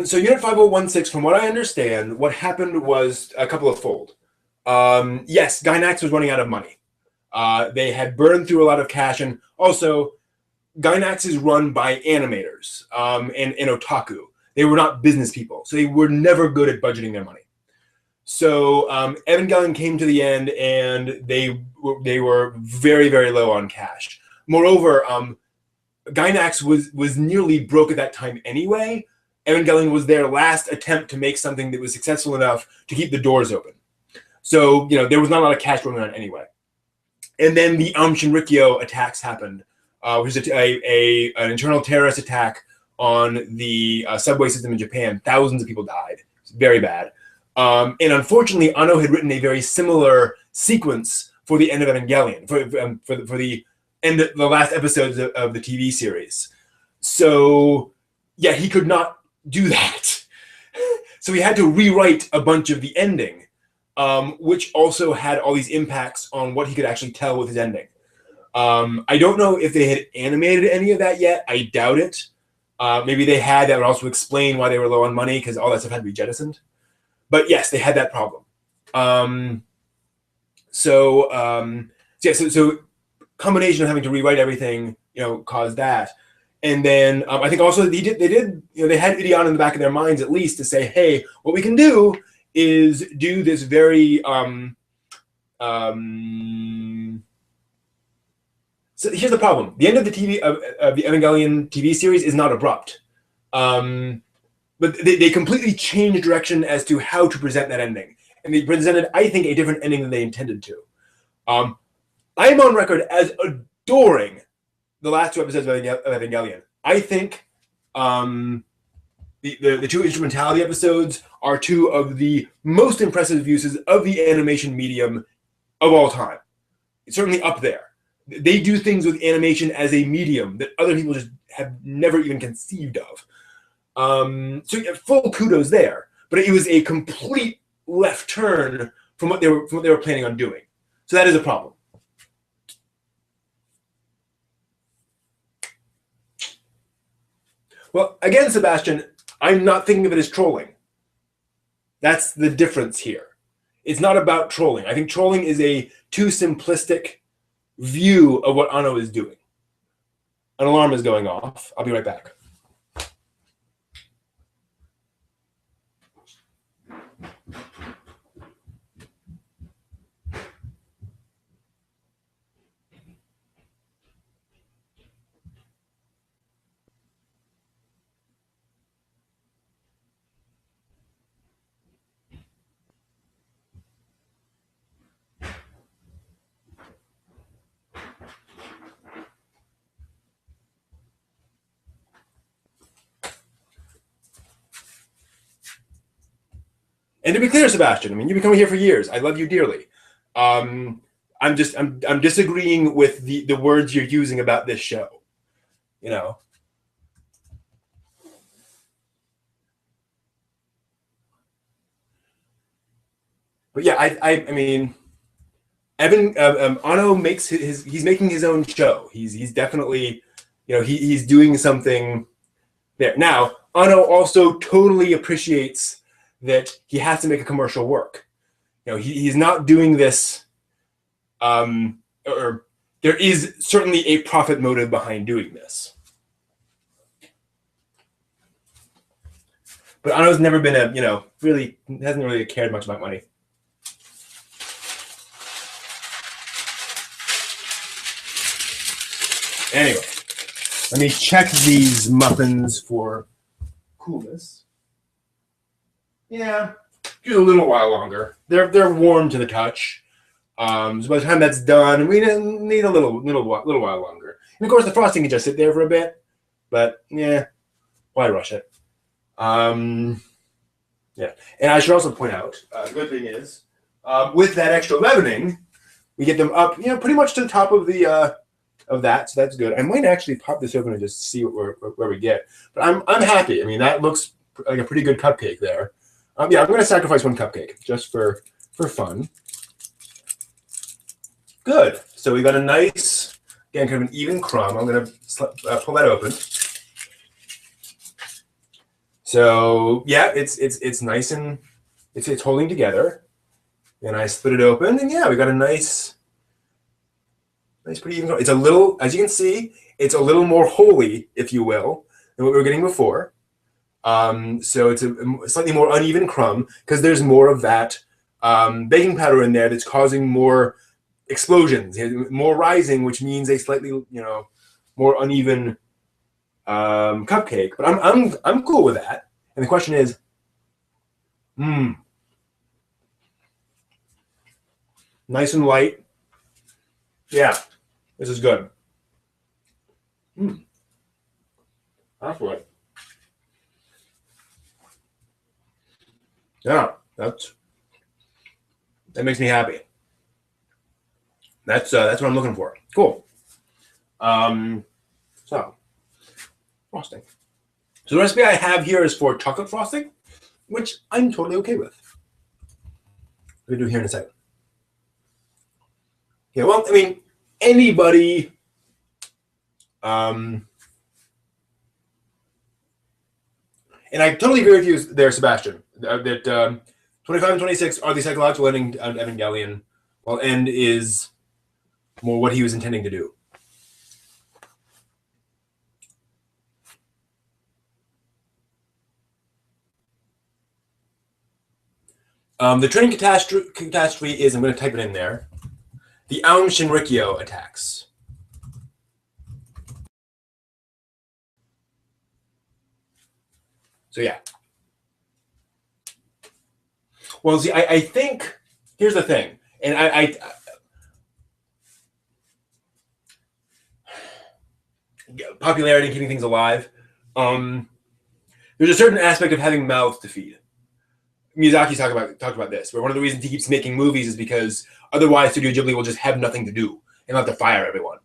So Unit 5016, from what I understand, what happened was a couple of fold. Yes, Gainax was running out of money. They had burned through a lot of cash, and also Gainax is run by animators and otaku. They were not business people, so they were never good at budgeting their money. So Evangelion came to the end, and they were very, very low on cash. Moreover, Gainax was nearly broke at that time anyway. Evangelion was their last attempt to make something that was successful enough to keep the doors open. So, you know, there was not a lot of cash going on anyway. And then the Shinrikyo attacks happened, which is an internal terrorist attack on the subway system in Japan. Thousands of people died. It's very bad. And unfortunately, Anno had written a very similar sequence for the end of Evangelion, for the end of the last episodes of the TV series. So, yeah, he could not do that. So he had to rewrite a bunch of the ending, which also had all these impacts on what he could actually tell with his ending. I don't know if they had animated any of that yet. I doubt it. Maybe they had. That would also explain why they were low on money, because all that stuff had to be jettisoned. But yes, they had that problem. So combination of having to rewrite everything, you know, caused that. And then I think also they did, you know, they had Ideon in the back of their minds at least to say, hey, what we can do is do this very so here's the problem. The end of the TV of the Evangelion TV series is not abrupt. But they completely changed direction as to how to present that ending. And they presented, I think, a different ending than they intended to. I am on record as adoring the last two episodes of Evangelion. I think the two instrumentality episodes are two of the most impressive uses of the animation medium of all time. It's certainly up there. They do things with animation as a medium that other people just have never even conceived of. So full kudos there. But it was a complete left turn from what they were planning on doing. So that is a problem. Well, again, Sebastian, I'm not thinking of it as trolling. That's the difference here. It's not about trolling. I think trolling is a too simplistic view of what Ano is doing. An alarm is going off. I'll be right back. And to be clear, Sebastian, I mean, you've been coming here for years. I love you dearly. I'm disagreeing with the words you're using about this show. You know. But yeah, I mean, Evan Ano makes he's making his own show. He's definitely, you know, he's doing something there. Now, Ano also totally appreciates that he has to make a commercial work. You know, he's not doing this, or there is certainly a profit motive behind doing this. But Ano's never been a, you know, really hasn't really cared much about money. Anyway, let me check these muffins for coolness. Yeah, just a little while longer. They're warm to the touch. So by the time that's done, we need a little while longer. And of course, the frosting can just sit there for a bit. But yeah, why rush it? Yeah, and I should also point out, the good thing is, with that extra leavening, we get them up, you know, pretty much to the top of the of that. So that's good. I might actually pop this open and just see where we get. But I'm happy. I mean, that looks like a pretty good cupcake there. Yeah, I'm going to sacrifice one cupcake just for fun. Good. So we got a nice, again, kind of an even crumb. I'm going to pull that open. So yeah, it's nice and it's holding together. And I split it open, and yeah, we got a nice, pretty even. It's a little, as you can see, it's a little more holy, if you will, than what we were getting before. So it's a slightly more uneven crumb because there's more of that baking powder in there that's causing more explosions, more rising, which means a slightly, you know, more uneven cupcake. But I'm cool with that. And the question is, nice and light. Yeah, this is good. That's good. Yeah, that makes me happy. That's what I'm looking for. Cool. So frosting. So the recipe I have here is for chocolate frosting, which I'm totally okay with. We'll do here in a second. Yeah, well, I mean, anybody, and I totally agree with you there, Sebastian, that 25 and 26 are the psychological ending of Evangelion, while end is more what he was intending to do. The train catastrophe is, I'm going to type it in there, the Aum Shinrikyo attacks. So yeah. Well, see, I think, here's the thing, and I popularity, keeping things alive. There's a certain aspect of having mouths to feed. Miyazaki's talked about this, where one of the reasons he keeps making movies is because otherwise Studio Ghibli will just have nothing to do and have to fire everyone.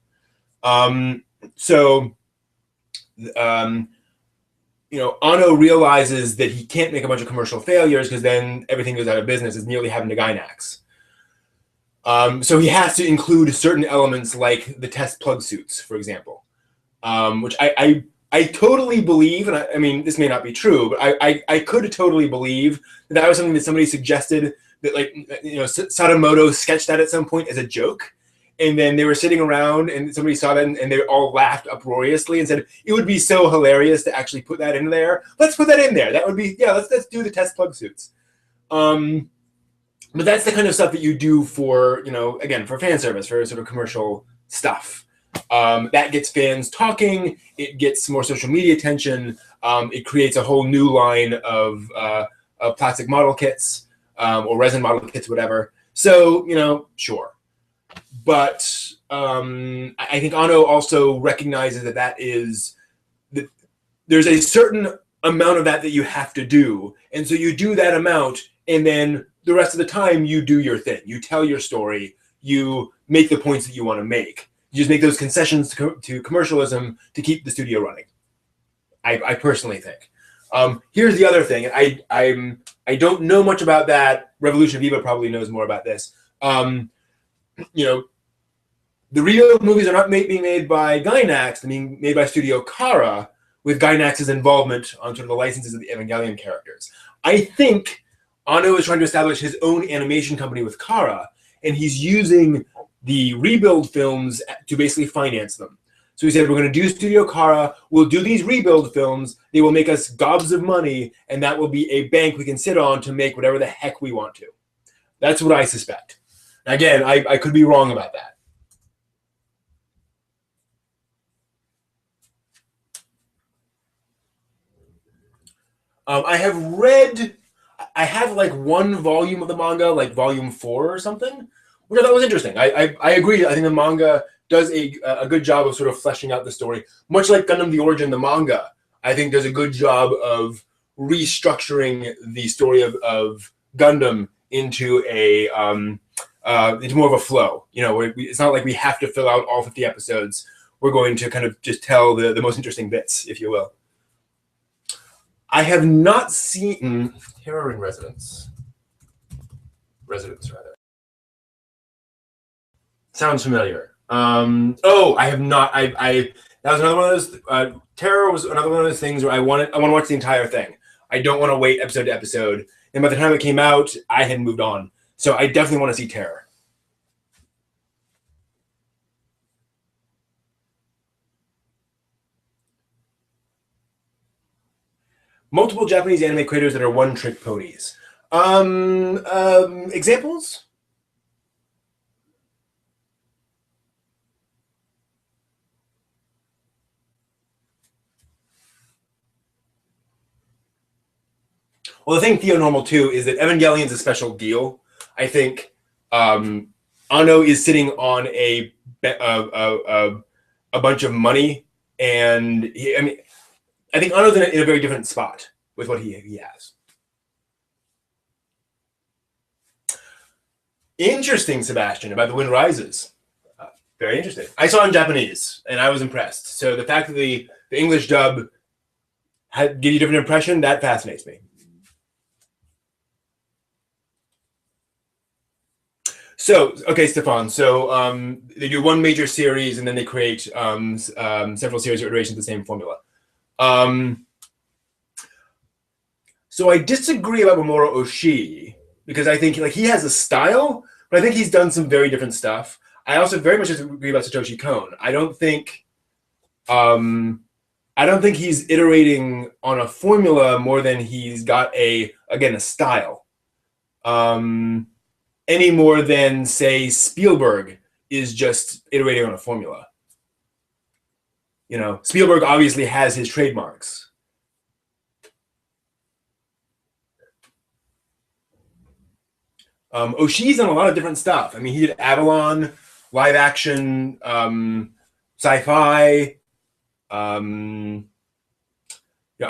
You know, Ano realizes that he can't make a bunch of commercial failures because then everything goes out of business. It's nearly having to Gainax. So he has to include certain elements like the test plug suits, for example, which I I totally believe, and I mean, this may not be true, but I could totally believe that that was something that somebody suggested, that, like, you know, Sadamoto sketched that at some point as a joke. And then they were sitting around and somebody saw that and they all laughed uproariously and said, it would be so hilarious to actually put that in there. Let's put that in there. That would be, yeah, let's do the test plug suits. But that's the kind of stuff that you do for, you know, again, for fan service, for sort of commercial stuff. That gets fans talking. It gets more social media attention. It creates a whole new line of plastic model kits or resin model kits, whatever. So, you know, sure. But I think Anno also recognizes that there's a certain amount of that you have to do. And so you do that amount, and then the rest of the time you do your thing. You tell your story. You make the points that you want to make. You just make those concessions to commercialism to keep the studio running. I personally think. Here's the other thing. I don't know much about that. Revolution Viva probably knows more about this. You know, the real movies are not being made by Gainax, they're being made by Studio Kara, with Gainax's involvement on sort of the licenses of the Evangelion characters. I think Anno is trying to establish his own animation company with Kara, and he's using the rebuild films to basically finance them. So he said, we're going to do Studio Kara, we'll do these rebuild films, they will make us gobs of money, and that will be a bank we can sit on to make whatever the heck we want to. That's what I suspect. Again, I could be wrong about that. I have like one volume of the manga, like volume 4 or something, which I thought was interesting. I agree. I think the manga does a good job of sort of fleshing out the story. Much like Gundam The Origin, the manga, I think does a good job of restructuring the story of Gundam into more of a flow. You know, it's not like we have to fill out all 50 episodes. We're going to kind of just tell the most interesting bits, if you will. I have not seen Terror in Residence. Residence, rather. Sounds familiar. Oh, I have not. That was another one of those. Terror was another one of those things where I want to watch the entire thing. I don't want to wait episode to episode. And by the time it came out, I had moved on. So I definitely want to see Terror. Multiple Japanese anime creators that are one-trick ponies. Examples? Well, the thing Theonormal too is that Evangelion's a special deal. I think Anno is sitting on a bunch of money, and I think Anno's in a very different spot with what he has. Interesting, Sebastian, about The Wind Rises. Very interesting. I saw it in Japanese, and I was impressed. So the fact that the English dub give you a different impression, that fascinates me. So, okay, Stefan. So they do one major series, and then they create several series or iterations of the same formula. So I disagree about Mamoru Oshii, because I think he has a style, but I think he's done some very different stuff. I also very much disagree about Satoshi Kon. I don't think he's iterating on a formula more than he's got a style. Any more than, say, Spielberg is just iterating on a formula. You know, Spielberg obviously has his trademarks. Oshii's done a lot of different stuff. I mean, he did Avalon, live action, sci-fi. I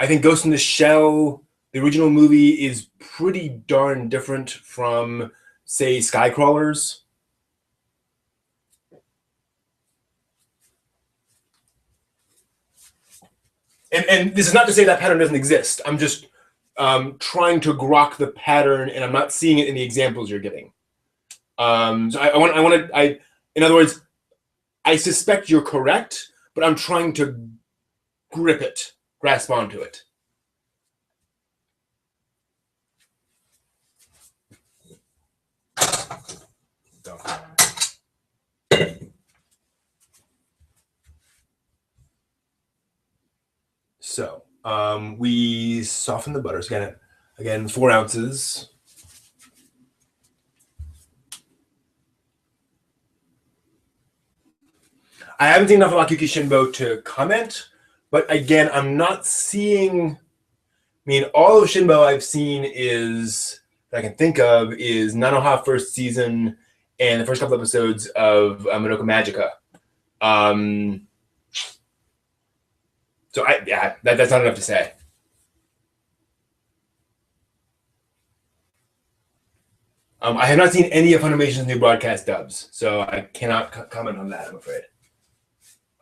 think Ghost in the Shell, the original movie, is pretty darn different from, say, Skycrawlers. And this is not to say that pattern doesn't exist. I'm just trying to grok the pattern, and I'm not seeing it in the examples you're giving. In other words, I suspect you're correct, but I'm trying to grip it, grasp onto it. So we soften the butter. So again, 4 ounces. I haven't seen enough about Yuki Shinbo to comment, but again, I'm not seeing. I mean, all of Shinbo I've seen is that I can think of is Nanoha first season and the first couple episodes of Madoka Magica. So that's not enough to say. I have not seen any of Funimation's new broadcast dubs, so I cannot comment on that, I'm afraid.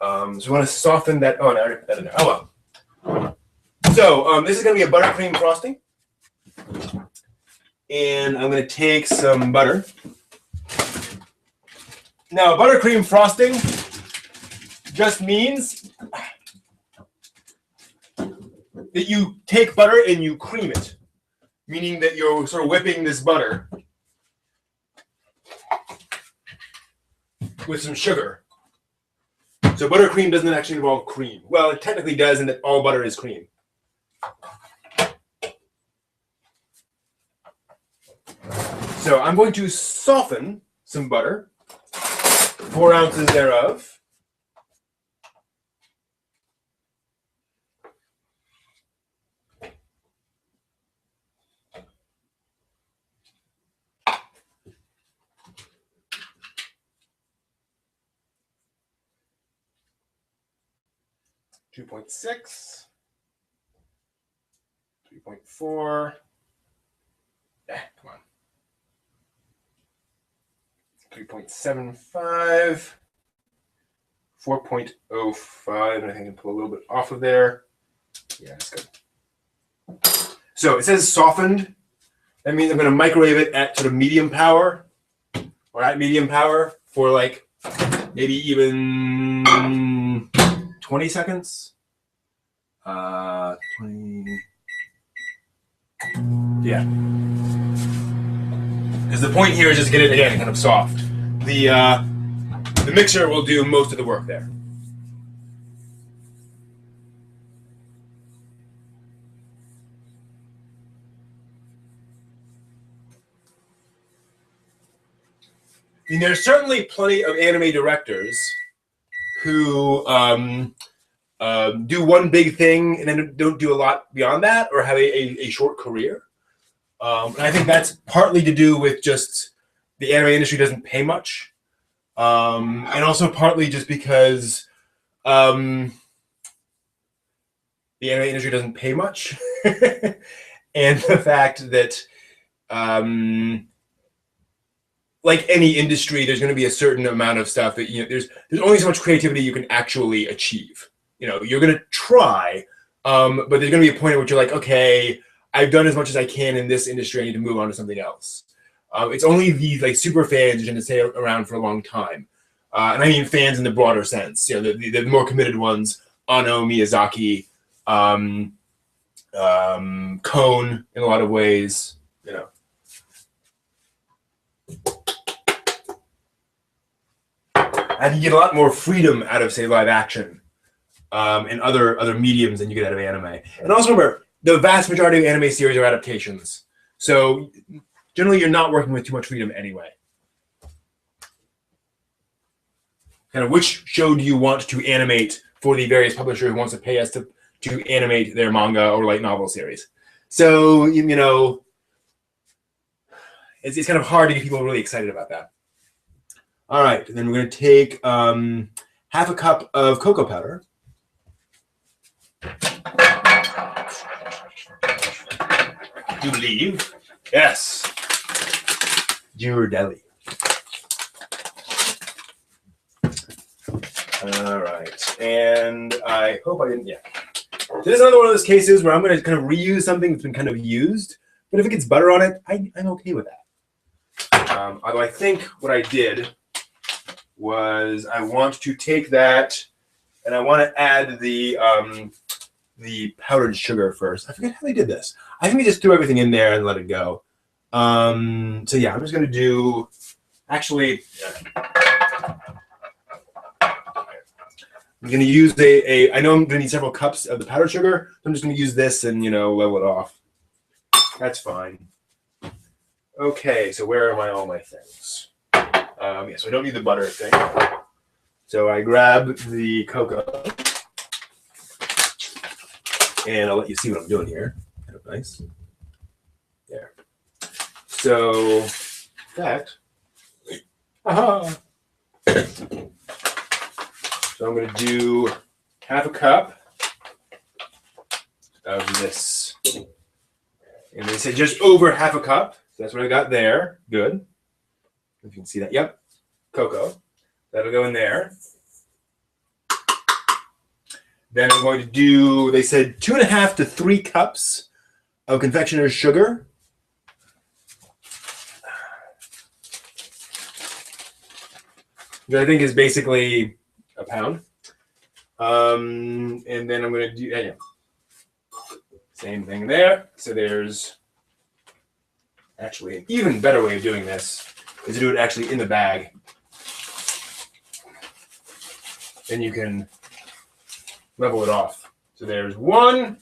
So we want to soften that. Oh, no, I already put that in there. Oh, well. So this is going to be a buttercream frosting. And I'm going to take some butter. Now, buttercream frosting just means that you take butter and you cream it, meaning that you're sort of whipping this butter with some sugar. So buttercream doesn't actually involve cream. Well, it technically does, in that all butter is cream. So I'm going to soften some butter, 4 ounces thereof. .6, 3.4. Come on. 3.75, 4.05, and I think I can pull a little bit off of there. Yeah, that's good. So it says softened. That means I'm going to microwave it at sort of medium power, or at medium power for like maybe even 20 seconds. 20. Yeah. Because the point here is just get it again kind of soft. The mixer will do most of the work there. I mean, there's certainly plenty of anime directors who do one big thing and then don't do a lot beyond that, or have a short career. And I think that's partly to do with just the anime industry doesn't pay much, and also partly just because the anime industry doesn't pay much, and the fact that like any industry, there's going to be a certain amount of stuff that there's only so much creativity you can actually achieve. You're going to try, but there's going to be a point at which you're like, okay, I've done as much as I can in this industry. I need to move on to something else. It's only these like super fans who tend to stay around for a long time, and I mean fans in the broader sense. The more committed ones: Ano, Miyazaki, Cone, in a lot of ways. And you get a lot more freedom out of, say, live action and other mediums than you get out of anime. And also remember, the vast majority of anime series are adaptations. So generally, you're not working with too much freedom anyway. Kind of which show do you want to animate for the various publisher who wants to pay us to animate their manga or light novel series? So, it's kind of hard to get people really excited about that. All right, then we're going to take half a cup of cocoa powder. You believe? Yes. Ghirardelli. All right, and I hope I didn't. Yeah. So this is another one of those cases where I'm going to kind of reuse something that's been kind of used, but if it gets butter on it, I'm okay with that. Although I think what I did was I want to take that and I want to add the the powdered sugar first. I forget how they did this. I think they just threw everything in there and let it go. So yeah, I'm just gonna do. Actually, I'm gonna use I know I'm gonna need several cups of the powdered sugar. So I'm just gonna use this and level it off. That's fine. Okay, so where are all my things? Yeah, so I don't need the butter thing. So I grab the cocoa, and I'll let you see what I'm doing here. Kind of nice. There. So that. Aha. So I'm going to do half a cup of this. And they said just over half a cup. So that's what I got there. Good. If you can see that. Yep. Cocoa. That'll go in there. Then I'm going to do, they said 2.5 to 3 cups of confectioner's sugar. Which I think is basically a pound. And then I'm going to do, same thing there. So there's actually an even better way of doing this is to do it actually in the bag. Then you can level it off. So there's 1.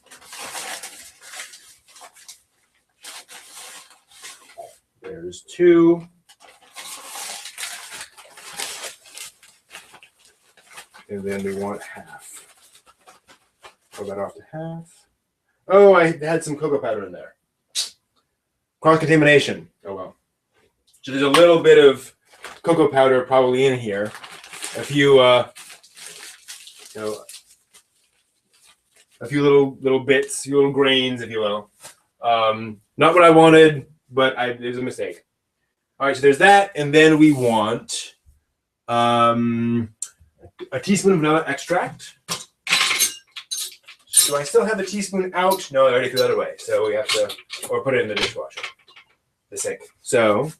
There's 2. And then we want half. Pull that off to half. Oh, I had some cocoa powder in there. Cross-contamination. Oh, well. So there's a little bit of cocoa powder probably in here. A few, a few little bits, a few little grains, if you will. Not what I wanted, but it was a mistake. All right, so there's that. And then we want a teaspoon of vanilla extract. Do I still have the teaspoon out? No, I already threw that away. So we have to, or put it in the dishwasher, the sink. So,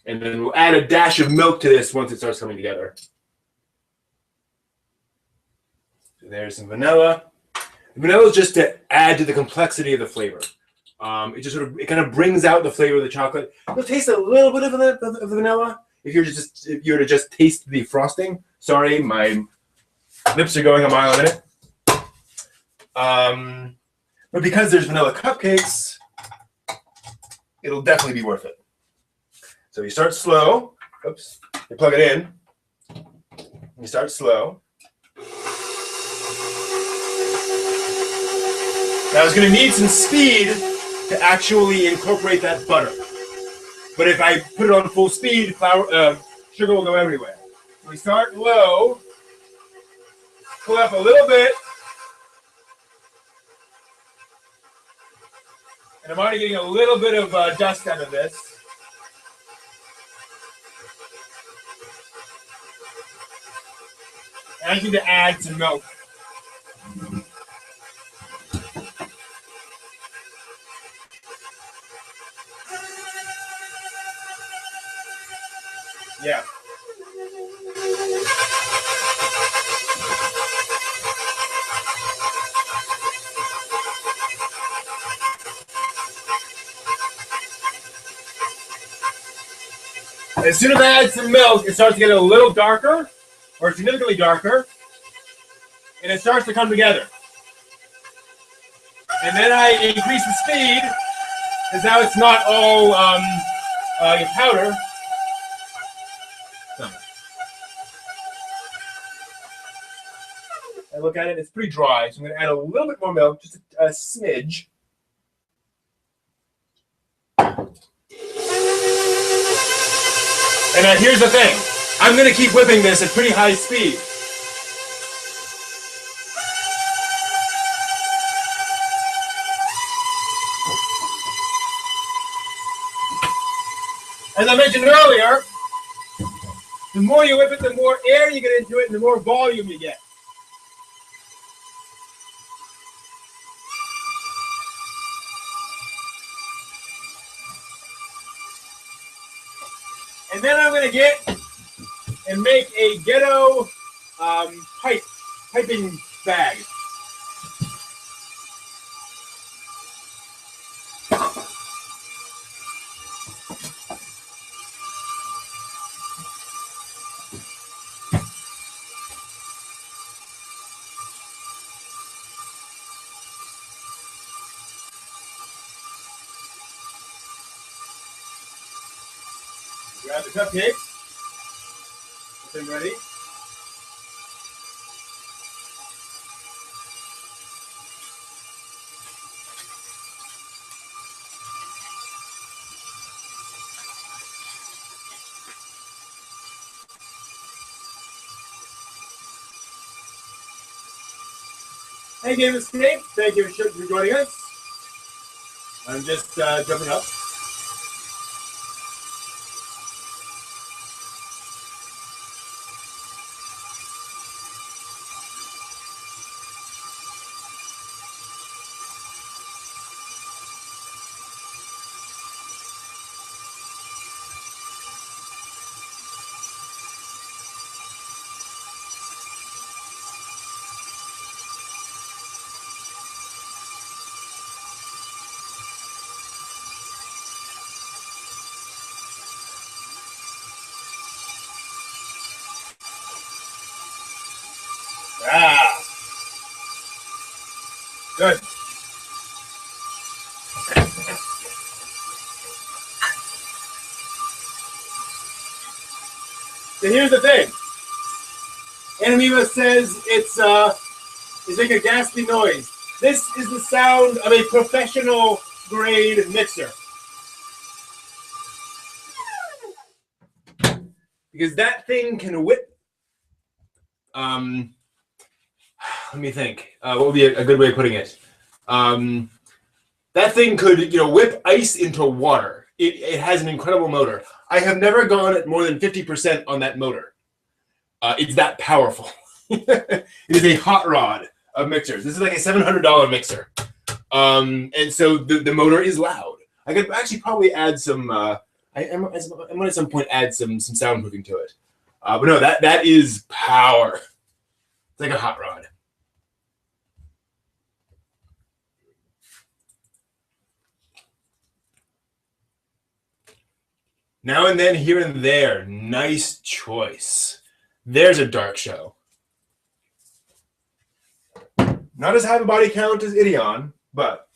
and then we'll add a dash of milk to this once it starts coming together. So there's some vanilla. The vanilla is just to add to the complexity of the flavor. It just it kind of brings out the flavor of the chocolate. You'll taste a little bit of the vanilla if you were to just taste the frosting. Sorry, my lips are going a mile a minute. But because there's vanilla cupcakes, it'll definitely be worth it. So you start slow. Oops. You plug it in. You start slow. Now it's going to need some speed to actually incorporate that butter. But if I put it on full speed, sugar will go everywhere. So we start low. Pull up a little bit. And I'm already getting a little bit of dust out of this. And I need to add some milk. Yeah. As soon as I add some milk, it starts to get a little darker, or significantly darker, and it starts to come together. And then I increase the speed, because now it's not all powder. I look at it, it's pretty dry, so I'm going to add a little bit more milk, just a smidge. And here's the thing. I'm going to keep whipping this at pretty high speed. As I mentioned earlier, the more you whip it, the more air you get into it, and the more volume you get. And then I'm going to get and make a ghetto piping bag. Grab the cupcakes. Get them ready. Hey, Game Escape. Thank you for joining us. I'm just jumping up. Ah, good. So here's the thing. Anamiba says it's making a ghastly noise. This is the sound of a professional grade mixer. Because that thing can whip. Let me think. What would be a good way of putting it? That thing could, whip ice into water. It has an incredible motor. I have never gone at more than 50% on that motor. It's that powerful. It is a hot rod of mixers. This is like a $700 mixer. And so the motor is loud. I could actually probably add some. I'm going to at some point add some soundproofing to it. But no, that is power. It's like a hot rod. Now and then, here and there, nice choice. There's a dark show. Not as high of a body count as Ideon, but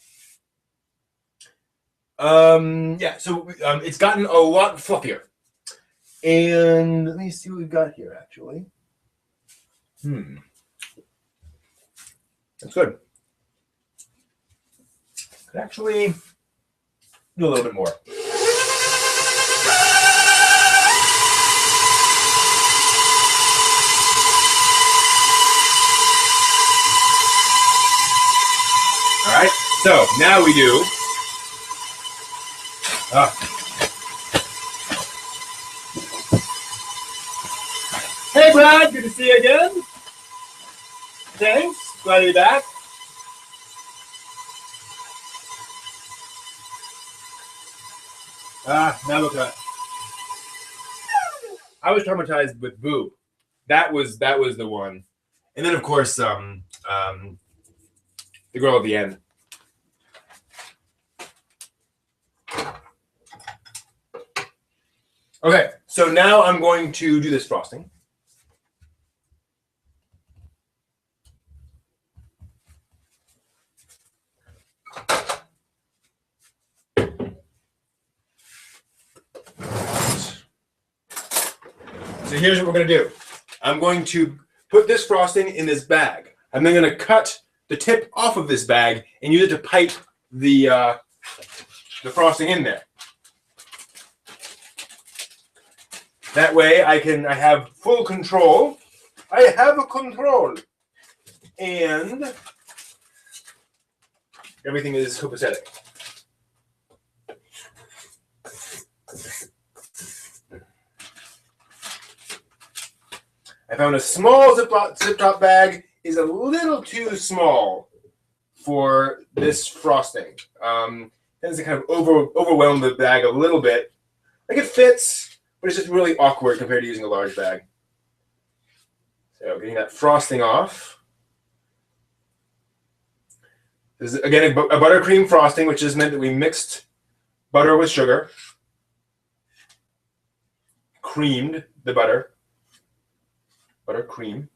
yeah. So it's gotten a lot fluffier. And let me see what we've got here. Actually, that's good. Could actually do a little bit more. All right, so now we do. Hey, Brad, good to see you again. Thanks, glad to be back. Now look at. I was traumatized with Boo. That was the one, and then of course the girl at the end. Okay, so now I'm going to do this frosting. So here's what we're going to do. I'm going to put this frosting in this bag. I'm then going to cut the tip off of this bag and use it to pipe the frosting in there. That way I have full control. I have a control. And everything is copacetic. I found a small zip-top bag is a little too small for this frosting. Tends to kind of overwhelm the bag a little bit. Like it fits, but it's just really awkward compared to using a large bag. So getting that frosting off. This is, again, a buttercream frosting, which just meant that we mixed butter with sugar, creamed the butter, cream.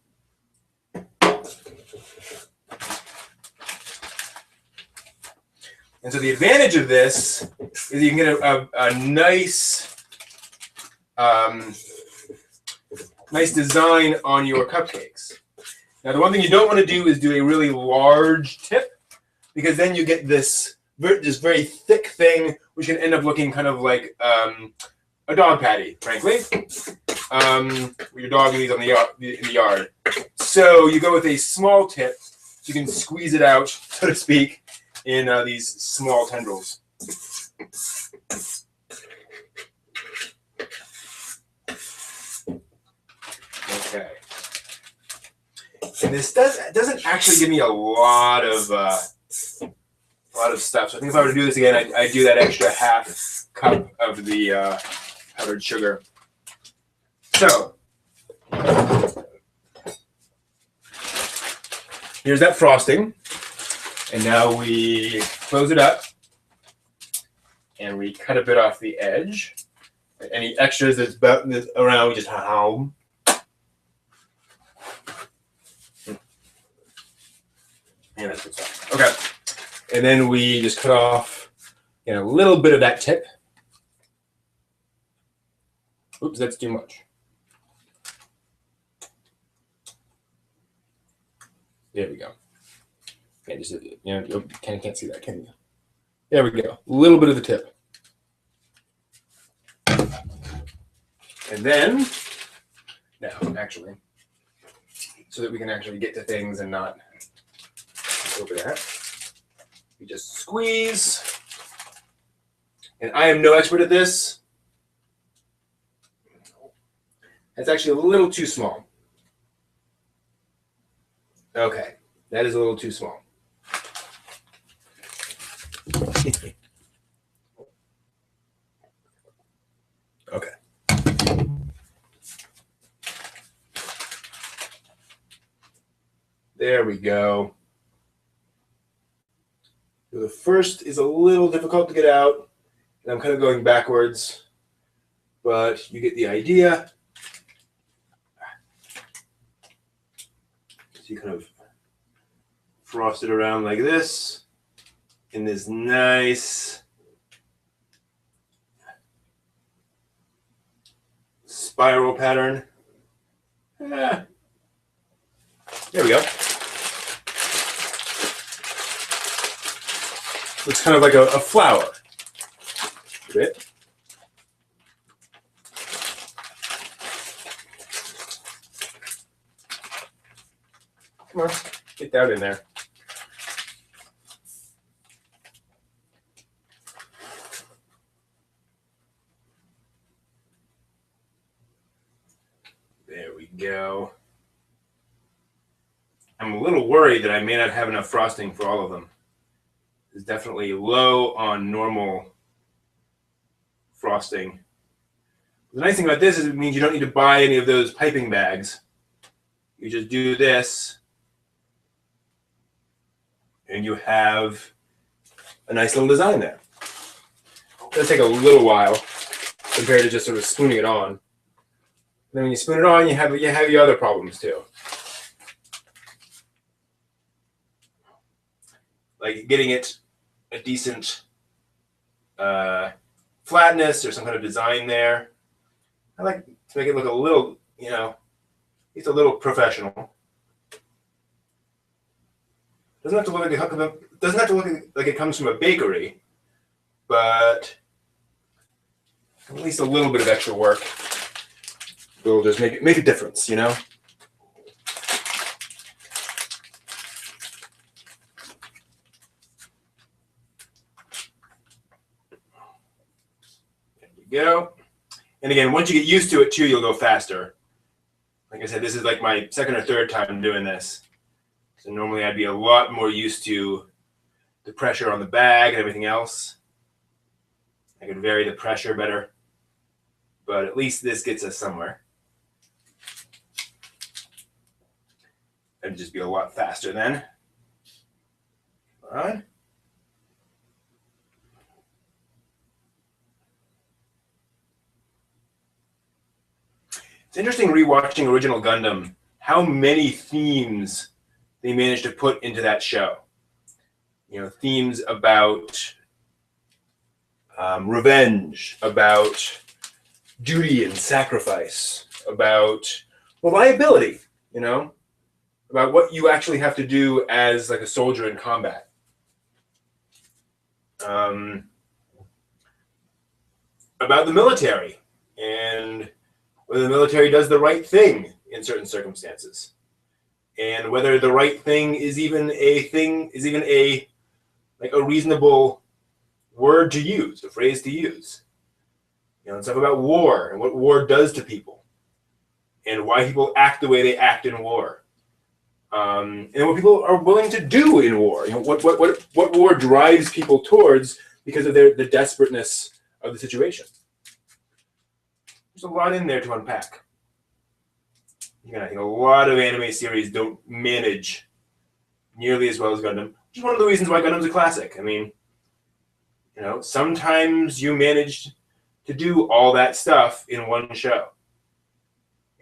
And so the advantage of this is you can get a nice, nice design on your cupcakes. Now, the one thing you don't want to do is do a really large tip, because then you get this very thick thing, which can end up looking kind of like a dog patty, frankly. Your dog leaves in the yard. So you go with a small tip, so you can squeeze it out, so to speak, in these small tendrils. Okay. And this doesn't actually give me a lot of stuff. So I think if I were to do this again, I'd do that extra half cup of the powdered sugar. So here's that frosting. And now we close it up and we cut a bit off the edge. Any extras that's around, we just home. Yeah, that's good stuff. Okay. And then we just cut off a little bit of that tip. Oops, that's too much. There we go. Yeah, just you can't see that, can you? There we go. A little bit of the tip. And then, now, actually, so that we can actually get to things and not over that, we just squeeze. And I am no expert at this. That's actually a little too small. Okay, that is a little too small. Okay. There we go. So the first is a little difficult to get out, and I'm kind of going backwards, but you get the idea. So you kind of frost it around like this in this nice spiral pattern. There we go. Looks kind of like a flower. A bit. Come on, get that in there. There we go. I'm a little worried that I may not have enough frosting for all of them. It's definitely low on normal frosting. The nice thing about this is it means you don't need to buy any of those piping bags. You just do this, and you have a nice little design there. It'll take a little while compared to just sort of spooning it on. And then when you spoon it on, you have the other problems too. Like getting it a decent flatness or some kind of design there. I like to make it look a little, it's a little professional. Doesn't have to look like it comes from a bakery, but at least a little bit of extra work will just make a difference, There you go. And again, once you get used to it too, you'll go faster. Like I said, this is like my second or third time doing this. So normally I'd be a lot more used to the pressure on the bag and everything else. I could vary the pressure better, but at least this gets us somewhere. It'd just be a lot faster then. on. It's interesting rewatching original Gundam, how many themes they managed to put into that show. You know, themes about revenge, about duty and sacrifice, about reliability, you know, about what you actually have to do as like a soldier in combat. About the military and whether the military does the right thing in certain circumstances, and whether the right thing is even a like a reasonable word to use, a phrase to use. You know, and stuff about war and what war does to people, and why people act the way they act in war, and what people are willing to do in war. You know, what war drives people towards because of the desperateness of the situation. There's a lot in there to unpack. Again, I think a lot of anime series don't manage nearly as well as Gundam, which is one of the reasons why Gundam's a classic. I mean, you know, sometimes you manage to do all that stuff in one show,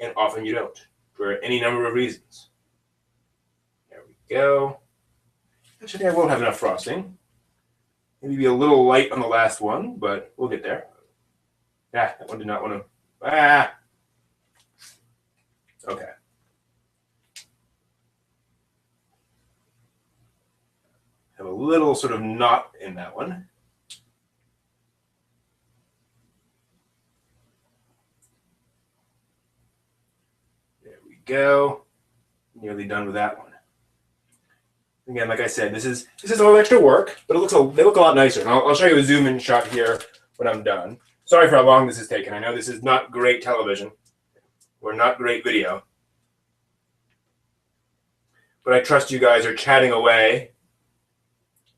and often you don't, for any number of reasons. There we go. Actually, I won't have enough frosting. Maybe be a little light on the last one, but we'll get there. Yeah, that one did not want to. Ah! Okay. Have a little sort of knot in that one. There we go. Nearly done with that one. Again, like I said, this is all extra work, but they look a lot nicer. And I'll show you a zoom in shot here when I'm done. Sorry for how long this has taken. I know this is not great television or not great video, but I trust you guys are chatting away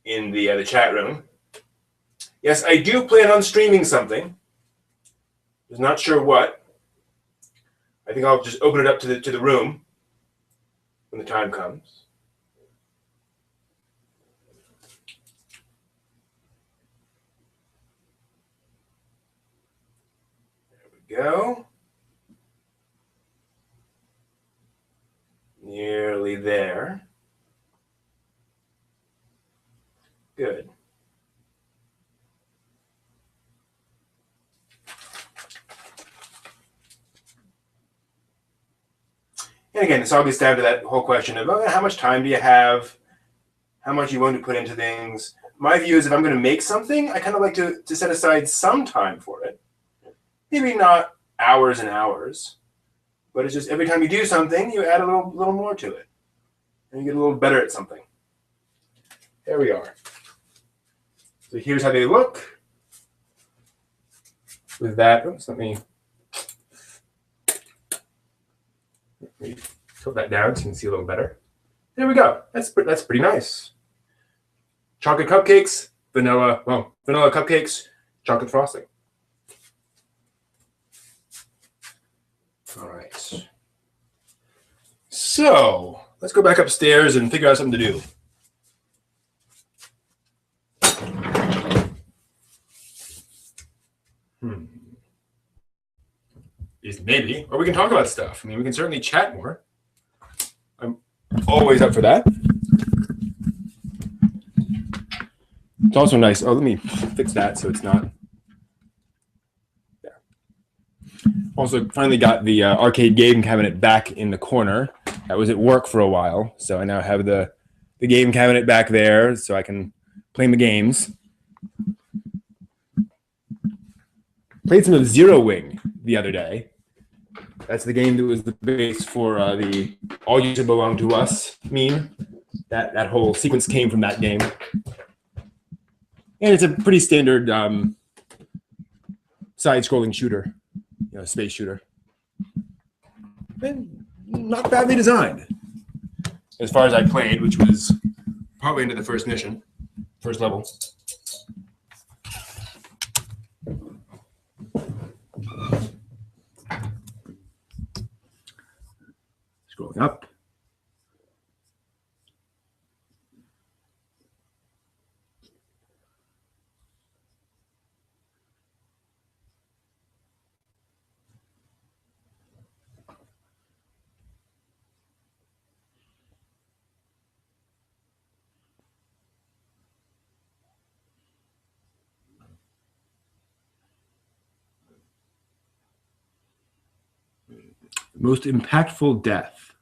in the chat room. Yes, I do plan on streaming something. Just not sure what. I think I'll just open it up to the room when the time comes. Go. Nearly there. Good. And again, this all gets down to that whole question of how much time do you have? How much you want to put into things? My view is if I'm going to make something, I kind of like to set aside some time for it. Maybe not hours and hours, but it's just every time you do something, you add a little more to it. And you get a little better at something. There we are. So here's how they look. With that, oops, let me tilt that down so you can see a little better. There we go. That's pretty nice. Chocolate cupcakes, vanilla cupcakes, chocolate frosting. All right. So let's go back upstairs and figure out something to do. Maybe, or we can talk about stuff. I mean, we can certainly chat more. I'm always up for that. It's also nice. Oh, let me fix that so it's not there. Also, finally got the arcade game cabinet back in the corner. That was at work for a while, so I now have the game cabinet back there so I can play my games. Played some of Zero Wing the other day. That's the game that was the base for the "All You Should Belong to Us" meme. That whole sequence came from that game, and it's a pretty standard side-scrolling shooter, you know, space shooter, and not badly designed. As far as I played, which was probably into the first level. Scrolling up. Most impactful death.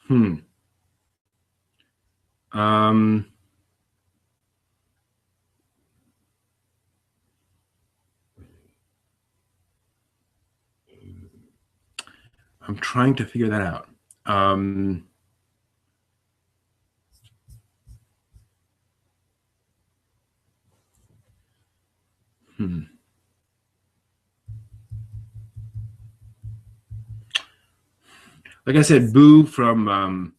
Hmm. Um, I'm trying to figure that out. Like I said, Boo from Now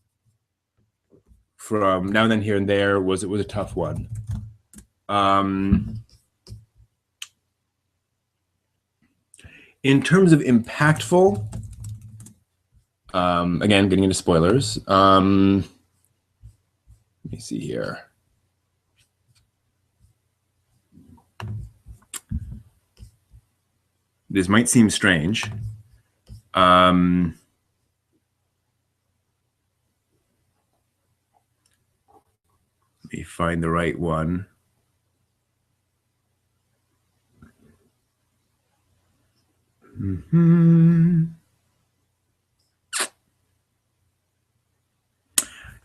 and Then Here and There was a tough one. In terms of impactful, again, getting into spoilers. Let me see here. This might seem strange. Let me find the right one.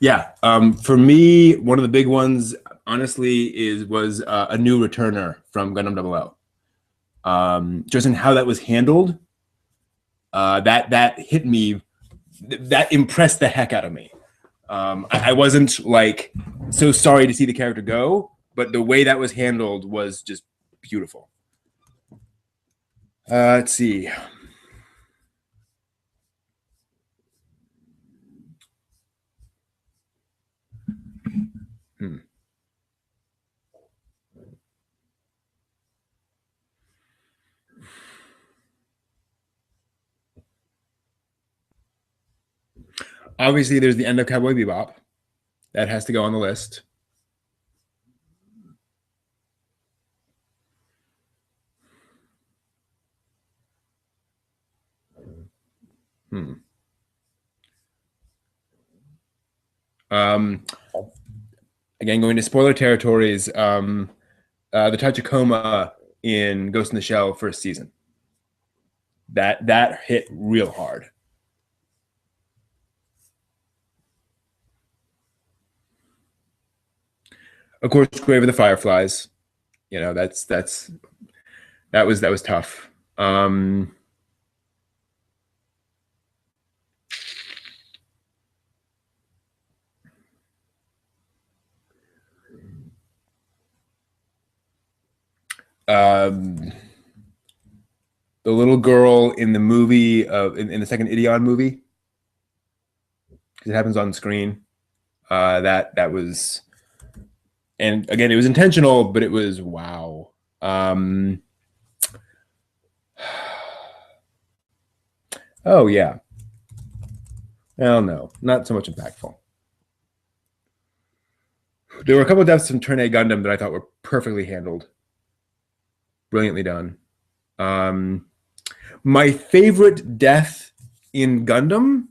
Yeah, for me, one of the big ones, honestly, was a new returner from Gundam 00. Just in how that was handled, that hit me. That impressed the heck out of me. I wasn't like so sorry to see the character go, but the way that was handled was just beautiful. Let's see. Obviously, there's the end of Cowboy Bebop. That has to go on the list. Again, going to spoiler territories, the Tachikoma in Ghost in the Shell first season. That hit real hard. Of course, Grave of the Fireflies. You know, that was tough. The little girl in the movie in the second Ideon movie, because it happens on screen. That was, and again, it was intentional, but it was wow. Oh yeah. Oh no, not so much impactful. There were a couple of deaths from Turn A Gundam that I thought were perfectly handled, brilliantly done. My favorite death in Gundam,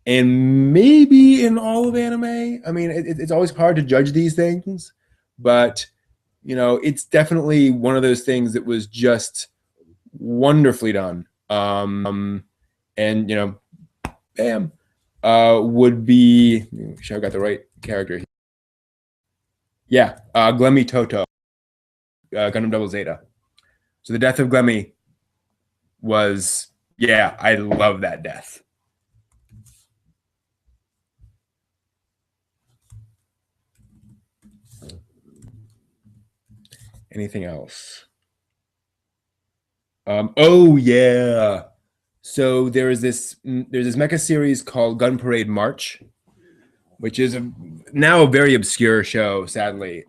and maybe in all of anime. I mean, it's always hard to judge these things, but you know, it's definitely one of those things that was just wonderfully done. And you know, bam, would be. Make sure I got the right character here. Yeah, Glemmy Toto, Gundam Double Zeta. So the death of Glemmy was, yeah, I love that death. Anything else? Oh yeah. So there's this mecha series called Gun Parade March, which is now a very obscure show, sadly.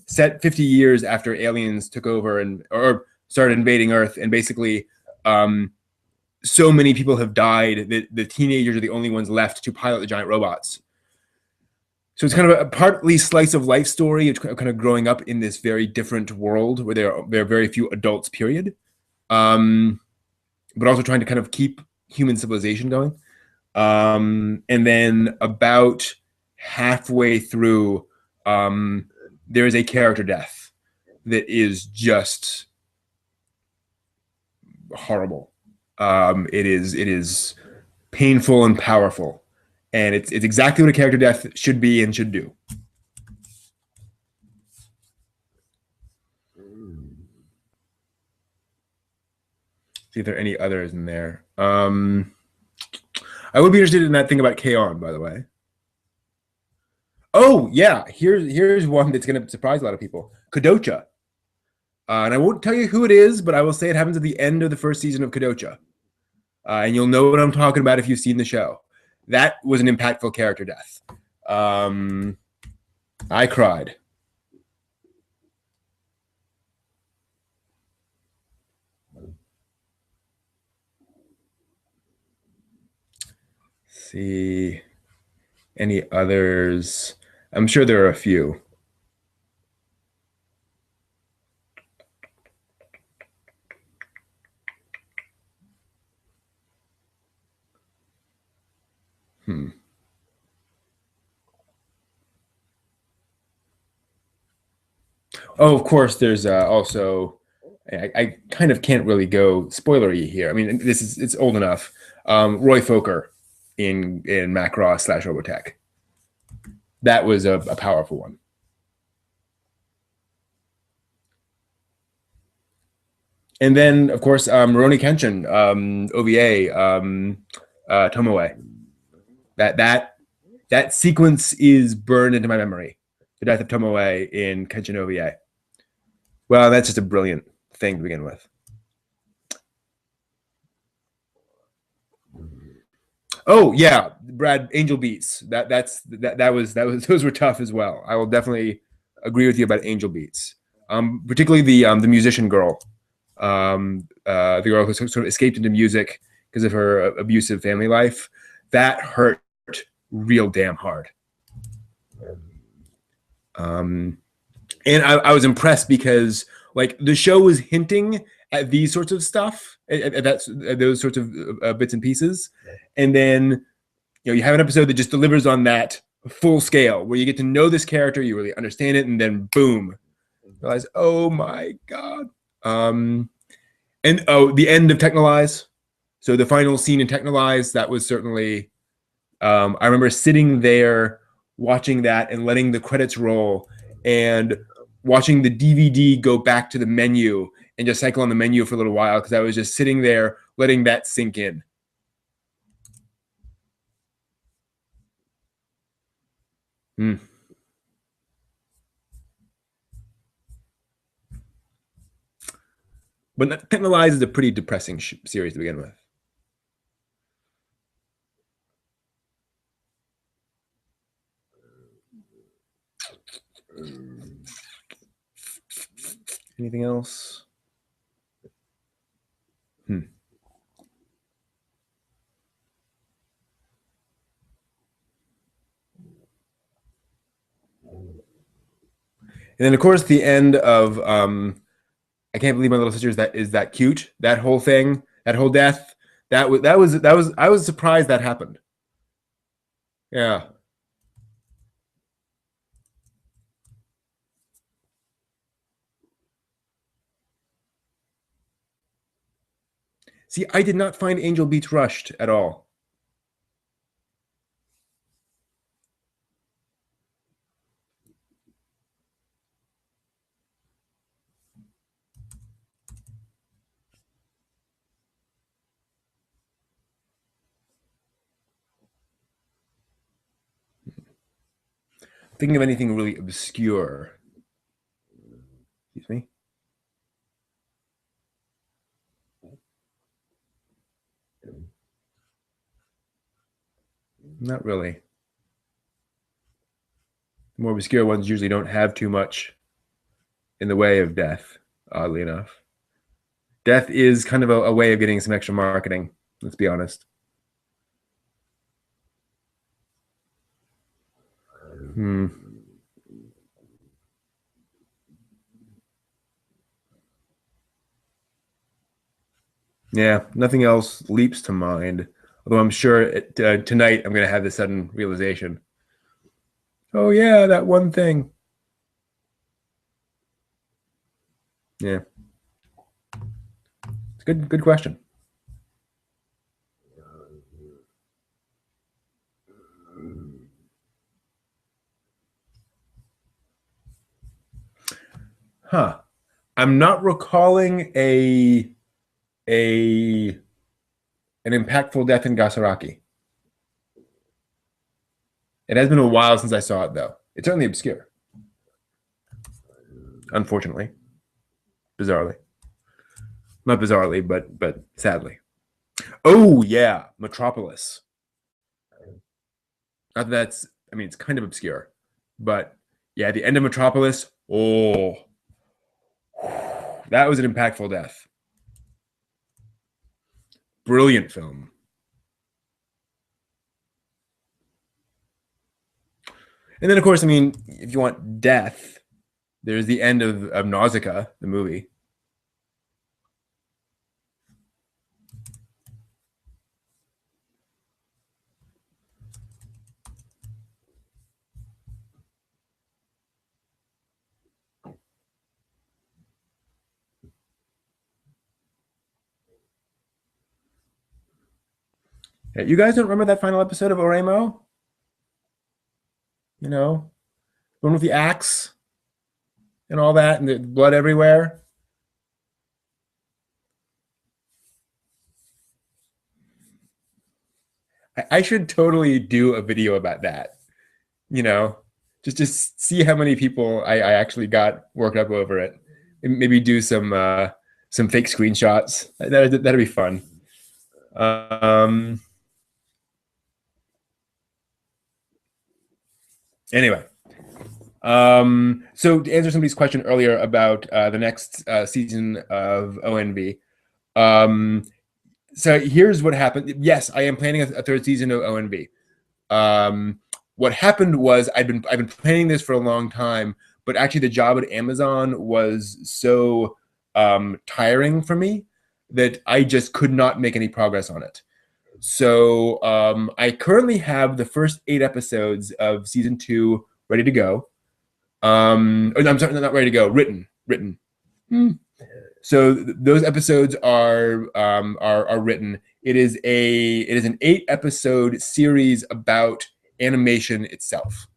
Set 50 years after aliens took over or started invading Earth, and basically, so many people have died that the teenagers are the only ones left to pilot the giant robots. So it's kind of a partly slice of life story of kind of growing up in this very different world where there are very few adults, period. But also trying to kind of keep human civilization going. And then about halfway through, there is a character death that is just horrible. It is painful and powerful, and it's exactly what a character death should be and should do. See if there are any others in there. I would be interested in that thing about K-On, by the way. Oh yeah, here's one that's going to surprise a lot of people. Kadocha. And I won't tell you who it is, but I will say it happens at the end of the first season of Kadocha. And you'll know what I'm talking about if you've seen the show. That was an impactful character death. I cried. Let's see any others. I'm sure there are a few. Oh, of course. There's also. I kind of can't really go spoilery here. I mean, it's old enough. Roy Fokker in Macross / Robotech. That was a powerful one. And then, of course, Rurouni Kenshin, OVA, Tomoe. That sequence is burned into my memory. The death of Tomoe in Kenshin OVA. Well, that's just a brilliant thing to begin with. Oh yeah, Brad, Angel Beats. That was those were tough as well. I will definitely agree with you about Angel Beats. Particularly the musician girl, the girl who sort of escaped into music because of her abusive family life. That hurt real damn hard. And I was impressed because like the show was hinting at these sorts of stuff, at those sorts of bits and pieces, and then you have an episode that just delivers on that full scale, where you get to know this character, you really understand it, and then boom, realize, oh my god. And the end of Technolize. So the final scene in Technolize, that was certainly. I remember sitting there watching that and letting the credits roll and watching the DVD go back to the menu and just cycle on the menu for a little while because I was just sitting there letting that sink in. But Technolize is a pretty depressing series to begin with. Anything else? And then, of course, the end of I Can't Believe My Little Sister is that cute. That whole thing, that whole death, that was I was surprised that happened. Yeah. See, I did not find Angel Beats rushed at all. Thinking of anything really obscure. Excuse me. Not really. The more obscure ones usually don't have too much in the way of death, oddly enough. Death is kind of a way of getting some extra marketing, let's be honest. Yeah, nothing else leaps to mind. Although I'm sure tonight I'm going to have this sudden realization. Oh yeah, that one thing. Yeah. It's a good question. Huh. I'm not recalling a an impactful death in Gasaraki. It has been a while since I saw it though. It's certainly obscure. Unfortunately. Bizarrely. Not bizarrely, but sadly. Oh yeah, Metropolis. Not that that's I mean it's kind of obscure. But yeah, the end of Metropolis, oh that was an impactful death. Brilliant film. And then of course, I mean, if you want death, there's the end of Nausicaa, the movie. You guys don't remember that final episode of Oremo? You know, the one with the axe and all that, and the blood everywhere. I should totally do a video about that. You know, just see how many people I actually got worked up over it. And maybe do some fake screenshots. That'd be fun. Um, anyway, so to answer somebody's question earlier about the next season of ONV, so here's what happened. Yes, I am planning a third season of ONV. What happened was I've been planning this for a long time, but actually the job at Amazon was so tiring for me that I just could not make any progress on it. So I currently have the first 8 episodes of season 2 ready to go. I'm sorry, not ready to go. Written. So those episodes are written. It is an 8-episode series about animation itself.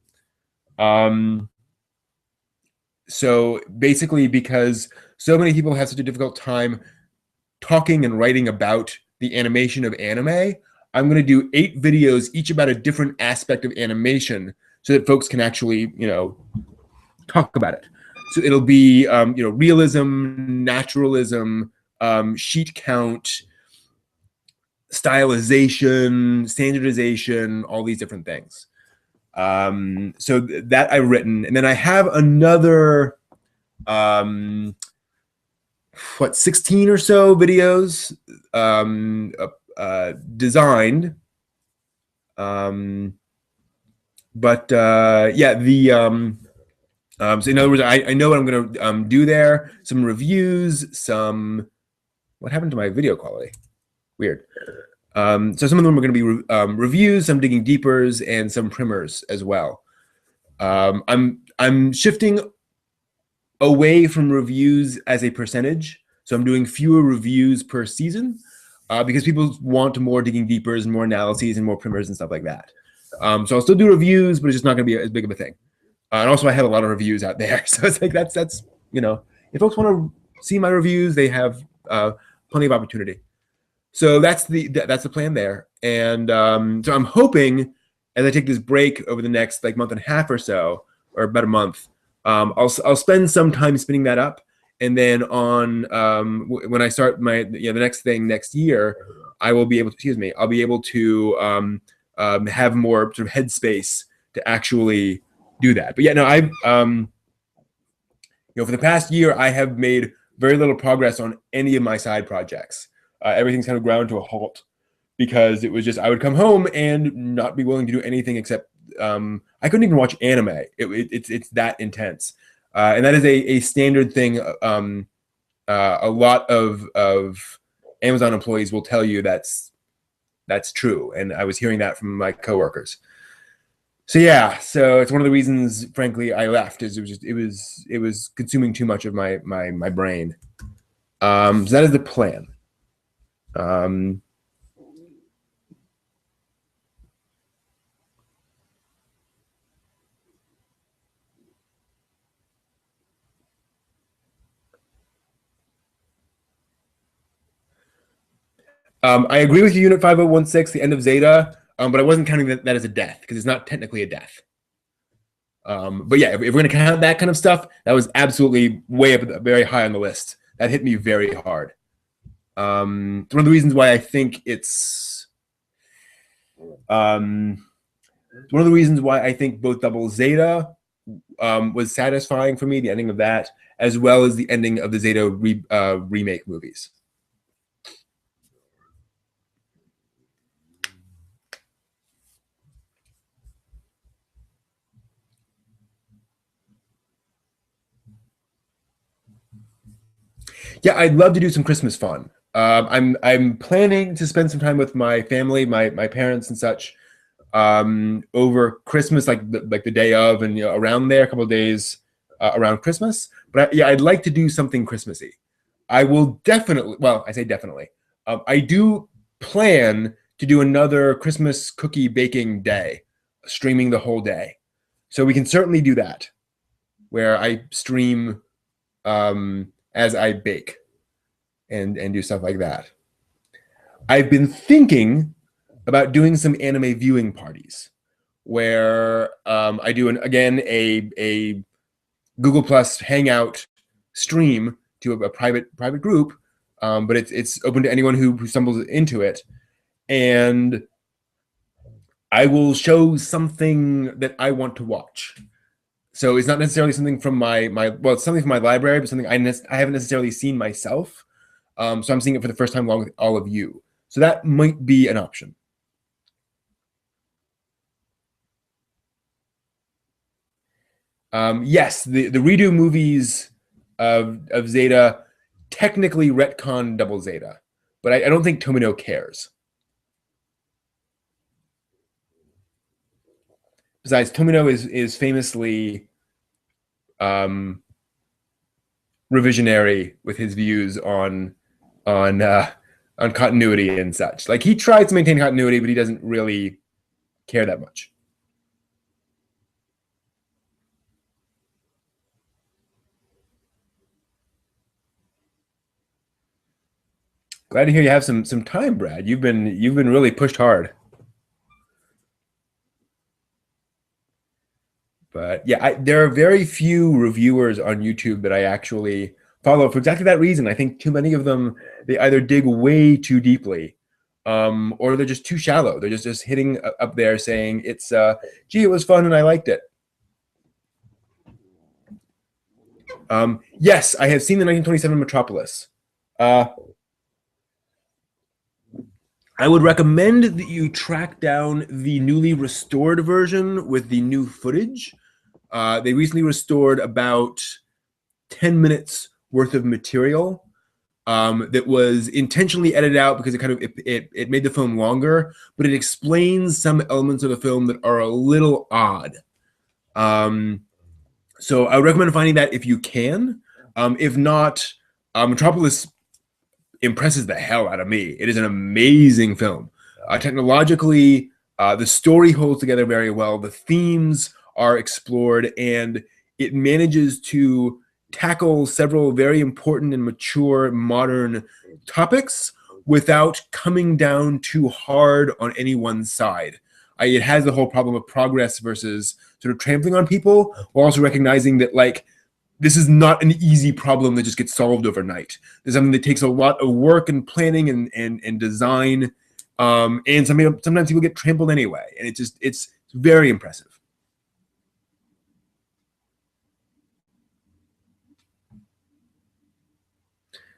So basically, because so many people have such a difficult time talking and writing about the animation of anime, I'm going to do 8 videos, each about a different aspect of animation, so that folks can actually, talk about it. So it'll be, realism, naturalism, sheet count, stylization, standardization, all these different things. So that I've written, and then I have another, 16 or so videos designed. So in other words, I know what I'm going to do there. Some reviews, what happened to my video quality? Weird. So some of them are going to be reviews, some digging deepers, and some primers as well. I'm shifting away from reviews as a percentage. So I'm doing fewer reviews per season because people want more digging deepers and more analyses and more primers and stuff like that. So I'll still do reviews, but it's just not going to be as big of a thing. And also I have a lot of reviews out there. So it's like, that's if folks want to see my reviews, they have plenty of opportunity. So that's the plan there. And so I'm hoping as I take this break over the next month and a half or so, or about a month, I'll spend some time spinning that up. And then on when I start the next thing next year, I'll be able to have more sort of headspace to actually do that. But yeah, no, I've for the past year, I have made very little progress on any of my side projects. Everything's kind of ground to a halt because it was just I would come home and not be willing to do anything except I couldn't even watch anime. It's that intense, and that is a standard thing. A lot of Amazon employees will tell you that's true, and I was hearing that from my coworkers. So yeah, so it's one of the reasons, frankly, I left. Is it was consuming too much of my brain. So that is the plan. Um, I agree with you, Unit 5016, the end of Zeta, but I wasn't counting that as a death because it's not technically a death. But yeah, if we're going to count that kind of stuff, that was absolutely way up, very high on the list. That hit me very hard. It's one of the reasons why I think it's one of the reasons why I think both Double Zeta was satisfying for me, the ending of that, as well as the ending of the Zeta remake movies. Yeah, I'd love to do some Christmas fun. I'm planning to spend some time with my family, my parents and such, over Christmas, like the day of, and around there, a couple of days around Christmas. But yeah, I'd like to do something Christmassy. I will definitely. Well, I say definitely. I do plan to do another Christmas cookie baking day, streaming the whole day. So we can certainly do that, where I stream as I bake and do stuff like that. I've been thinking about doing some anime viewing parties where I do again a Google Plus Hangout stream to a private group, but it's open to anyone who stumbles into it, and I will show something that I want to watch. So it's not necessarily something from my well, it's something from my library, but something I haven't necessarily seen myself. So I'm seeing it for the first time along with all of you. So that might be an option. Yes, the redo movies of Zeta technically retcon Double Zeta, but I don't think Tomino cares. Besides, Tomino is famously revisionary with his views on continuity and such. Like, he tried to maintain continuity, but he doesn't really care that much. Glad to hear you have some time, Brad. You've been really pushed hard. But yeah, there are very few reviewers on YouTube that I actually follow for exactly that reason. I think too many of them, they either dig way too deeply, or they're just too shallow. They're just hitting up there saying it's gee, it was fun and I liked it. Yes, I have seen the 1927 Metropolis. I would recommend that you track down the newly restored version with the new footage. They recently restored about 10 minutes worth of material that was intentionally edited out because it made the film longer, but it explains some elements of the film that are a little odd. So I would recommend finding that if you can. If not, Metropolis impresses the hell out of me. It is an amazing film. Technologically, the story holds together very well. The themes are explored, and it manages to tackle several very important and mature modern topics without coming down too hard on any one side. It has the whole problem of progress versus sort of trampling on people, while also recognizing that, like, this is not an easy problem that just gets solved overnight. There's something that takes a lot of work and planning and design, and sometimes people get trampled anyway, and it's very impressive.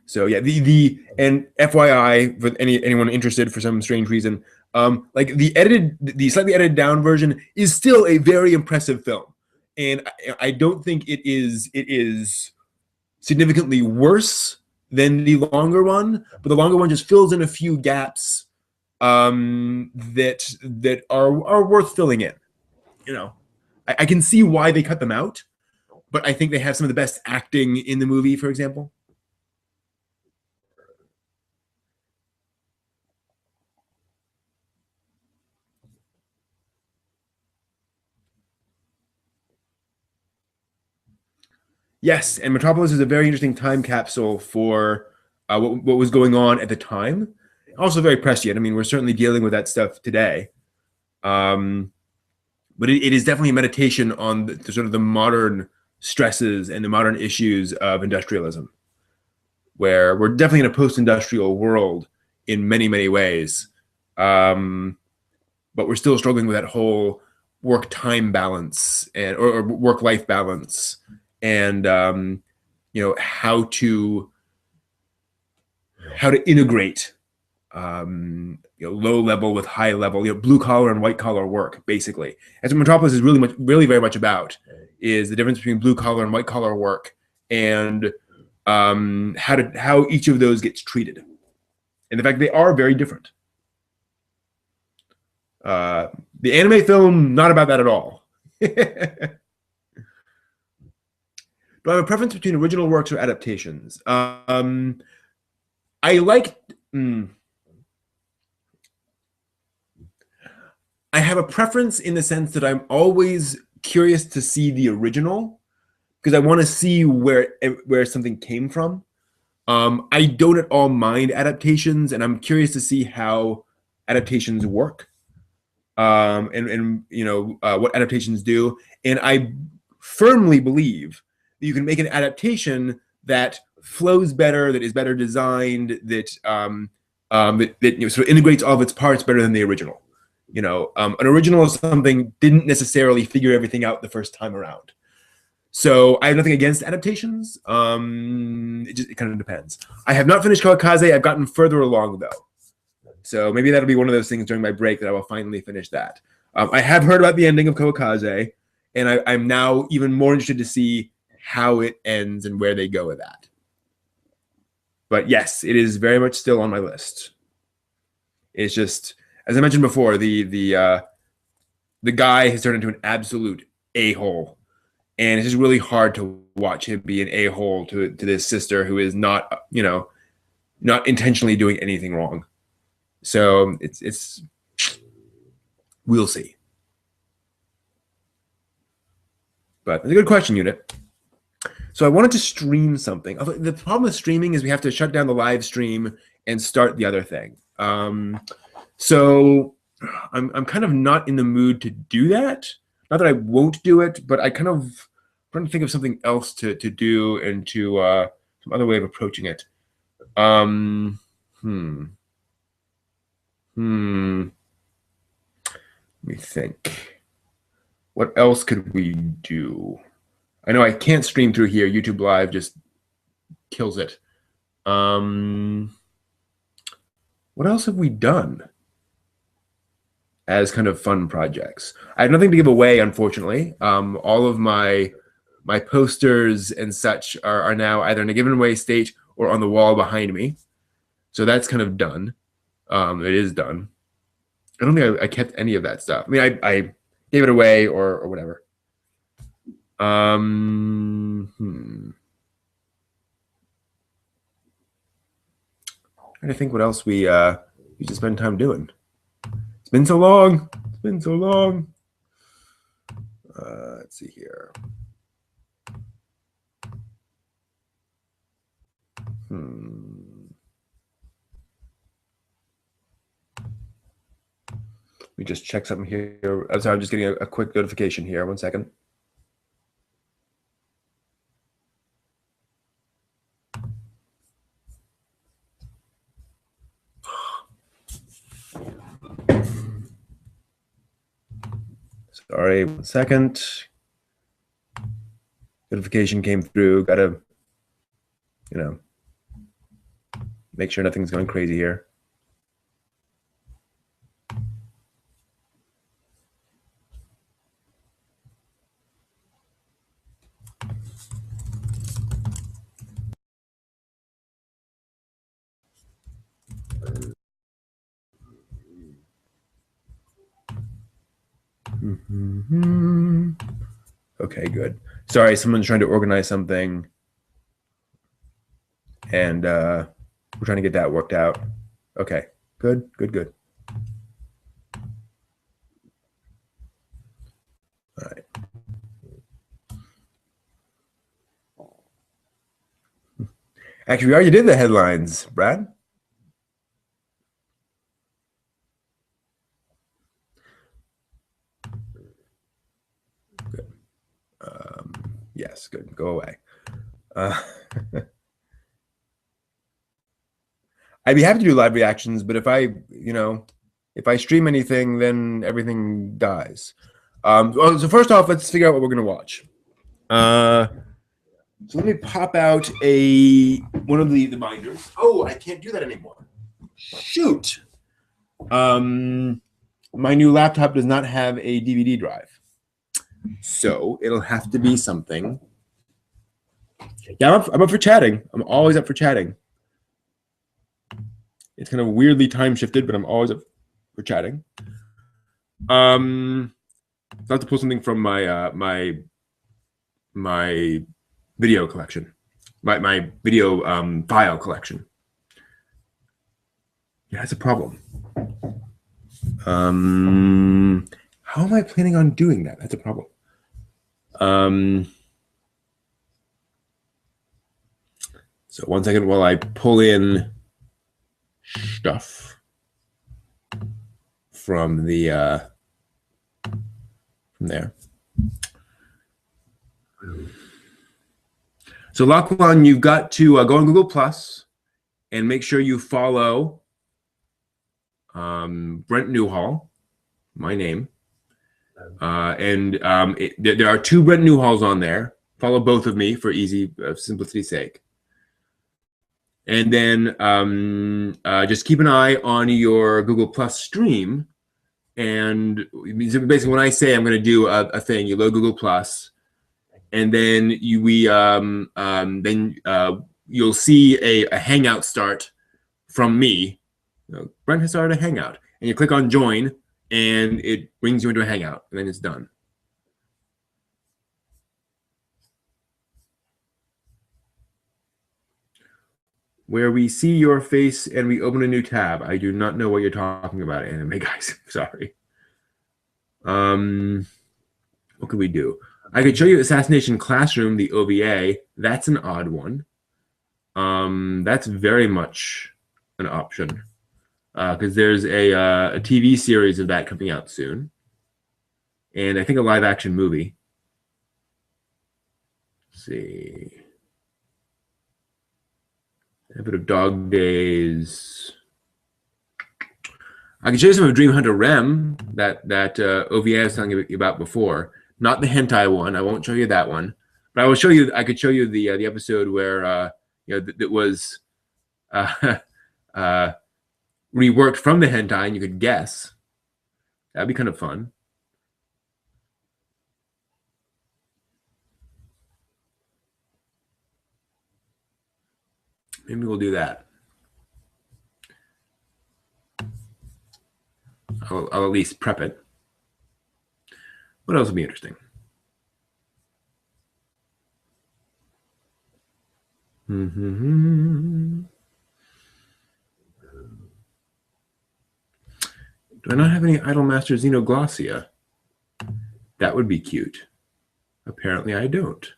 So yeah, and FYI for anyone interested for some strange reason, like the slightly edited down version is still a very impressive film, and I don't think it is significantly worse than the longer one, but the longer one just fills in a few gaps that are worth filling in. you know, I can see why they cut them out, but I think they have some of the best acting in the movie, for example. Yes, and Metropolis is a very interesting time capsule for what was going on at the time. Also very prescient. I mean, we're certainly dealing with that stuff today. Um, but it is definitely a meditation on the sort of the modern stresses and the modern issues of industrialism, where we're definitely in a post-industrial world in many, many ways. But we're still struggling with that whole work-time balance and or work-life balance and how to integrate low level with high level, blue collar and white collar work, basically. That's what Metropolis is really very much about, is the difference between blue collar and white collar work, and how each of those gets treated, and the fact they are very different. The anime film, not about that at all. Do I have a preference between original works or adaptations? I like. I have a preference in the sense that I'm always curious to see the original because I want to see where something came from. I don't at all mind adaptations, and I'm curious to see how adaptations work, and what adaptations do. And I firmly believe that you can make an adaptation that flows better, that is better designed, that sort of integrates all of its parts better than the original. An original is something didn't necessarily figure everything out the first time around. So I have nothing against adaptations. It kind of depends. I have not finished Kawakaze. I've gotten further along though. So maybe that'll be one of those things during my break that I will finally finish that. I have heard about the ending of Kawakaze, and I'm now even more interested to see how it ends and where they go with that. But yes, it is very much still on my list. It's just, as I mentioned before, the guy has turned into an absolute a-hole, and it's just really hard to watch him be an a-hole to this sister who is not not intentionally doing anything wrong. So it's we'll see. But it's a good question, Unit. So I wanted to stream something. The problem with streaming is we have to shut down the live stream and start the other thing. So I'm kind of not in the mood to do that. Not that I won't do it, but I'm trying to think of something else to do and to some other way of approaching it. Let me think. What else could we do? I know I can't stream through here. YouTube Live just kills it. What else have we done as kind of fun projects? I have nothing to give away, unfortunately. All of my posters and such are now either in a given away state or on the wall behind me. So that's kind of done. It is done. I don't think I kept any of that stuff. I mean, I gave it away or whatever. Trying to think what else we used to spend time doing. It's been so long. It's been so long. Let's see here. Let me just check something here. I'm sorry, I'm just getting a quick notification here. 1 second. Sorry, 1 second. Notification came through. Gotta, make sure nothing's going crazy here. Mm-hmm. Okay, good. Sorry, someone's trying to organize something, and we're trying to get that worked out. Okay, good. All right. Actually, we already did the headlines, Brad. Good. Yes, good. Go away. I'd be happy to do live reactions, but if I stream anything, then everything dies. So first off, let's figure out what we're gonna watch. So let me pop out one of the binders. Oh, I can't do that anymore. Shoot. My new laptop does not have a DVD drive, so it'll have to be something. Yeah, I'm up for chatting. I'm always up for chatting. It's kind of weirdly time shifted, but I'm always up for chatting. I have to pull something from my my video collection, my video file collection. Yeah, that's a problem. How am I planning on doing that? That's a problem. So 1 second while I pull in stuff from the from there. So Lachlan, you've got to go on Google Plus and make sure you follow Brent Newhall, my name. There are 2 Brent Newhalls on there. Follow both of me for easy simplicity's sake. And then just keep an eye on your Google Plus stream. And basically, when I say I'm going to do a thing, you load Google Plus, and then you'll see a Hangout start from me. Brent has started a Hangout, and you click on Join, and it brings you into a Hangout, and then it's done. Where we see your face and we open a new tab. I do not know what you're talking about, anime guys. Sorry. What could we do? I could show you Assassination Classroom, the OVA. That's an odd one. That's very much an option because there's a TV series of that coming out soon, and I think a live action movie. Let's see. A bit of Dog Days. I can show you some of Dream Hunter Rem, that OVA I was telling you about before. Not the hentai one. I won't show you that one, but I will show you. I could show you the episode where that was reworked from the hentai, and you could guess. That'd be kind of fun. Maybe we'll do that. I'll at least prep it. What else would be interesting? Do I not have any Idolmaster Xenoglossia? That would be cute. Apparently I don't.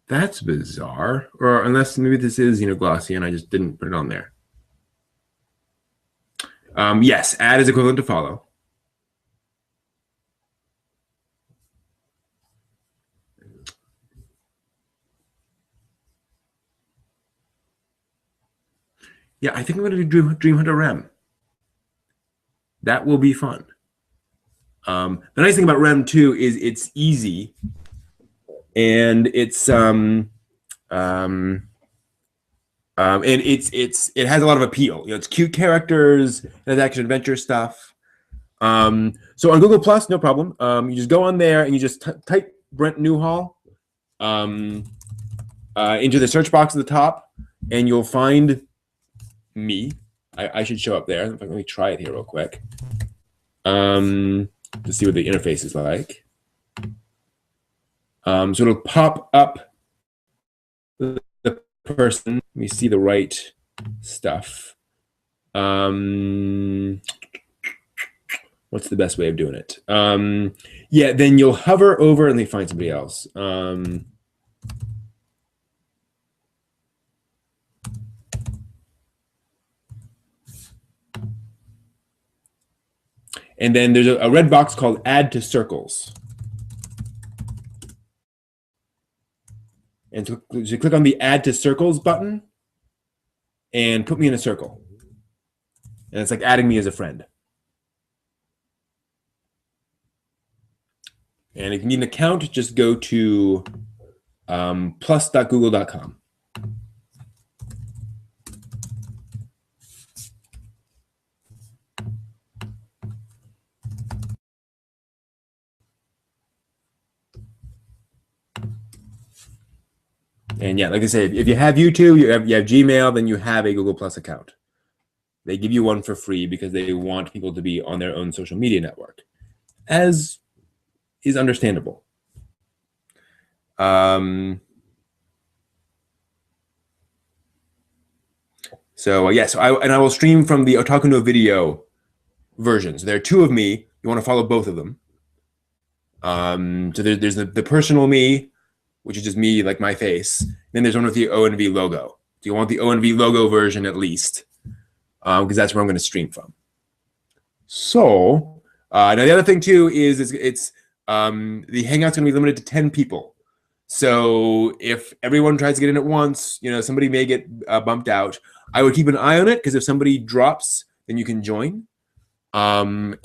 That's bizarre. Or unless maybe this is Xenoglossia and I just didn't put it on there. Yes, add is equivalent to follow. Yeah, I think I'm going to do Dream Hunter Rem. That will be fun. The nice thing about Rem 2 is it's easy, and it has a lot of appeal. It's cute characters, it has action adventure stuff. So on Google Plus, no problem. You just go on there and you just type Brent Newhall into the search box at the top, and you'll find me. I should show up there. Let me try it here real quick. to see what the interface is like. So it'll pop up the person. Let me see the right stuff. What's the best way of doing it? Yeah, then you'll hover over, and let me find somebody else. And then there's a red box called Add to Circles. And so you click on the Add to Circles button and put me in a circle. And it's like adding me as a friend. And if you need an account, just go to plus.google.com. And yeah, like I said, if you have YouTube, you have Gmail, then you have a Google Plus account. They give you one for free because they want people to be on their own social media network, as is understandable. So yes, I will stream from the Otaku no Video versions. There are two of me. You want to follow both of them. So there's the personal me, which is just me, like my face. Then there's one with the ONV logo. So you want the ONV logo version at least, because that's where I'm going to stream from. So now the other thing too is it's the Hangout's going to be limited to 10 people. So if everyone tries to get in at once, somebody may get bumped out. I would keep an eye on it, because if somebody drops, then you can join. And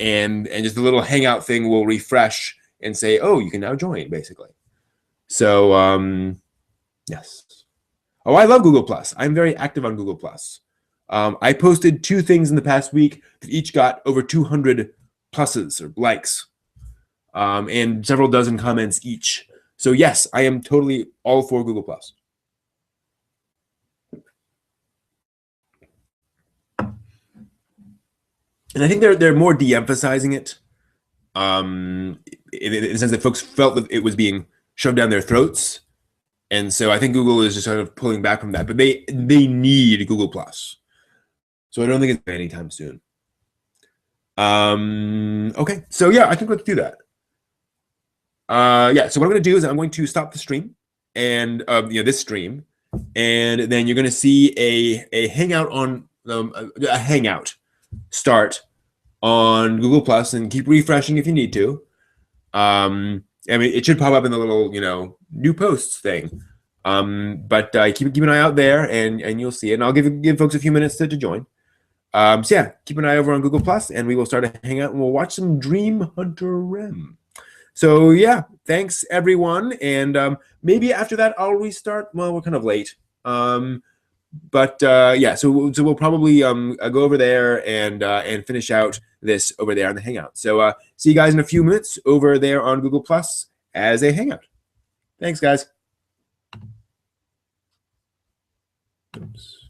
just the little Hangout thing will refresh and say, oh, you can now join, basically. So yes. Oh, I love Google Plus. I'm very active on Google Plus. I posted 2 things in the past week that each got over 200 pluses or likes, and several dozen comments each. So yes, I am totally all for Google Plus. And I think they're more de-emphasizing it, in the sense that folks felt that it was being shoved down their throats. And so I think Google is just sort of pulling back from that, but they need Google Plus. So I don't think it's anytime soon. Okay, so yeah, I think let's do that. Yeah, so what I'm going to do is I'm going to stop the stream, and this stream, and then you're going to see a hangout on a hangout start on Google Plus, and keep refreshing if you need to. I mean, it should pop up in the little new posts thing. But keep an eye out there, and you'll see it. And I'll give folks a few minutes to join. So yeah, keep an eye over on Google Plus, and we will start a hangout, and we'll watch some Dream Hunter Rim. So yeah, thanks everyone, and maybe after that I'll restart. Well, we're kind of late, but yeah, so we'll probably go over there and finish out this over there on the hangout. So see you guys in a few minutes over there on Google Plus as a hangout. Thanks, guys. Oops.